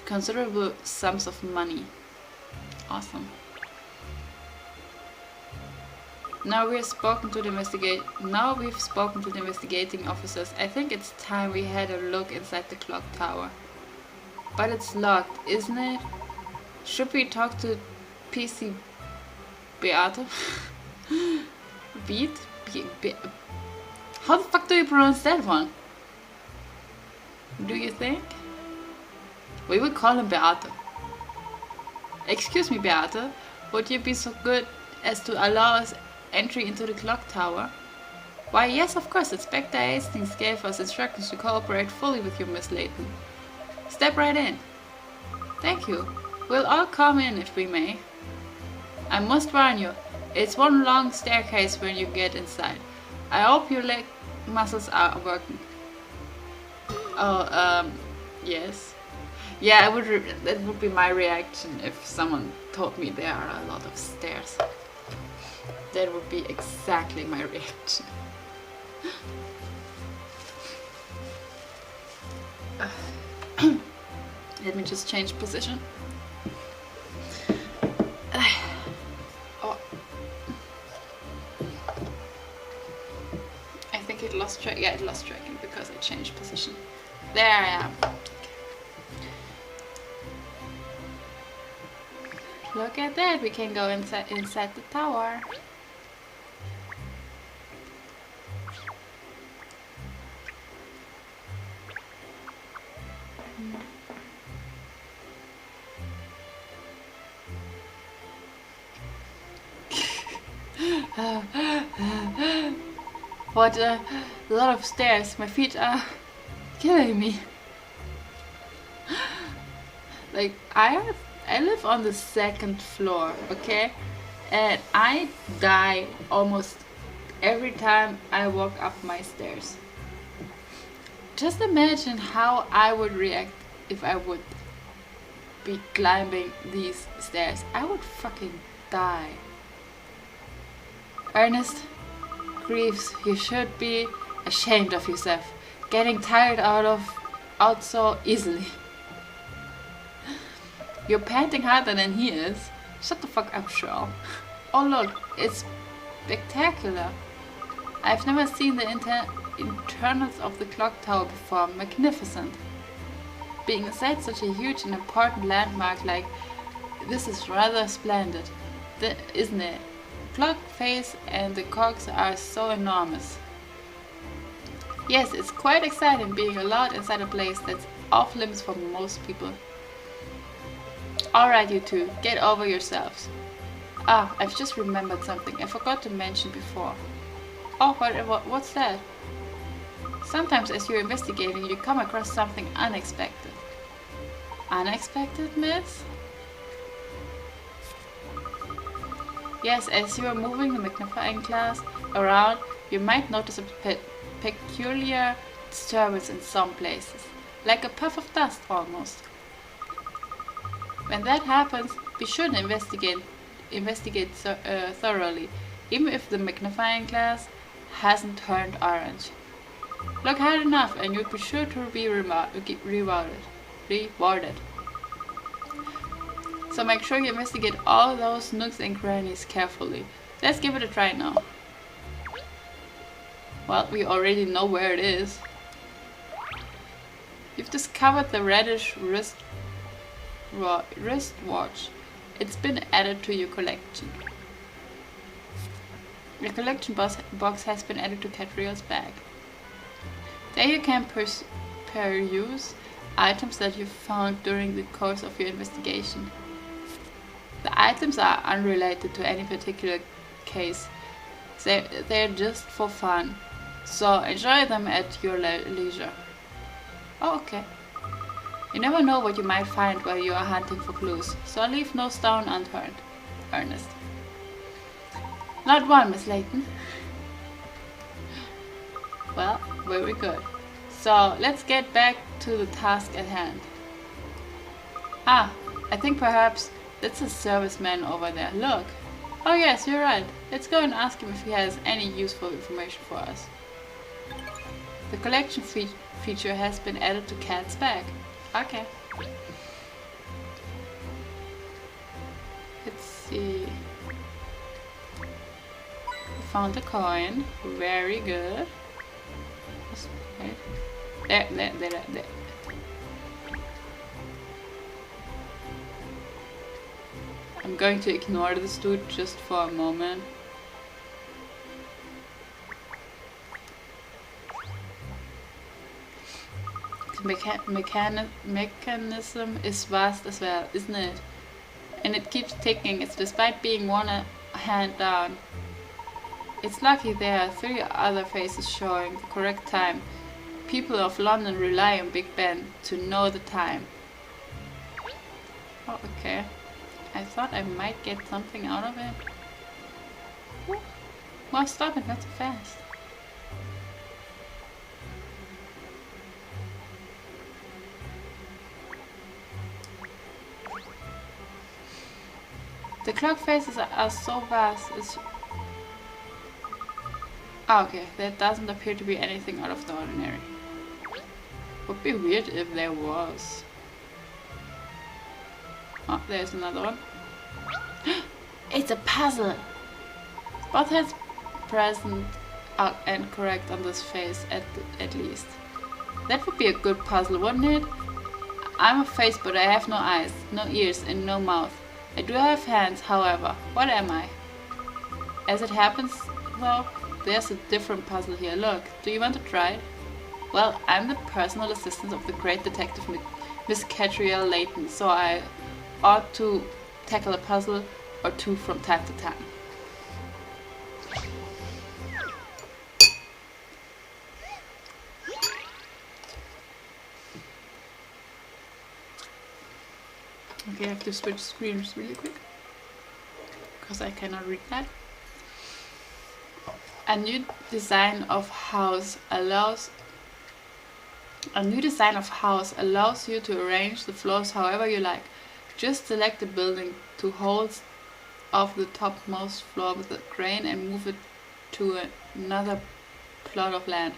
considerable sums of money. Awesome. Now we've spoken to the investigating officers. I think it's time we had a look inside the clock tower. But it's locked, isn't it? Should we talk to PC Beate? Beat? How the fuck do you pronounce that one? Do you think? We will call him Beate. Excuse me, Beate. Would you be so good as to allow us entry into the clock tower? Why, yes, of course. Inspector Hastings gave us instructions to cooperate fully with you, Miss Layton. Step right in. Thank you. We'll all come in if we may. I must warn you, it's one long staircase when you get inside. I hope your leg muscles are working. Oh, yes. Yeah, that would be my reaction if someone told me there are a lot of stairs. That would be exactly my reaction. Let me just change position. Oh. Yeah, it lost tracking because I changed position. There I am. Look at that, we can go inside the tower. What a lot of stairs. My feet are killing me. Like I live on the 2nd floor, okay? And I die almost every time I walk up my stairs. Just imagine how I would react if I would be climbing these stairs. I would fucking die. Ernest, Greaves, you should be ashamed of yourself, getting tired out so easily. You're panting harder than he is. Shut the fuck up, Shaw. Oh look, it's spectacular. I've never seen the internals of the clock tower before. Magnificent. Being inside such a huge and important landmark like this is rather splendid, isn't it? Clock face and the cogs are so enormous. Yes, it's quite exciting being allowed inside a place that's off limits for most people. Alright, you two, get over yourselves. Ah, I've just remembered something I forgot to mention before. Oh, what's that? Sometimes as you're investigating, you come across something unexpected. Unexpected, miss? Yes, as you are moving the magnifying glass around, you might notice a peculiar disturbance in some places, like a puff of dust almost. When that happens, be sure to investigate thoroughly, even if the magnifying glass hasn't turned orange. Look hard enough and you'll be sure to be rewarded. So make sure you investigate all those nooks and crannies carefully. Let's give it a try now. Well, we already know where it is. You've discovered the reddish wristwatch. It's been added to your collection. Your collection box has been added to Catriel's bag. There you can peruse items that you found during the course of your investigation. The items are unrelated to any particular case. They're just for fun, so enjoy them at your leisure. Oh, okay. You never know what you might find while you are hunting for clues, so leave no stone unturned. Ernest. Not one, Miss Layton. Well, very good. So let's get back to the task at hand. Ah, I think perhaps that's a serviceman over there. Look. Oh yes, you're right. Let's go and ask him if he has any useful information for us. The collection feature has been added to Cat's bag. Okay. Let's see. We found a coin. Very good. There. I'm going to ignore this dude just for a moment. The mechanism is vast as well, isn't it? And it keeps ticking, it's despite being one hand down. It's lucky there are 3 other faces showing the correct time. People of London rely on Big Ben to know the time. Oh, okay. I thought I might get something out of it. Ooh. Well, stop it, not so fast. The clock faces are so vast. Okay, there doesn't appear to be anything out of the ordinary. Would be weird if there was. Oh, there's another one. It's a puzzle! Both heads present and correct on this face at least. That would be a good puzzle, wouldn't it? I'm a face, but I have no eyes, no ears, and no mouth. I do have hands, however. What am I? As it happens, well, there's a different puzzle here. Look, do you want to try it? Well, I'm the personal assistant of the great detective Miss Catriel Layton, so I ought to tackle a puzzle or two from time to time. Okay, I have to switch screens really quick because I cannot read that. A new design of house allows you to arrange the floors however you like. Just select the building to hold off the topmost floor with a crane and move it to another plot of land.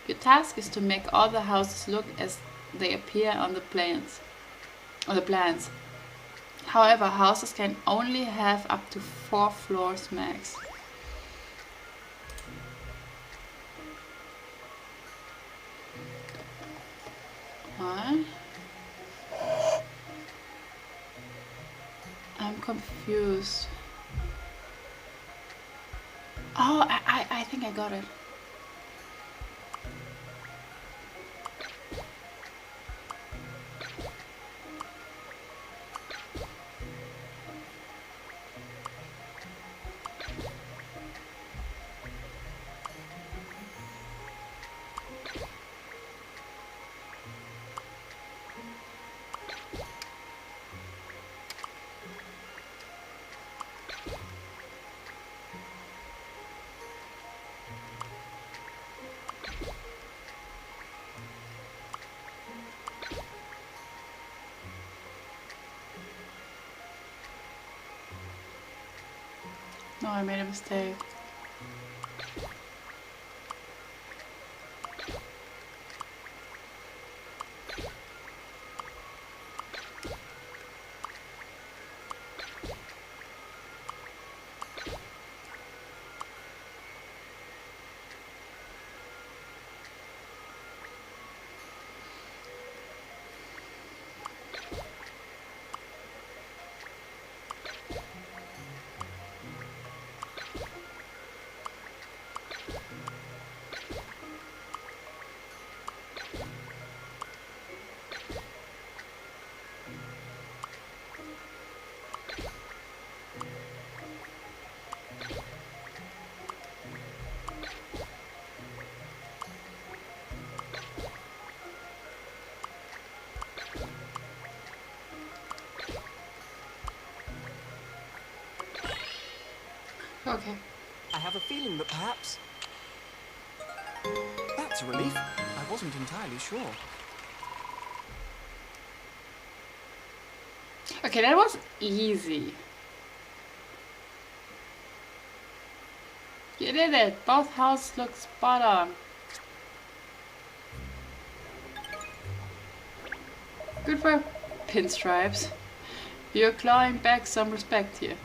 Your task is to make all the houses look as they appear on the plans. However, houses can only have up to 4 floors max. What? I'm confused. Oh, I think I got it. No, I made a mistake. Okay. I have a feeling that perhaps... That's a relief. I wasn't entirely sure. Okay, that was easy. You did it. Both houses look spot on. Good for pinstripes. You're clawing back some respect here.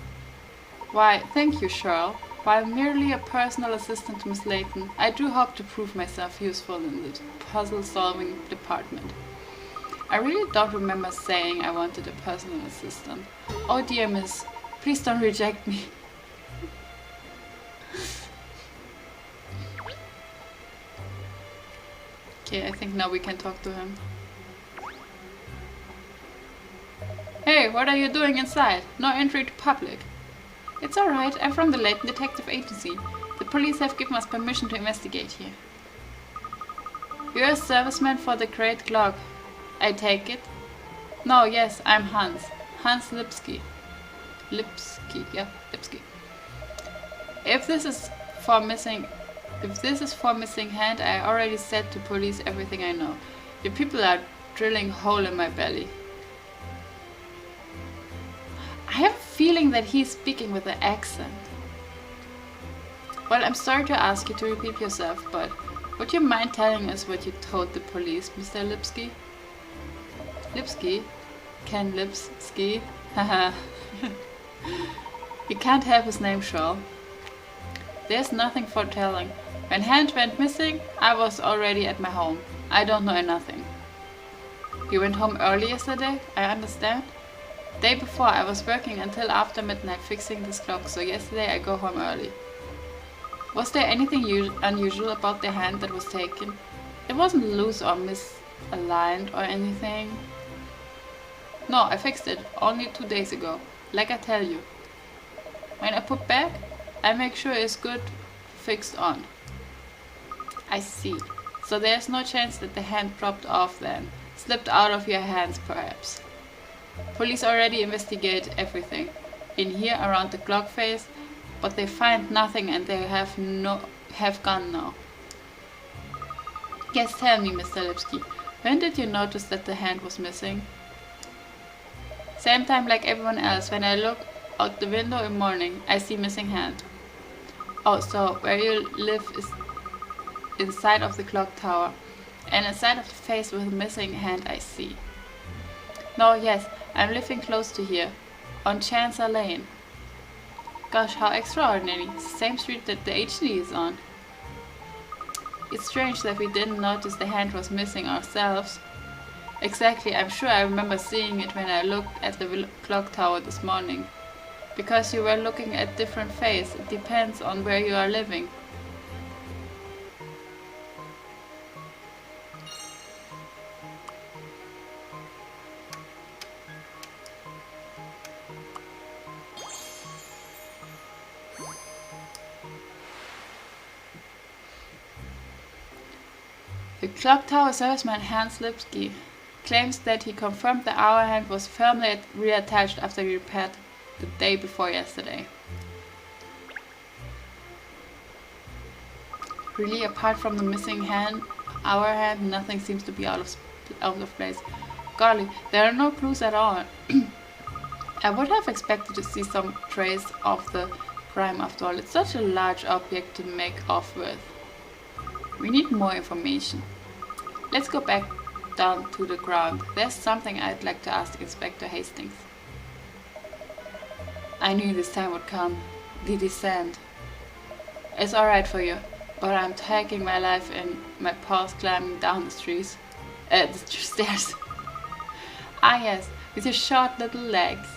Why, thank you, Cheryl. While merely a personal assistant to Miss Layton, I do hope to prove myself useful in the puzzle-solving department. I really don't remember saying I wanted a personal assistant. Oh dear, miss. Please don't reject me. Okay, I think now we can talk to him. Hey, what are you doing inside? No entry to public. It's alright, I'm from the Layton Detective Agency. The police have given us permission to investigate here. You're a serviceman for the Great Clock, I take it? No, yes, I'm Hans. Hans Lipski. Yeah, Lipski. If this is for missing hand, I already said to police everything I know. Your people are drilling a hole in my belly. I have a feeling that he's speaking with an accent. Well, I'm sorry to ask you to repeat yourself, but would you mind telling us what you told the police, Mr. Lipski? Lipski? Ken Lipski? Haha. You can't help his name, Shaw. There's nothing for telling. When Hand went missing, I was already at my home. I don't know nothing. You went home early yesterday, I understand. Day before I was working until after midnight fixing this clock, so yesterday I go home early. Was there anything unusual about the hand that was taken? It wasn't loose or misaligned or anything. No, I fixed it only 2 days ago, like I tell you. When I put back, I make sure it's good fixed on. I see. So there's no chance that the hand dropped off then. Slipped out of your hands perhaps. Police already investigate everything. In here around the clock face, but they find nothing and they have gone now. Yes, tell me, Mr. Lipsky, when did you notice that the hand was missing? Same time like everyone else. When I look out the window in morning, I see missing hand. Oh, so where you live is inside of the clock tower. And inside of the face with a missing hand I see. No, yes, I'm living close to here. On Chancellor Lane. Gosh, how extraordinary. Same street that the HD is on. It's strange that we didn't notice the hand was missing ourselves. Exactly, I'm sure I remember seeing it when I looked at the clock tower this morning. Because you were looking at different face, it depends on where you are living. The clock tower serviceman Hans Lipsky claims that he confirmed the hour hand was firmly reattached after he repaired the day before yesterday. Really, apart from the missing hand, hour hand, nothing seems to be out of place. Golly, there are no clues at all. I would have expected to see some trace of the crime after all. It's such a large object to make off with. We need more information. Let's go back down to the ground. There's something I'd like to ask Inspector Hastings. I knew this time would come. The descent. It's alright for you, but I'm taking my life in my paws climbing down the stairs. Ah yes, with your short little legs.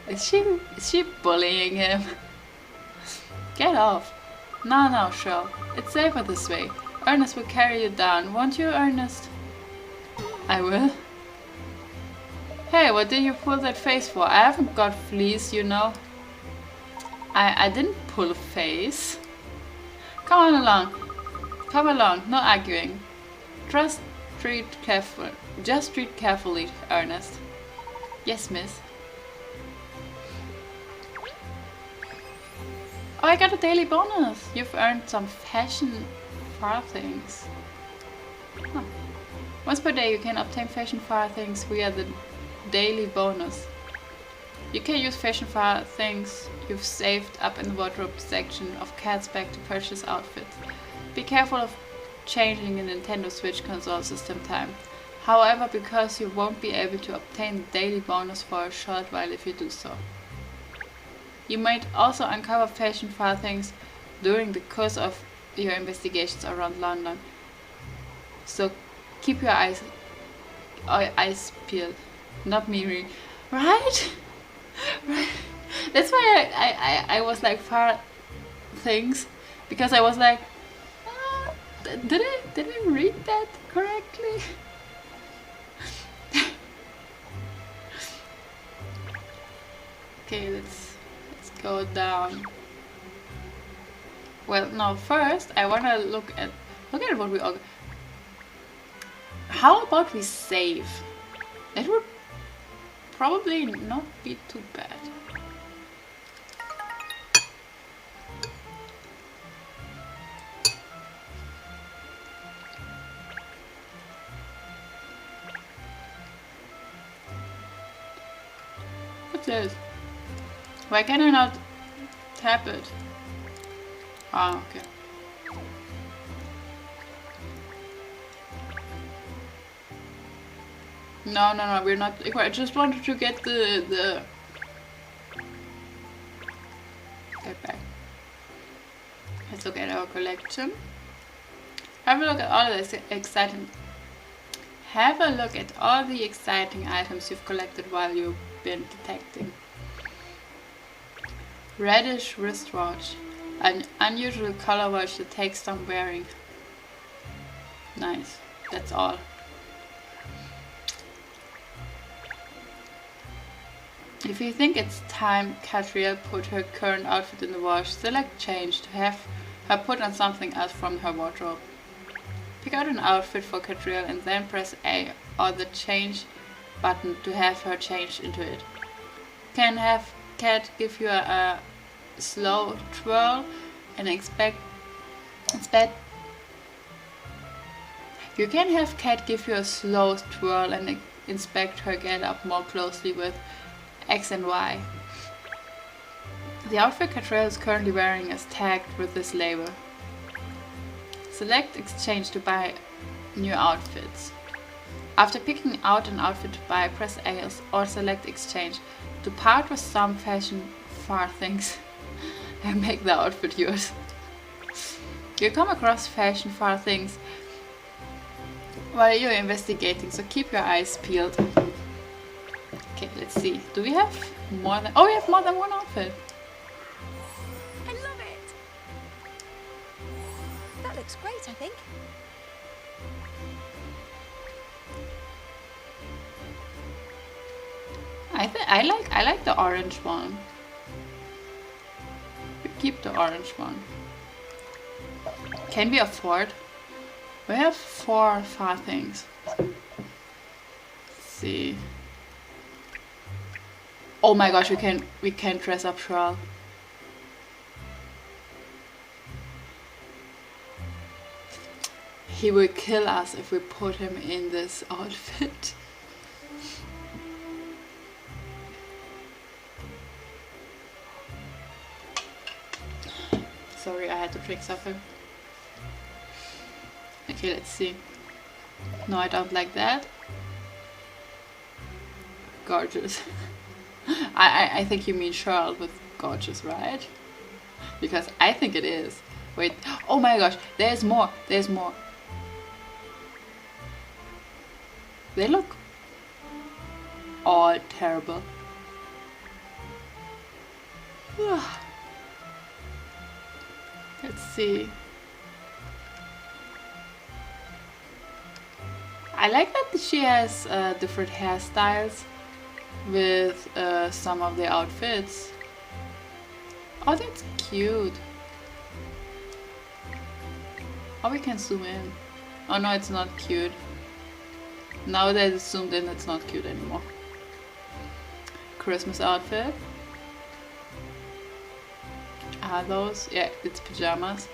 Is she bullying him? Get off. No, Shirl. It's safer this way. Ernest will carry you down, won't you, Ernest? I will. Hey, what did you pull that face for? I haven't got fleas, you know. I didn't pull a face. Come along, no arguing. Just treat carefully, Ernest. Yes, miss. Oh, I got a daily bonus. You've earned some fashion farthings. Huh. Once per day you can obtain fashion farthings via the daily bonus. You can use fashion farthings you've saved up in the wardrobe section of Cat's Bag to purchase outfits. Be careful of changing a Nintendo Switch console system time. However, because you won't be able to obtain the daily bonus for a short while if you do so. You might also uncover fashion farthings during the course of your investigations around London. So keep your eyes peeled. Not me, right? Right. That's why I was like far things, because I was like, did I read that correctly? Okay, let's go down. Well, no, first I wanna look at what we all. How about we save? It would probably not be too bad. What's this? Why can I not tap it? Ah, okay. No, we're not equal. I just wanted to get the... Get back. section. Have a look at all the exciting. Have a look at all the exciting items you've collected while you've been detecting. Reddish wristwatch, an unusual color watch that takes some wearing. Nice. That's all. If you think it's time Catriel put her current outfit in the wash, select change to have her put on something else from her wardrobe. Pick out an outfit for Catriel and then press A or the change button to have her change into it. You can have Cat give you a slow twirl and You can have Cat give you a slow twirl and inspect her get up more closely with X and Y. The outfit Catriel is currently wearing is tagged with this label. Select exchange to buy new outfits. After picking out an outfit to buy, press A or select exchange to part with some fashion far things and make the outfit yours. You come across fashion far things while you're investigating, so keep your eyes peeled. Okay, let's see. Do we have more than... Oh, we have more than one outfit. I love it. That looks great, I think. I like the orange one. We keep the orange one. Can we afford? We have 4 far things. Let's see. Oh my gosh, we can dress up Shral. He will kill us if we put him in this outfit. Sorry, I had to drink something. Okay, let's see. No, I don't like that. Gorgeous. I think you mean Shral with gorgeous, right? Because I think it is. Wait, oh my gosh, there's more, there's more. They look all terrible. Let's see. I like that she has different hairstyles with some of the outfits. Oh, that's cute. Oh, we can zoom in. Oh no, it's not cute. Now that it's zoomed in, it's not cute anymore. Christmas outfit. Are those? Yeah, it's pajamas.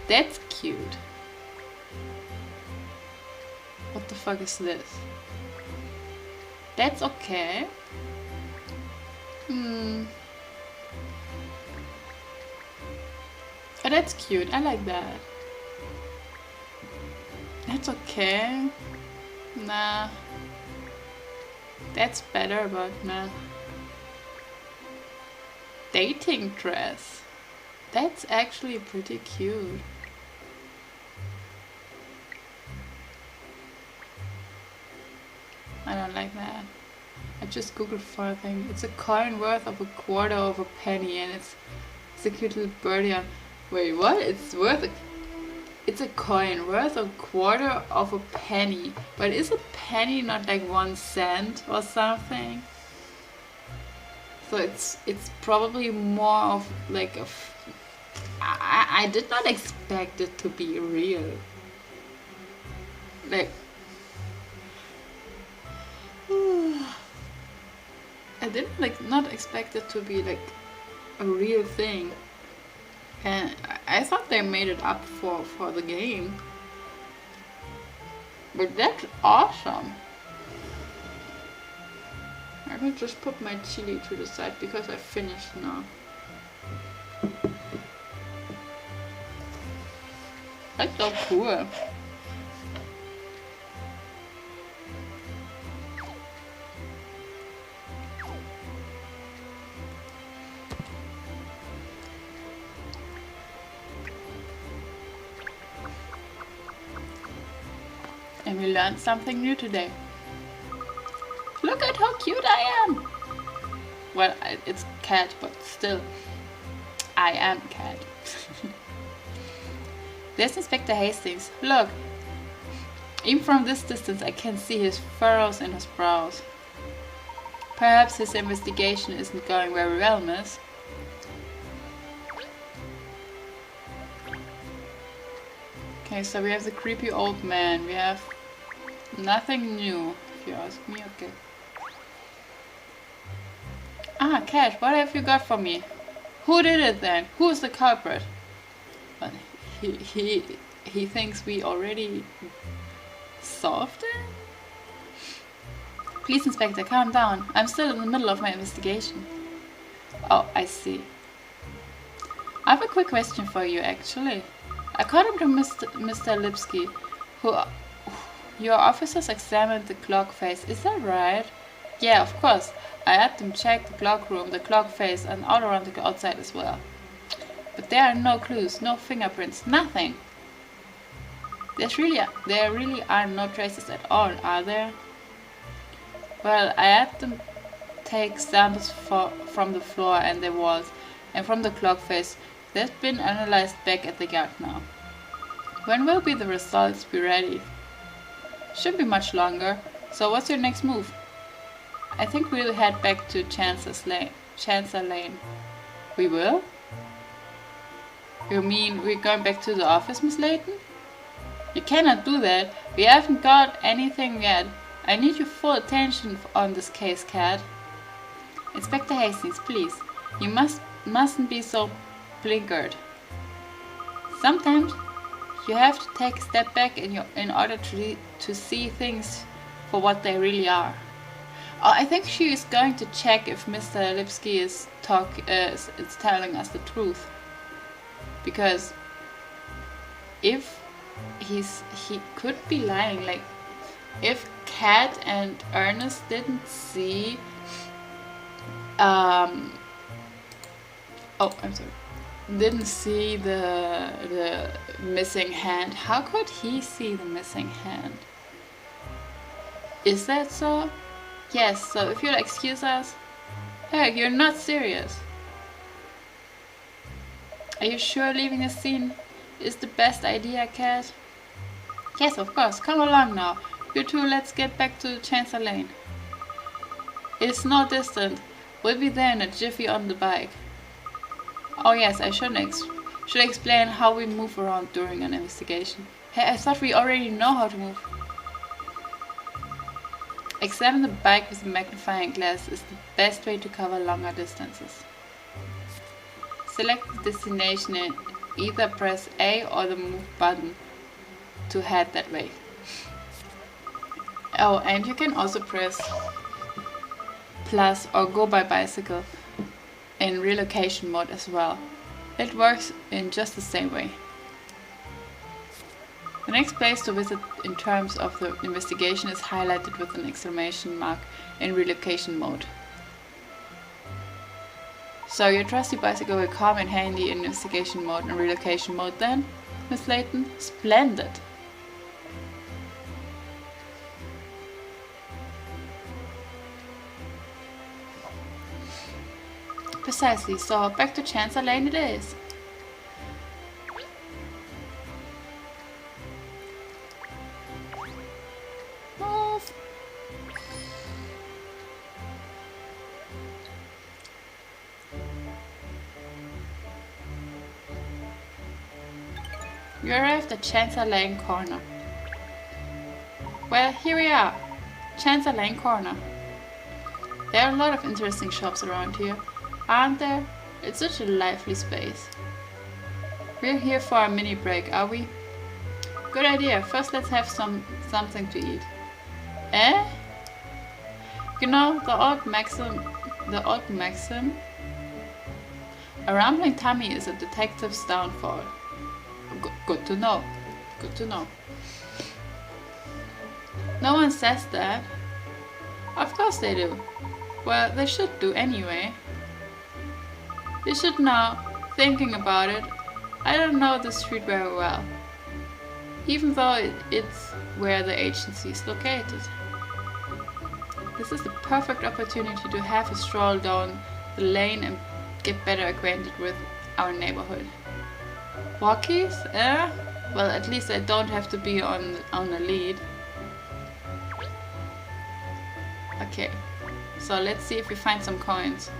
That's cute. What the fuck is this? That's okay. Oh, that's cute. I like that. That's okay. Nah. That's better, but nah. Dating dress. That's actually pretty cute. I don't like that. I just googled for a thing. It's a coin worth of a quarter of a penny, and it's a cute little birdie on. Wait, what? It's a coin worth a quarter of a penny. But is a penny not like 1 cent or something? So it's probably more of like a. I did not expect it to be real. Like. I did not expect it to be like a real thing, and I thought they made it up for the game. But that's awesome. I will just put my chili to the side because I finished now. That's so cool. And we learned something new today. Look at how cute I am! Well, it's cat, but still, I am cat. There's Inspector Hastings. Look! Even from this distance I can see his furrows and his brows. Perhaps his investigation isn't going very well, miss. Okay, so we have the creepy old man. We have nothing new, if you ask me. Okay. Ah, Cat, what have you got for me? Who did it then? Who is the culprit? But he thinks we already solved it? Please, Inspector, calm down. I'm still in the middle of my investigation. Oh, I see. I have a quick question for you, actually. According to Mr. Lipsky, your officers examined the clock face, is that right? Yeah, of course. I had them check the clock room, the clock face, and all around the outside as well. But there are no clues, no fingerprints, nothing. There really are no traces at all, are there? Well, I had them take samples from the floor and the walls, and from the clock face. They've been analyzed back at the yard now. When will the results be ready? Shouldn't be much longer. So what's your next move? I think we'll head back to Chancellor Lane. We will? You mean we're going back to the office, Miss Layton? You cannot do that. We haven't got anything yet. I need your full attention on this case, Cat. Inspector Hastings, please. You mustn't be so blinkered. Sometimes you have to take a step back in order to see things for what they really are. Oh, I think she is going to check if Mr. Lipsky is telling us the truth. Because if he could be lying, like if Cat and Ernest didn't see didn't see the missing hand, how could he see the missing hand? Is that so? Yes, so if you'll excuse us. Hey, you're not serious. Are you sure leaving the scene is the best idea, Cat? Yes, of course. Come along now. You two, let's get back to Chancellor Lane. It's no distant. We'll be there in a jiffy on the bike. Oh yes, I should explain how we move around during an investigation. Hey, I thought we already know how to move. Examine the bike with a magnifying glass is the best way to cover longer distances. Select the destination and either press A or the move button to head that way. Oh, and you can also press plus or go by bicycle in relocation mode as well. It works in just the same way. The next place to visit in terms of the investigation is highlighted with an exclamation mark in relocation mode. So your trusty bicycle will come in handy in investigation mode and relocation mode then, Miss Layton? Splendid! Precisely, so back to Chancellor Lane it is. Move! You arrived at Chancellor Lane Corner. Well, here we are, Chancellor Lane Corner. There are a lot of interesting shops around here, aren't there? It's such a lively space. We're here for a mini break, are we? Good idea. First let's have something to eat. Eh? You know, the old maxim, a rumbling tummy is a detective's downfall. Good to know. Good to know. No one says that. Of course they do. Well, they should do anyway. You should know, thinking about it, I don't know the street very well. Even though it's where the agency is located. This is the perfect opportunity to have a stroll down the lane and get better acquainted with our neighborhood. Walkies? Well, at least I don't have to be on a lead. Okay, so let's see if we find some coins.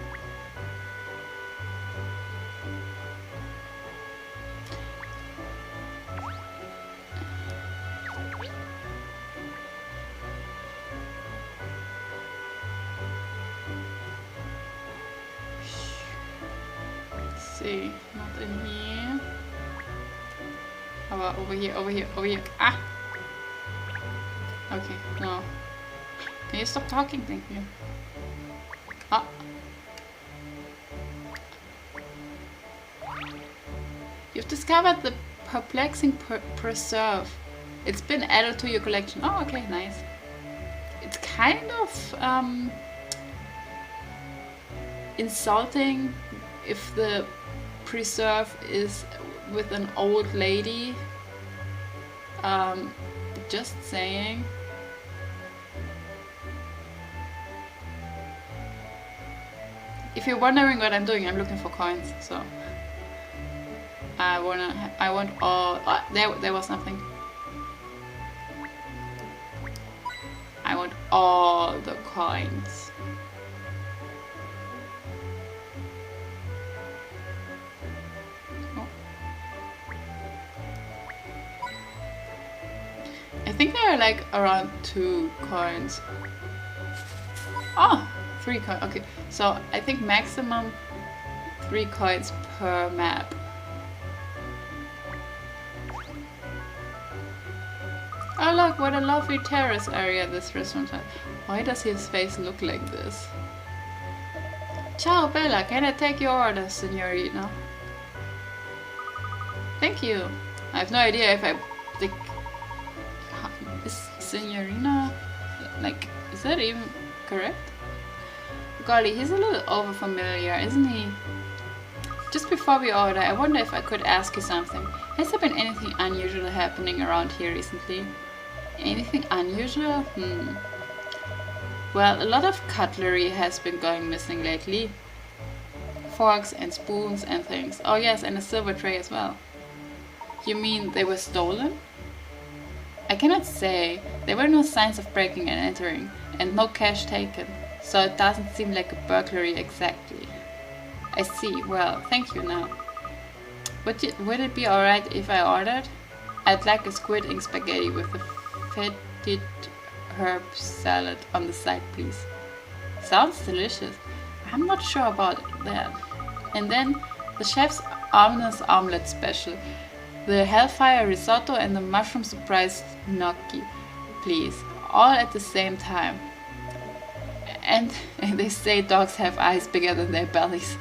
See, not in here. How about over here, over here, over here? Ah! Okay, no. Can you stop talking? Thank you. Ah! You've discovered the perplexing preserve. It's been added to your collection. Oh, okay, nice. It's kind of insulting if the preserve is with an old lady. Just saying. If you're wondering what I'm doing, I'm looking for coins. So I want all. Oh, there was nothing. I want all the coins. I think there are like around 2 coins. Oh, 3 coins. Okay, so I think maximum 3 coins per map. Oh look, what a lovely terrace area this restaurant has. Why does his face look like this? Ciao Bella, can I take your order, Signorina? Thank you. I have no idea if I... Is Signorina... like, is that even correct? Golly, he's a little over-familiar, isn't he? Just before we order, I wonder if I could ask you something. Has there been anything unusual happening around here recently? Anything unusual? Well, a lot of cutlery has been going missing lately. Forks and spoons and things. Oh yes, and a silver tray as well. You mean they were stolen? I cannot say. There were no signs of breaking and entering, and no cash taken, so it doesn't seem like a burglary exactly. I see. Well, thank you now. Would it be alright if I ordered? I'd like a squid ink spaghetti with a fetid herb salad on the side, please. Sounds delicious. I'm not sure about that. And then the chef's ominous omelette special. The hellfire risotto and the mushroom surprise gnocchi, please. All at the same time. And they say dogs have eyes bigger than their bellies.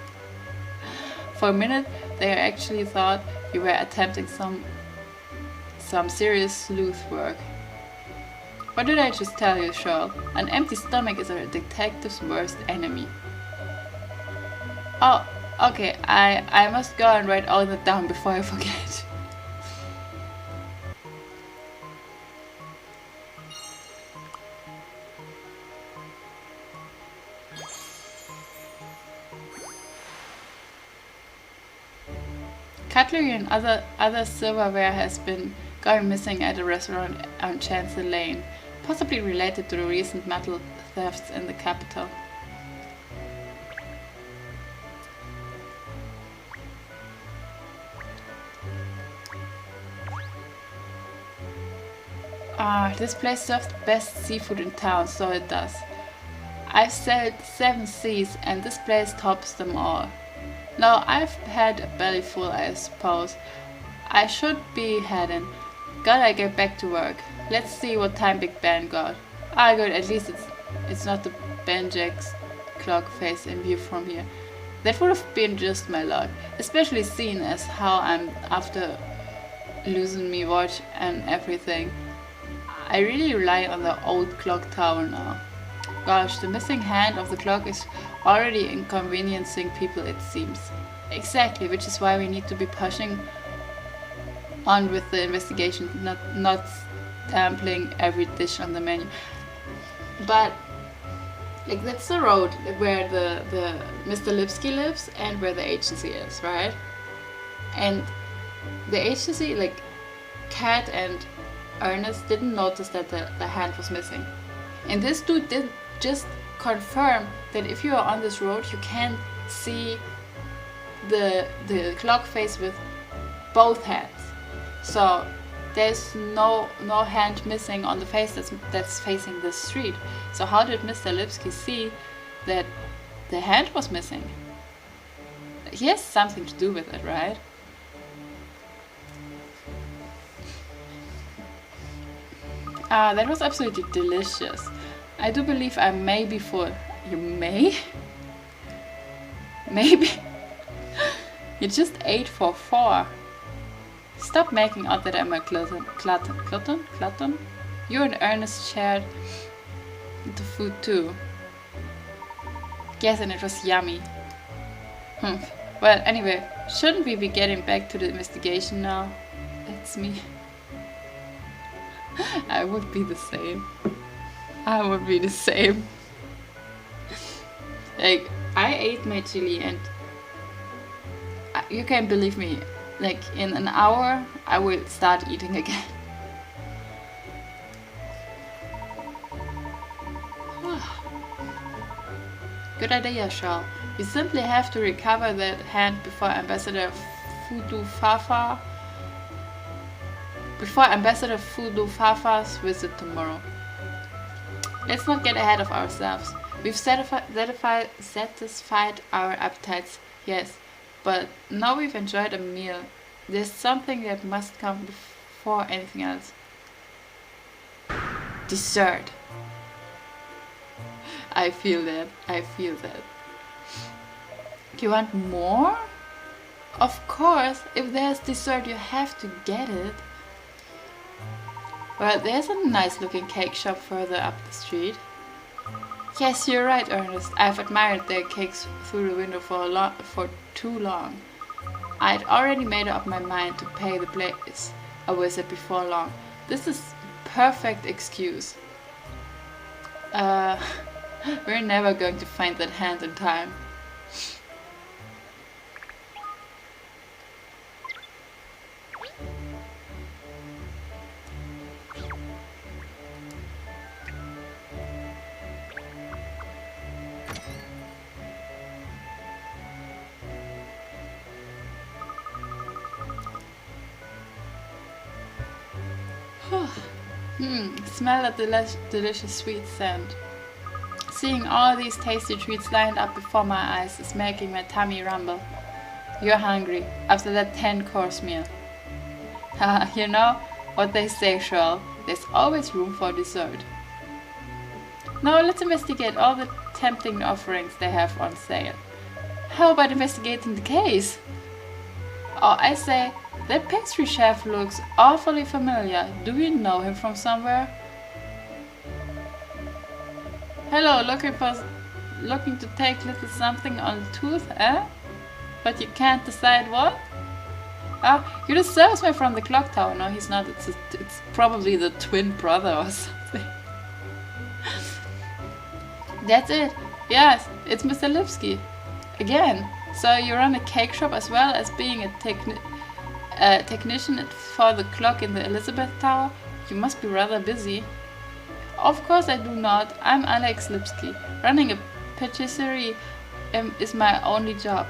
For a minute, they actually thought you were attempting some serious sleuth work. What did I just tell you, Shirl? An empty stomach is a detective's worst enemy. Oh, okay, I must go and write all that down before I forget. Cutlery and other silverware has been going missing at a restaurant on Chancellor Lane, possibly related to the recent metal thefts in the capital. This place serves the best seafood in town, so it does. I've sailed 7 seas and this place tops them all. Now I've had a belly full, I suppose. I should be heading. Gotta get back to work. Let's see what time Big Ben got. Good, at least it's not the Benjack's clock face in view from here. That would have been just my luck, especially seeing as how I'm after losing me watch and everything. I really rely on the old clock tower now. Gosh, the missing hand of the clock is already inconveniencing people, it seems. Exactly, which is why we need to be pushing on with the investigation, not sampling every dish on the menu. But like that's the road where the Mr. Lipsky lives and where the agency is, right? And the agency, like Kat and Ernest didn't notice that the hand was missing. And this dude did just confirm that if you are on this road, you can see the clock face with both hands. So there's no hand missing on the face that's facing the street. So how did Mr. Lipsky see that the hand was missing? He has something to do with it, right? That was absolutely delicious. I do believe I may be full. You may? Maybe? You just ate for 4. Stop making out that I'm a glutton. You and Ernest shared the food too. Yes, and it was yummy. Well, anyway, shouldn't we be getting back to the investigation now? That's me. I would be the same. I would be the same. Like, I ate my chili and you can't believe me. Like, in an hour, I will start eating again. Good idea, Shal. You simply have to recover that hand before Ambassador Fudu Fafa's visit tomorrow. Let's not get ahead of ourselves. We've satisfied our appetites, yes, but now we've enjoyed a meal. There's something that must come before anything else. Dessert. I feel that. You want more? Of course, if there's dessert, you have to get it. Well, there's a nice looking cake shop further up the street. Yes, you're right, Ernest. I've admired their cakes through the window for too long. I'd already made up my mind to pay the place a visit before long. This is perfect excuse. We're never going to find that hand in time. Smell that delicious sweet scent. Seeing all these tasty treats lined up before my eyes is making my tummy rumble. You're hungry after that 10-course meal. You know what they say, Shirl. There's always room for dessert. Now let's investigate all the tempting offerings they have on sale. How about investigating the case? Oh, I say, that pastry chef looks awfully familiar. Do we know him from somewhere? Hello, looking to take little something on the tooth, eh? But you can't decide what? You're the salesman from the clock tower. No, he's not. It's probably the twin brother or something. That's it. Yes, it's Mr. Lipsky. Again. So you run a cake shop as well as being a technician for the clock in the Elizabeth Tower? You must be rather busy. Of course I do not. I'm Alex Lipsky. Running a patisserie is my only job.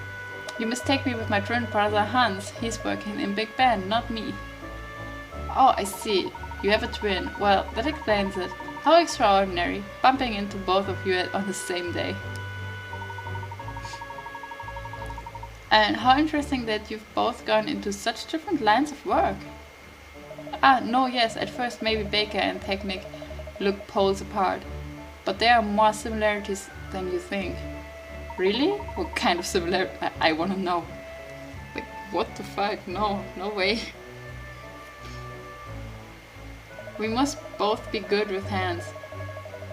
You mistake me with my twin brother Hans. He's working in Big Ben, not me. Oh, I see. You have a twin. Well, that explains it. How extraordinary, bumping into both of you on the same day. And how interesting that you've both gone into such different lines of work. No, yes, at first maybe Baker and Technic look poles apart, but there are more similarities than you think. Really? What kind of similarity? I wanna know. Like, what the fuck? No way. We must both be good with hands.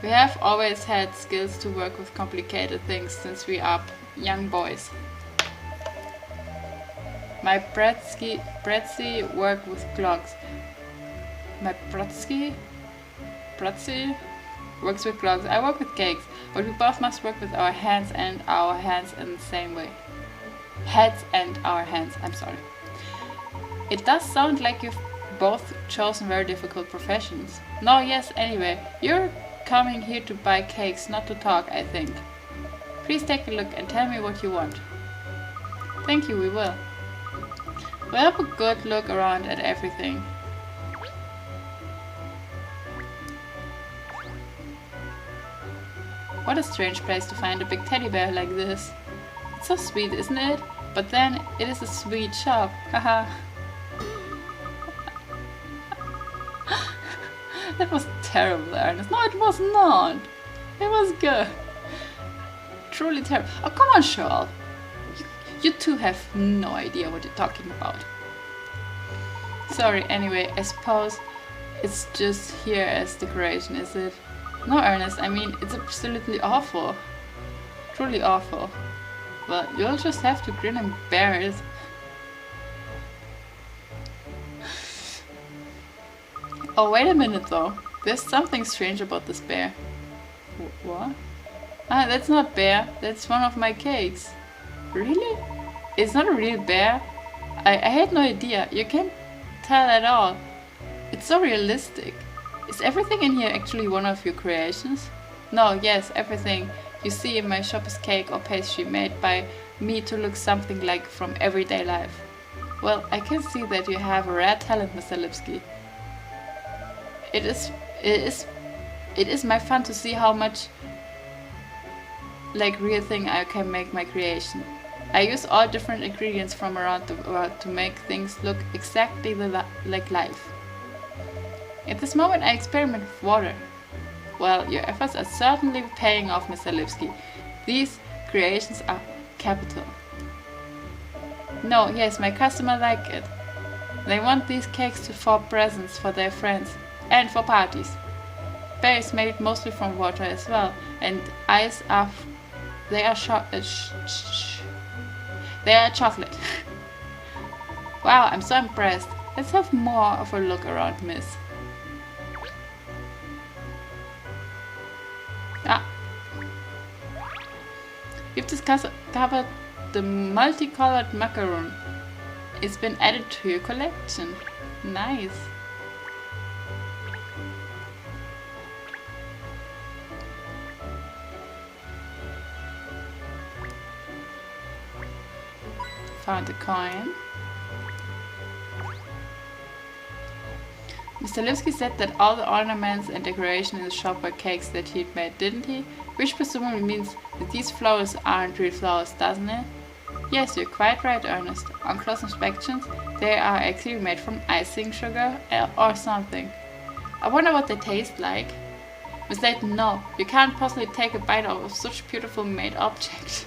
We have always had skills to work with complicated things since we are young boys. My Bretzi work with clocks. My Brodsky works with clocks. I work with cakes, but we both must work with our hands and our hands in the same way. Heads and our hands, I'm sorry. It does sound like you've both chosen very difficult professions. No, yes, anyway, you're coming here to buy cakes, not to talk, I think. Please take a look and tell me what you want. Thank you, we will. We'll have a good look around at everything. What a strange place to find a big teddy bear like this. It's so sweet, isn't it? But then, it is a sweet shop. Haha. That was terrible, Ernest. No, it was not. It was good. Truly terrible. Oh, come on, Charles. You two have no idea what you're talking about. Sorry, anyway, I suppose it's just here as decoration, is it? No, Ernest, I mean, it's absolutely awful. Truly awful. Well, you'll just have to grin and bear it. Oh, wait a minute though. There's something strange about this bear. What? Ah, that's not bear. That's one of my cakes. Really? It's not a real bear? I had no idea. You can't tell at all. It's so realistic. Is everything in here actually one of your creations? No, yes, everything you see in my shop is cake or pastry made by me to look something like from everyday life. Well, I can see that you have a rare talent, Mr. Lipsky. It is my fun to see how much like real thing I can make my creation. I use all different ingredients from around the world to make things look exactly like life. At this moment I experiment with water. Well, your efforts are certainly paying off, Mr. Lipsky. These creations are capital. No, yes, my customers like it. They want these cakes for presents for their friends and for parties. Bear is made mostly from water as well, and ice are they are chocolate. Wow, I'm so impressed. Let's have more of a look around, miss. Ah. We've discovered the multicolored macaroon. It's been added to your collection. Nice. Found a coin. Mr. Lipsky said that all the ornaments and decoration in the shop were cakes that he'd made, didn't he? Which presumably means that these flowers aren't real flowers, doesn't it? Yes, you're quite right, Ernest. On close inspections, they are actually made from icing sugar or something. I wonder what they taste like. Miss Layton, no, you can't possibly take a bite out of such beautiful made object.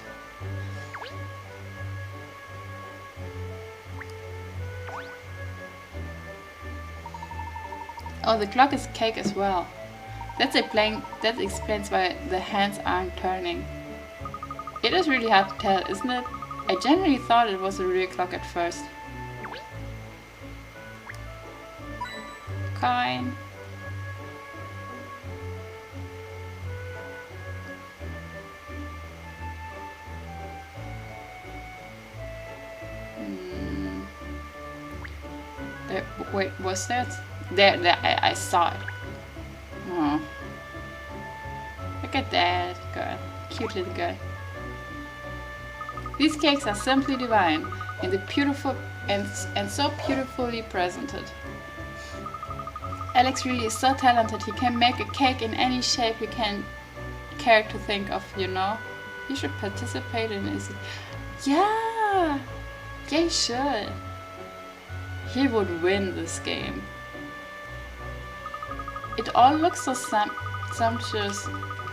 Oh, the clock is cake as well. That explains why the hands aren't turning. It is really hard to tell, isn't it? I genuinely thought it was a real clock at first. Coin. Wait, was that? There, I saw it. Oh. Look at that girl. Cute little girl. These cakes are simply divine and so beautifully presented. Alex really is so talented. He can make a cake in any shape you can care to think of, you know. You should participate in it. Yeah! Yeah, you should. He would win this game. It all looks so sumptuous.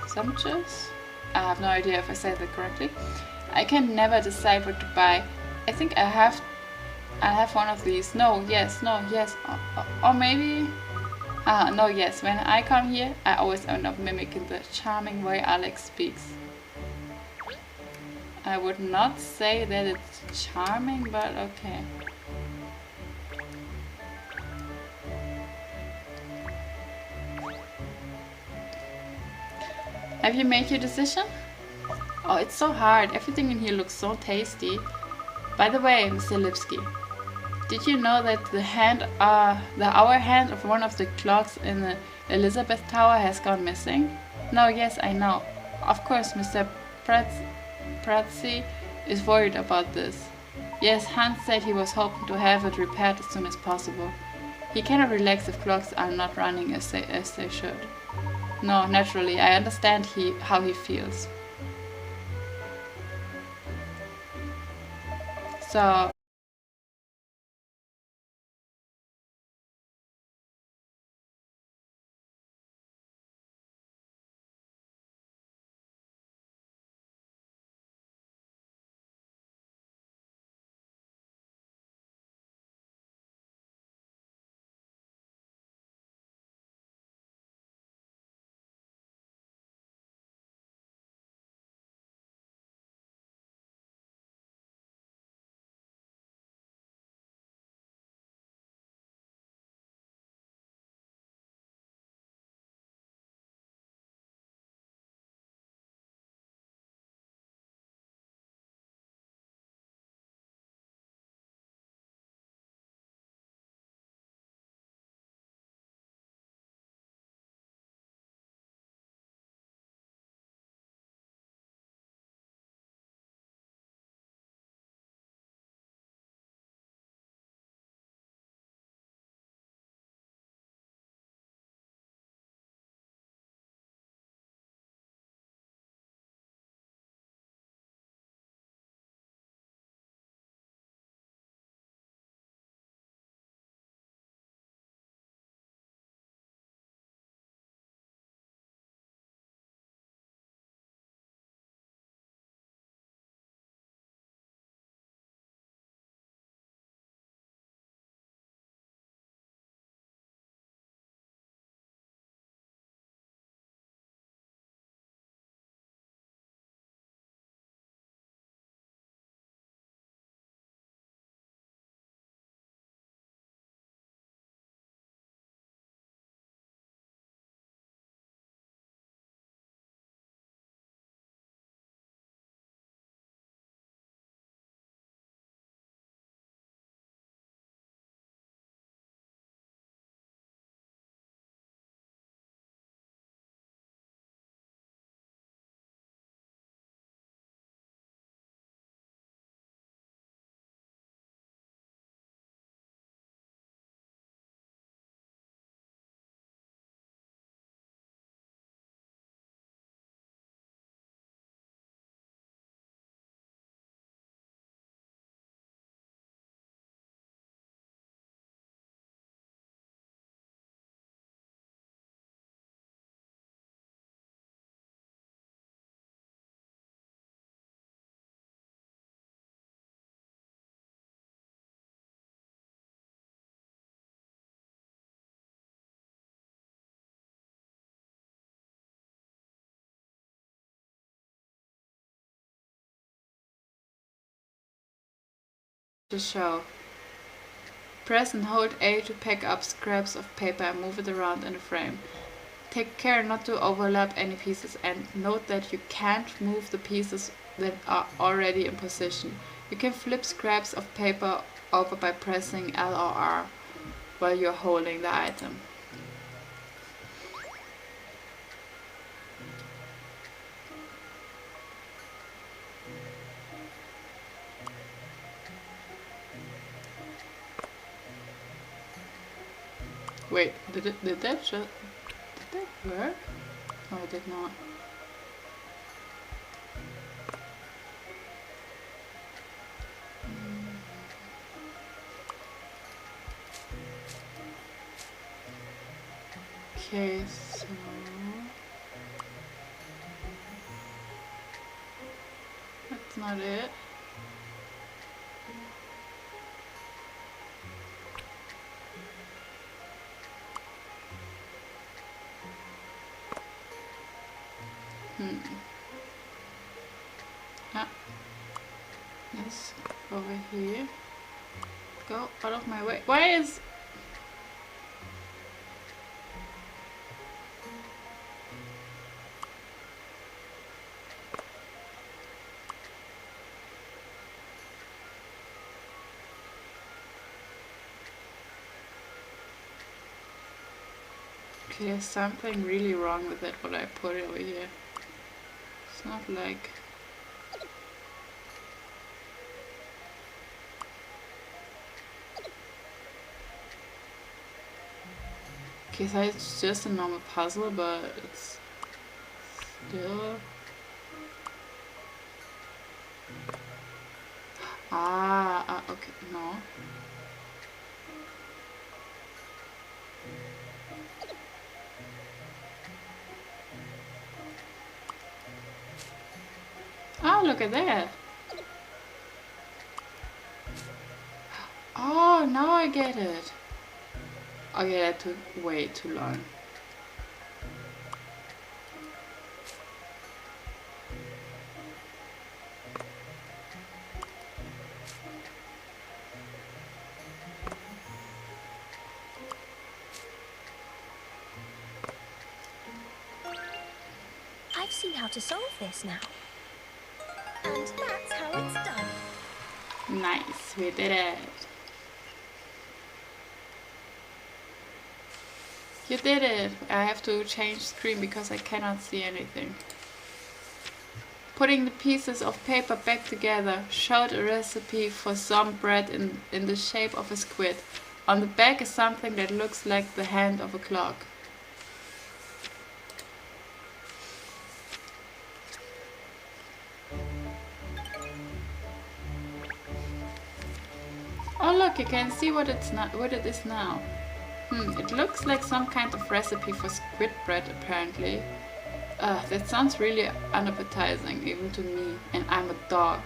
Sumptuous? I have no idea if I said that correctly. I can never decide what to buy. I think I'll have one of these. No, yes, or maybe... no, yes. When I come here, I always end up mimicking the charming way Alex speaks. I would not say that it's charming, but okay. Have you made your decision? Oh, it's so hard. Everything in here looks so tasty. By the way, Mr. Lipsky, did you know that the hour hand of one of the clocks in the Elizabeth Tower has gone missing? No, yes, I know. Of course, Mr. Pratsy is worried about this. Yes, Hans said he was hoping to have it repaired as soon as possible. He cannot relax if clocks are not running as they should. No, naturally, I understand how he feels. So the show. Press and hold A to pick up scraps of paper and move it around in the frame. Take care not to overlap any pieces and note that you can't move the pieces that are already in position. You can flip scraps of paper over by pressing L or R while you're holding the item. Wait, did that work? No, it did not. Okay, so that's not it. Ah, yes, over here. Go out of my way. Why is... Okay, there's something really wrong with it, what I put over here. It's not like... Okay, so it's just a normal puzzle, but it's still... okay, no. Oh, look at that. Oh, now I get it. Okay, that took way too long. I've seen how to solve this now. And that's how it's done. Nice, we did it. You did it! I have to change screen because I cannot see anything. Putting the pieces of paper back together showed a recipe for some bread in the shape of a squid. On the back is something that looks like the hand of a clock. Oh look, you can see what it is now. It looks like some kind of recipe for squid bread apparently. That sounds really unappetizing even to me, and I'm a dog.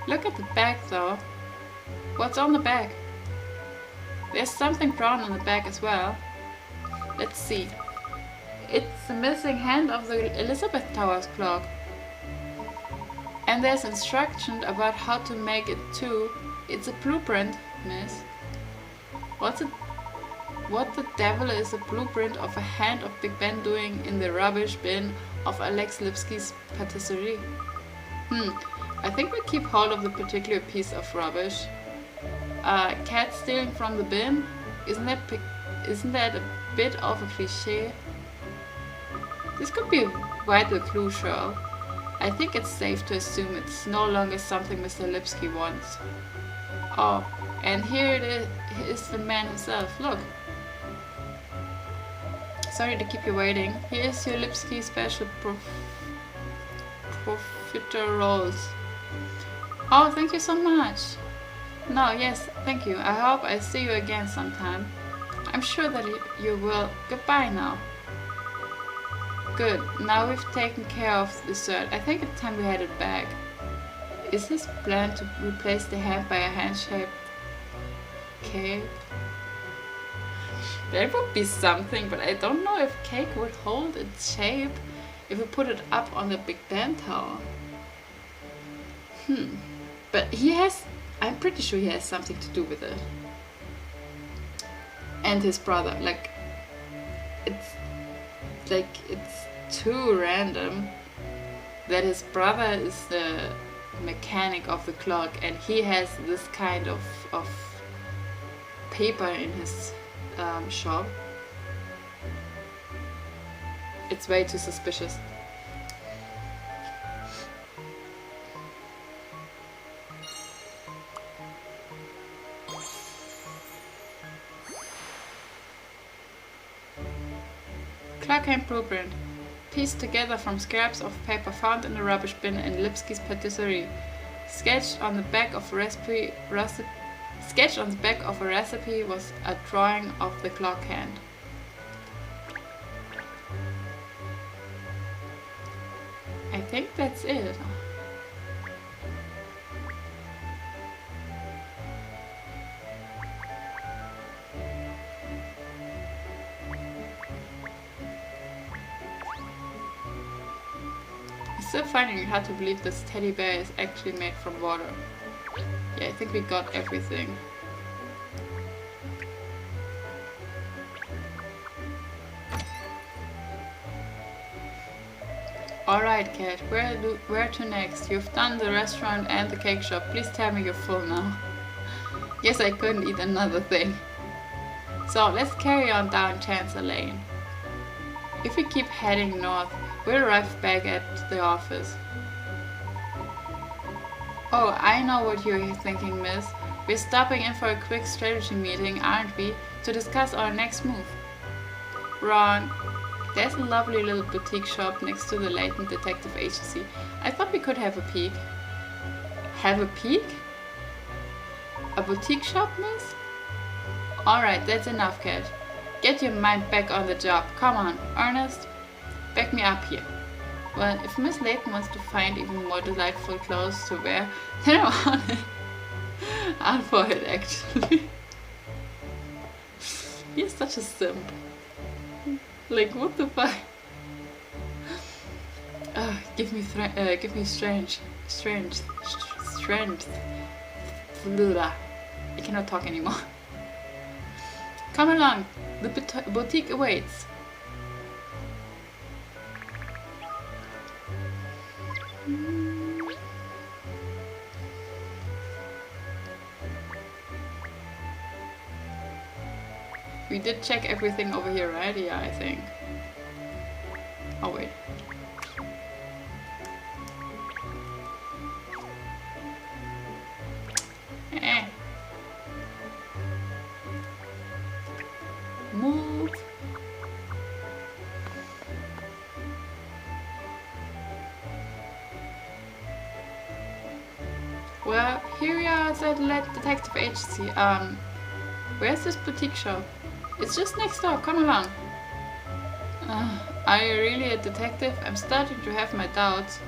Look at the back though. What's on the back? There's something brown on the back as well. Let's see. It's the missing hand of the Elizabeth Towers clock. And there's instruction about how to make it too. It's a blueprint, miss. What the devil is a blueprint of a hand of Big Ben doing in the rubbish bin of Alex Lipsky's patisserie? I think we keep hold of the particular piece of rubbish. Cat stealing from the bin? Isn't that a bit of a cliché? This could be a vital clue, sure. I think it's safe to assume it's no longer something Mr. Lipsky wants. Oh, and here it is the man himself, look. Sorry to keep you waiting. Here is your Lipsky special profiteroles. Oh, thank you so much. No, yes, thank you. I hope I see you again sometime. I'm sure that you will. Goodbye now. Good. Now we've taken care of the dessert. I think it's time we headed back. Is his plan to replace the hand by a hand-shaped cake? That would be something, but I don't know if cake would hold its shape if we put it up on the Big Ben Tower. But I'm pretty sure he has something to do with it. And his brother, it's too random that his brother is the mechanic of the clock and he has this kind of paper in his shop. It's way too suspicious. Clock hand blueprint. Pieced together from scraps of paper found in the rubbish bin in Lipsky's patisserie. Sketched on the back of a recipe was a drawing of the clock hand. I think that's it. I'm still finding it hard to believe this teddy bear is actually made from water. Yeah, I think we got everything. Alright, Cat, where to next? You've done the restaurant and the cake shop. Please tell me you're full now. Yes, I couldn't eat another thing. So let's carry on down Chancellor Lane. If we keep heading north, we'll arrive back at the office. Oh, I know what you're thinking, miss. We're stopping in for a quick strategy meeting, aren't we, to discuss our next move. Wrong. There's a lovely little boutique shop next to the Layton Detective Agency. I thought we could have a peek. Have a peek? A boutique shop, miss? Alright, that's enough, Cat. Get your mind back on the job. Come on, Ernest. Back me up here. Well, if Miss Layton wants to find even more delightful clothes to wear, then I'm on it. I'm for it, actually. You're such a simp. Like, what the fuck? Give me strength. Blah. I cannot talk anymore. Come along, the boutique awaits. We did check everything over here, right? Yeah, I think. Oh, wait. Move. Well, here we are at the Detective Agency. Where's this boutique shop? It's just next door, come along. Are you really a detective? I'm starting to have my doubts.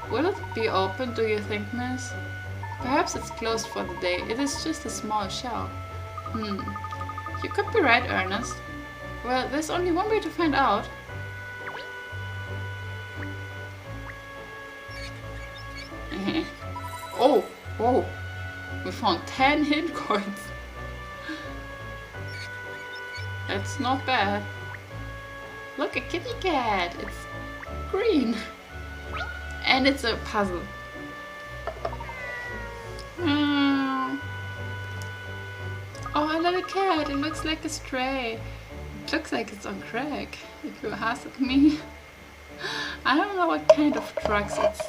Will it be open, do you think, miss? Perhaps it's closed for the day. It is just a small shop. You could be right, Ernest. Well, there's only one way to find out. Oh, whoa. We found 10 hit coins. That's not bad. Look, a kitty cat. It's green. And it's a puzzle. Oh, I love a cat. It looks like a stray. It looks like it's on crack, if you ask me. I don't know what kind of drugs it's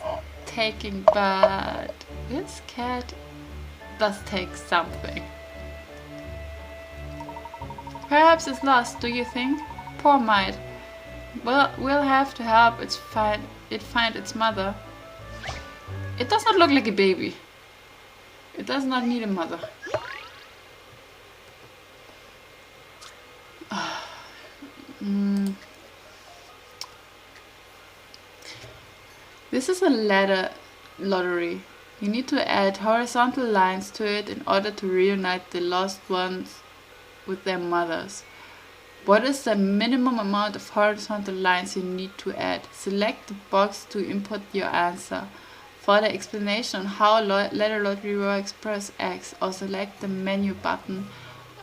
taking, but this cat does take something. Perhaps it's lost, do you think? Poor mite. Well, we'll have to help it find its mother. It does not look like a baby. It does not need a mother. This is a ladder lottery. You need to add horizontal lines to it in order to reunite the lost ones with their mothers. What is the minimum amount of horizontal lines you need to add? Select the box to input your answer. For the explanation on how ladder lottery works, press X or select the menu button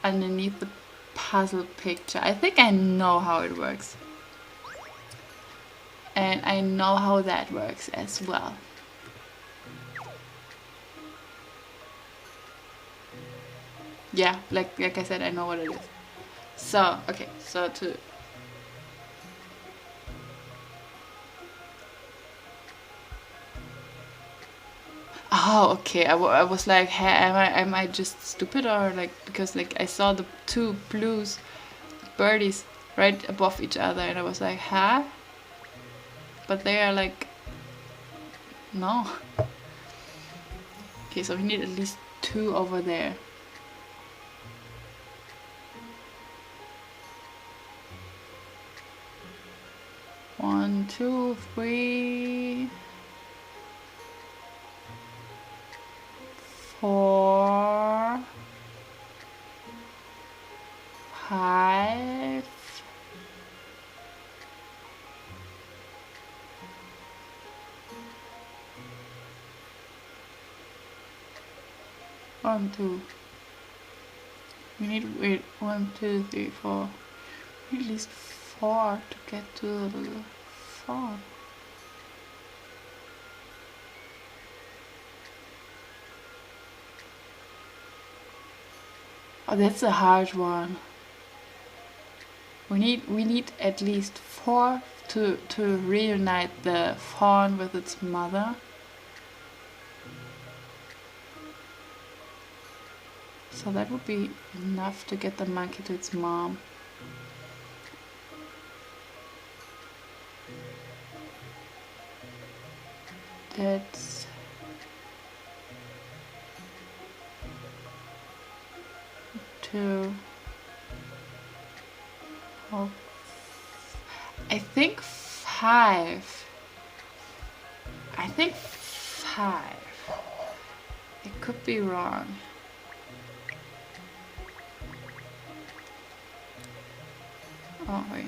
underneath the puzzle picture. I think I know how it works. And I know how that works as well. Yeah, like I said, I know what it is. So, okay, so to... Oh, okay, I was like, hey, am I just stupid, or like, because like I saw the two blues birdies right above each other and I was like, huh? But they are like, no. Okay, so we need at least two over there. One, two, three, 4, 5, 1, 2. We need, wait, 1, 2, 3, 4. We need at least 4 to get to the phone. Oh, that's a hard one. We need at least 4 to reunite the fawn with its mother. So that would be enough to get the monkey to its mom. That's two. Oh, I think 5. I think 5. It could be wrong. Oh wait.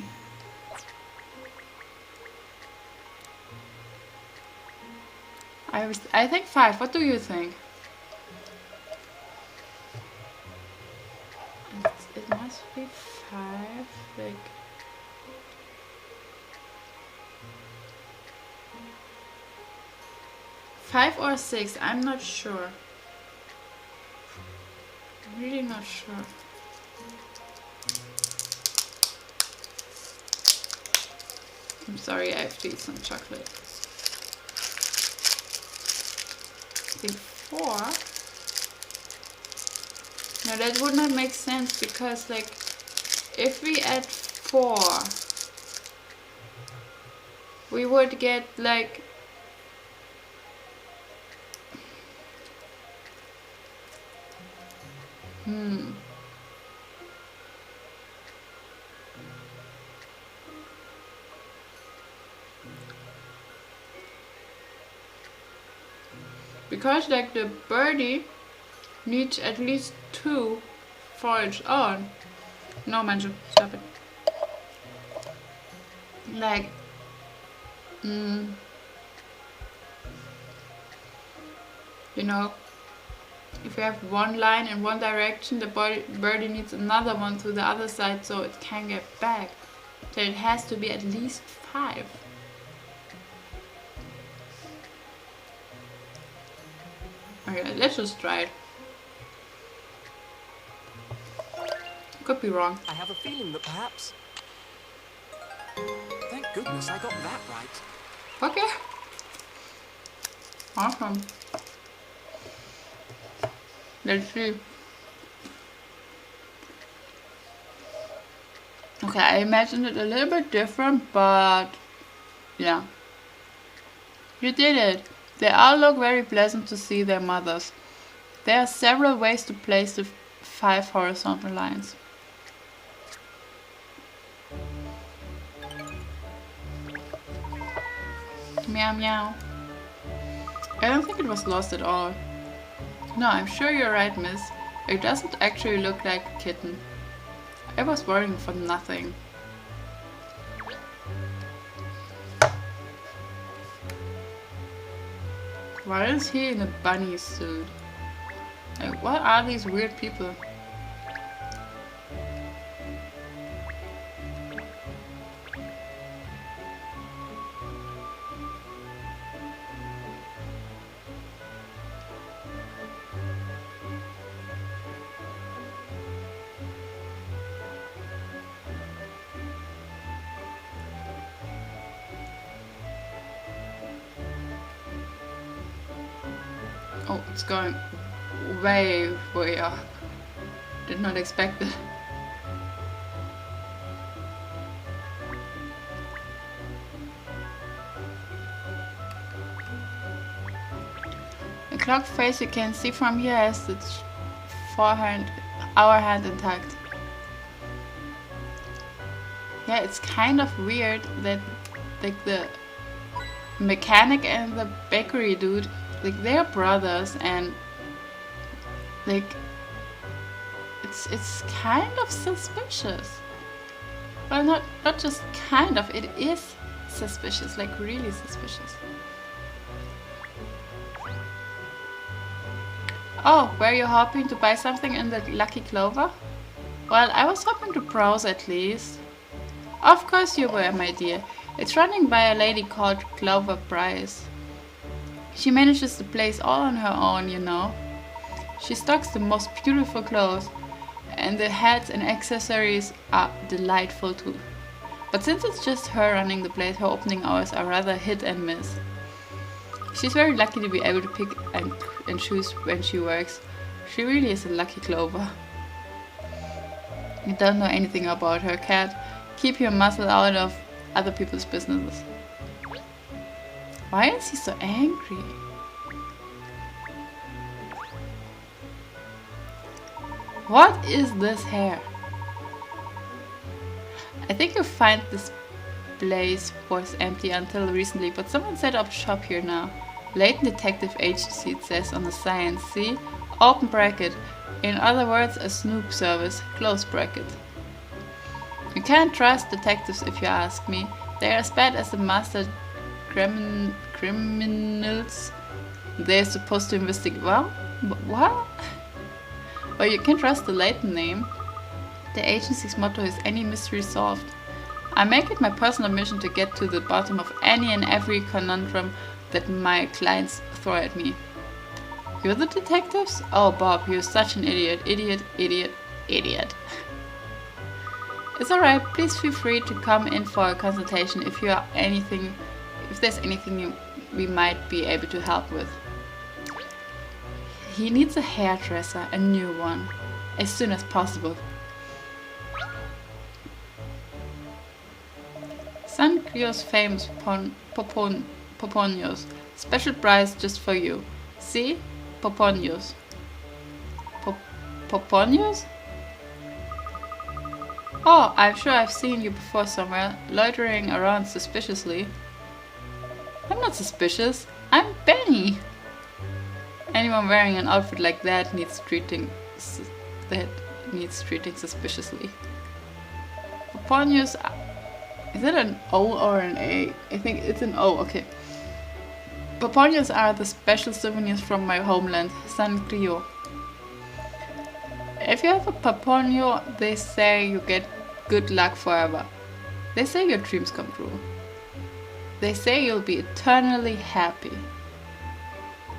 I think 5. What do you think? It must be 5. Like 5 or 6. I'm not sure. I'm really not sure. I'm sorry, I have to eat some chocolate. I think 4. No, that would not make sense because, like, if we add 4, we would get, like, because, like, the birdie needs at least 2 for its own. No, Manju, stop it. Like, you know, if you have one line in one direction, the birdie needs another one to the other side so it can get back. So it has to be at least 5. Okay, let's just try it. Could be wrong. I have a feeling that perhaps... Thank goodness I got that right. Okay. Awesome. Let's see. Okay, I imagined it a little bit different, but yeah. You did it. They all look very pleasant to see their mothers. There are several ways to place the 5 horizontal lines. Meow meow. I don't think it was lost at all. No, I'm sure you're right, miss. It doesn't actually look like a kitten. I was worrying for nothing. Why is he in a bunny suit? Like, what are these weird people? Oh, it's going way, way up. Did not expect it. The clock face you can see from here has its hour hand intact. Yeah, it's kind of weird that, like, the mechanic and the bakery dude, like, they're brothers, and like it's kind of suspicious. Well, not just kind of, it is suspicious, like really suspicious. Oh, were you hoping to buy something in the Lucky Clover? Well, I was hoping to browse at least. Of course you were, my dear. It's running by a lady called Clover Price. She manages the place all on her own, you know. She stocks the most beautiful clothes. And the hats and accessories are delightful too. But since it's just her running the place, her opening hours are rather hit and miss. She's very lucky to be able to pick and choose when she works. She really is a lucky Clover. You don't know anything about her, cat. Keep your muzzle out of other people's businesses. Why is he so angry? What is this hair? I think you'll find this place was empty until recently, but someone set up shop here now. Layton Detective Agency, it says on the sign. See? Open bracket. In other words, a snoop service. Close bracket. You can't trust detectives if you ask me. They are as bad as the master criminals they're supposed to investigate. Well, what? Well, you can trust the Layton name. The agency's motto is any mystery solved. I make it my personal mission to get to the bottom of any and every conundrum that my clients throw at me. You're the detectives? Oh, Bob, you're such an idiot. Idiot. It's alright, please feel free to come in for a consultation if there's anything we might be able to help with. He needs a hairdresser, a new one, as soon as possible. San Crio's famous Poponios. Special price just for you. See? Poponios. Poponios? Oh, I'm sure I've seen you before somewhere, loitering around suspiciously. I'm not suspicious. I'm Benny. Anyone wearing an outfit like that needs treating suspiciously. Poponios. Is it an O or an A? I think it's an O, okay. Poponios are the special souvenirs from my homeland, San Crio. If you have a Poponio, they say you get good luck forever. They say your dreams come true. They say you'll be eternally happy.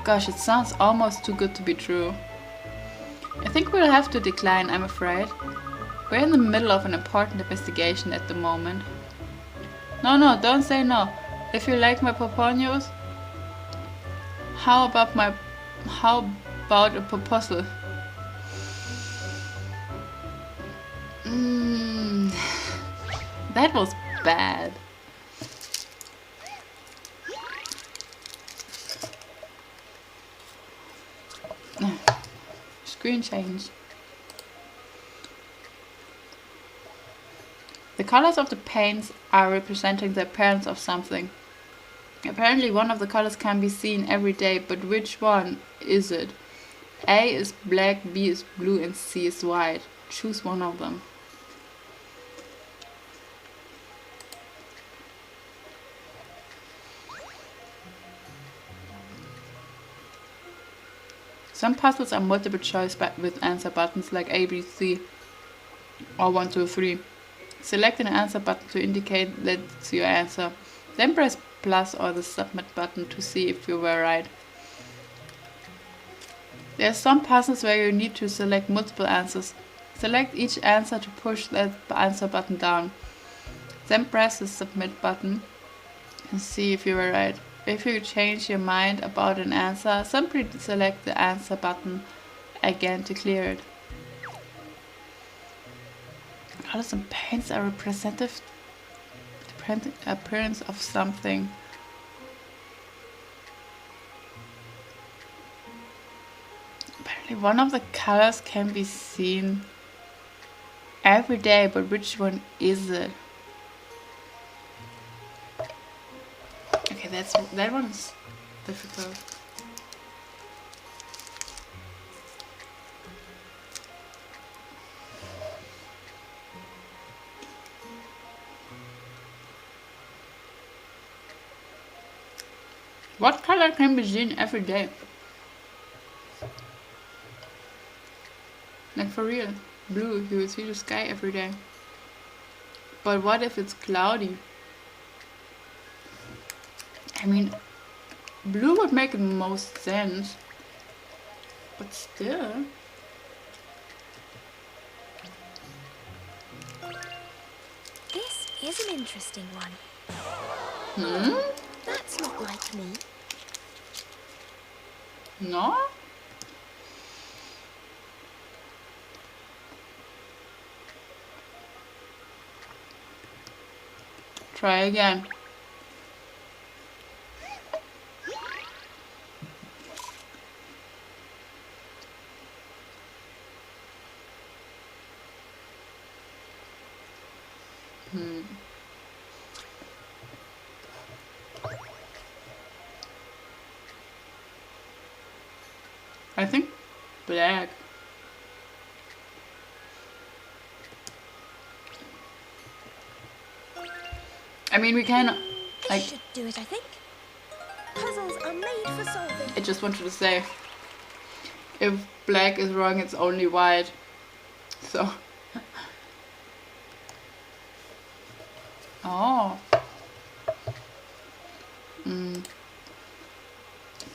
Gosh, it sounds almost too good to be true. I think we'll have to decline, I'm afraid. We're in the middle of an important investigation at the moment. No, don't say no. If you like my Poponios, how about a proposal? That was bad. Screen change. The colors of the paints are representing the appearance of something. Apparently one of the colors can be seen every day, but which one is it? A is black, B is blue, and C is white. Choose one of them. Some puzzles are multiple choice with answer buttons like A, B, C, or 1, 2, 3. Select an answer button to indicate that's your answer. Then press plus or the submit button to see if you were right. There are some puzzles where you need to select multiple answers. Select each answer to push that answer button down. Then press the submit button and see if you were right. If you change your mind about an answer, simply select the answer button again to clear it. Colors and paints are representative of the appearance of something. Apparently one of the colors can be seen every day, but which one is it? Okay, that one's difficult. What color can be seen every day? Like for real, blue, you will see the sky every day. But what if it's cloudy? I mean, blue would make the most sense, but still. There's an interesting one. Hmm? That's not like me. No? Try again. I think black. I mean, we can, This like, should do it, I think. Puzzles are made for solving. I just wanted to say, if black is wrong, it's only white. So. Oh.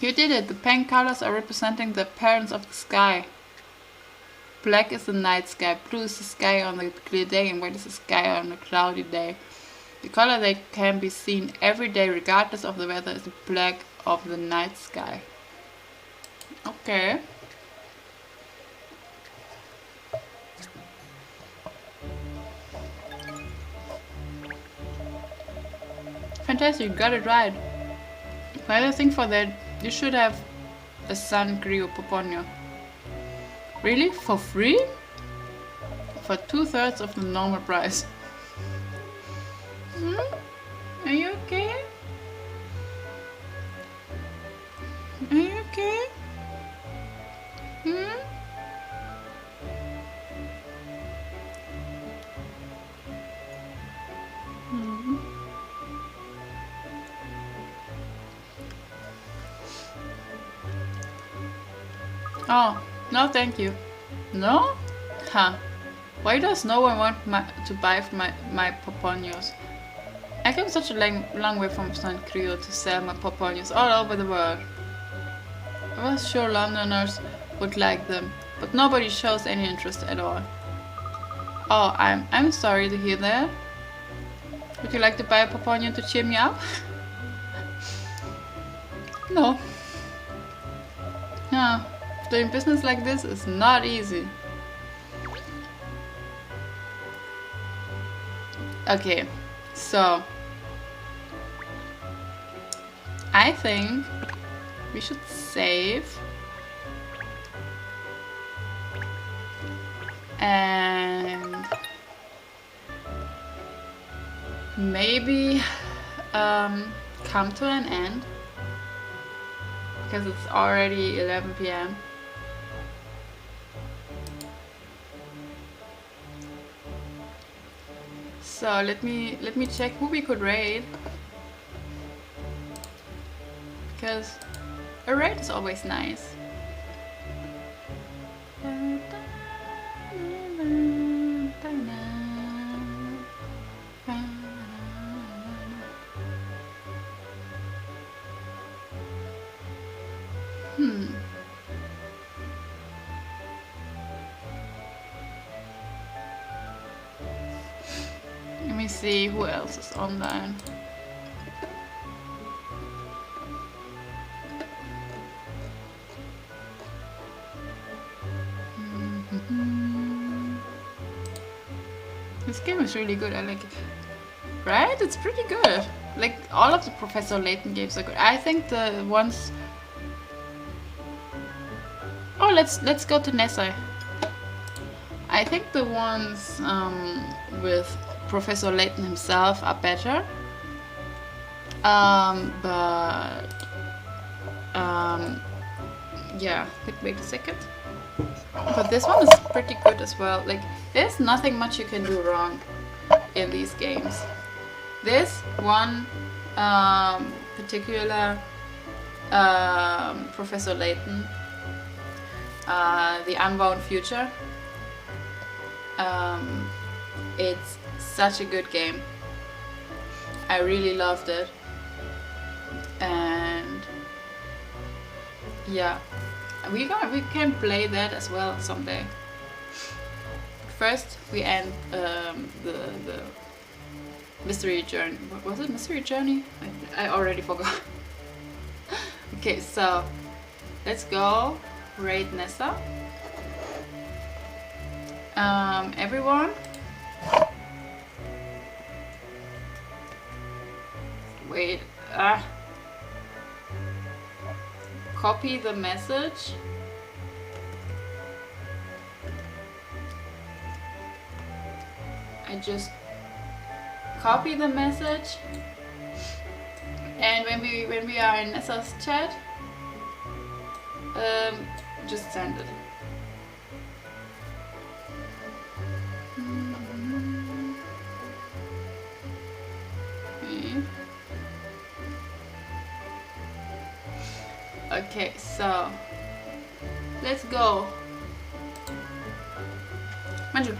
You did it. The pink colors are representing the appearance of the sky. Black is the night sky, blue is the sky on a clear day, and white is the sky on a cloudy day. The color that can be seen every day regardless of the weather is the black of the night sky. Okay. Fantastic, you got it right. Well, I think for that you should have a San Grio Poponio. Really? For free? For 2/3 of the normal price. Are you okay? Are you okay? Oh, no thank you. No? Huh. Why does no one want to buy my Poponios? I came such a long way from St. Crio to sell my Poponios all over the world. I was sure Londoners would like them, but nobody shows any interest at all. Oh, I'm sorry to hear that. Would you like to buy a Poponio to cheer me up? No. No. Doing business like this is not easy. Okay, so I think we should save and maybe come to an end because it's already 11 p.m. So let me check who we could raid, because a raid is always nice. Let me see who else is online. This game is really good. I like it. Right? It's pretty good. Like all of the Professor Layton games are good. I think the ones. Oh, let's go to Nessai. I think the ones with Professor Layton himself are better. Yeah, wait a second. But this one is pretty good as well. Like, there's nothing much you can do wrong in these games. This one particular Professor Layton, The Unbound Future, it's such a good game. I really loved it, and yeah, we can play that as well someday. First, we end the Mystery Journey. What was it? Mystery Journey? I already forgot. Okay, so let's go raid Nessa. Everyone. Wait. Copy the message. I just copy the message, and when we are in Nessa's chat, just send it. Okay, so let's go. Manju.